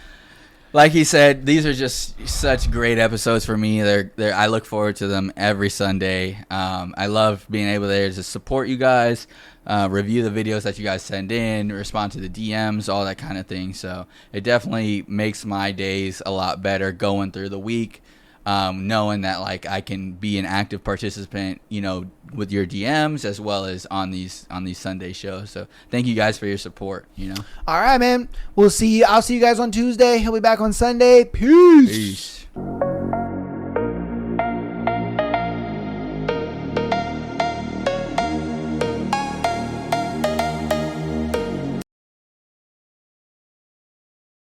Like he said, these are just such great episodes for me. I look forward to them every Sunday. I love being able to support you guys, review the videos that you guys send in, respond to the DMs, all that kind of thing. So it definitely makes my days a lot better going through the week, knowing that like I can be an active participant, you know, with your DMs as well as on these Sunday shows. So thank you guys for your support, you know. All right, man. I'll see you guys on Tuesday. He'll be back on Sunday. Peace. Peace.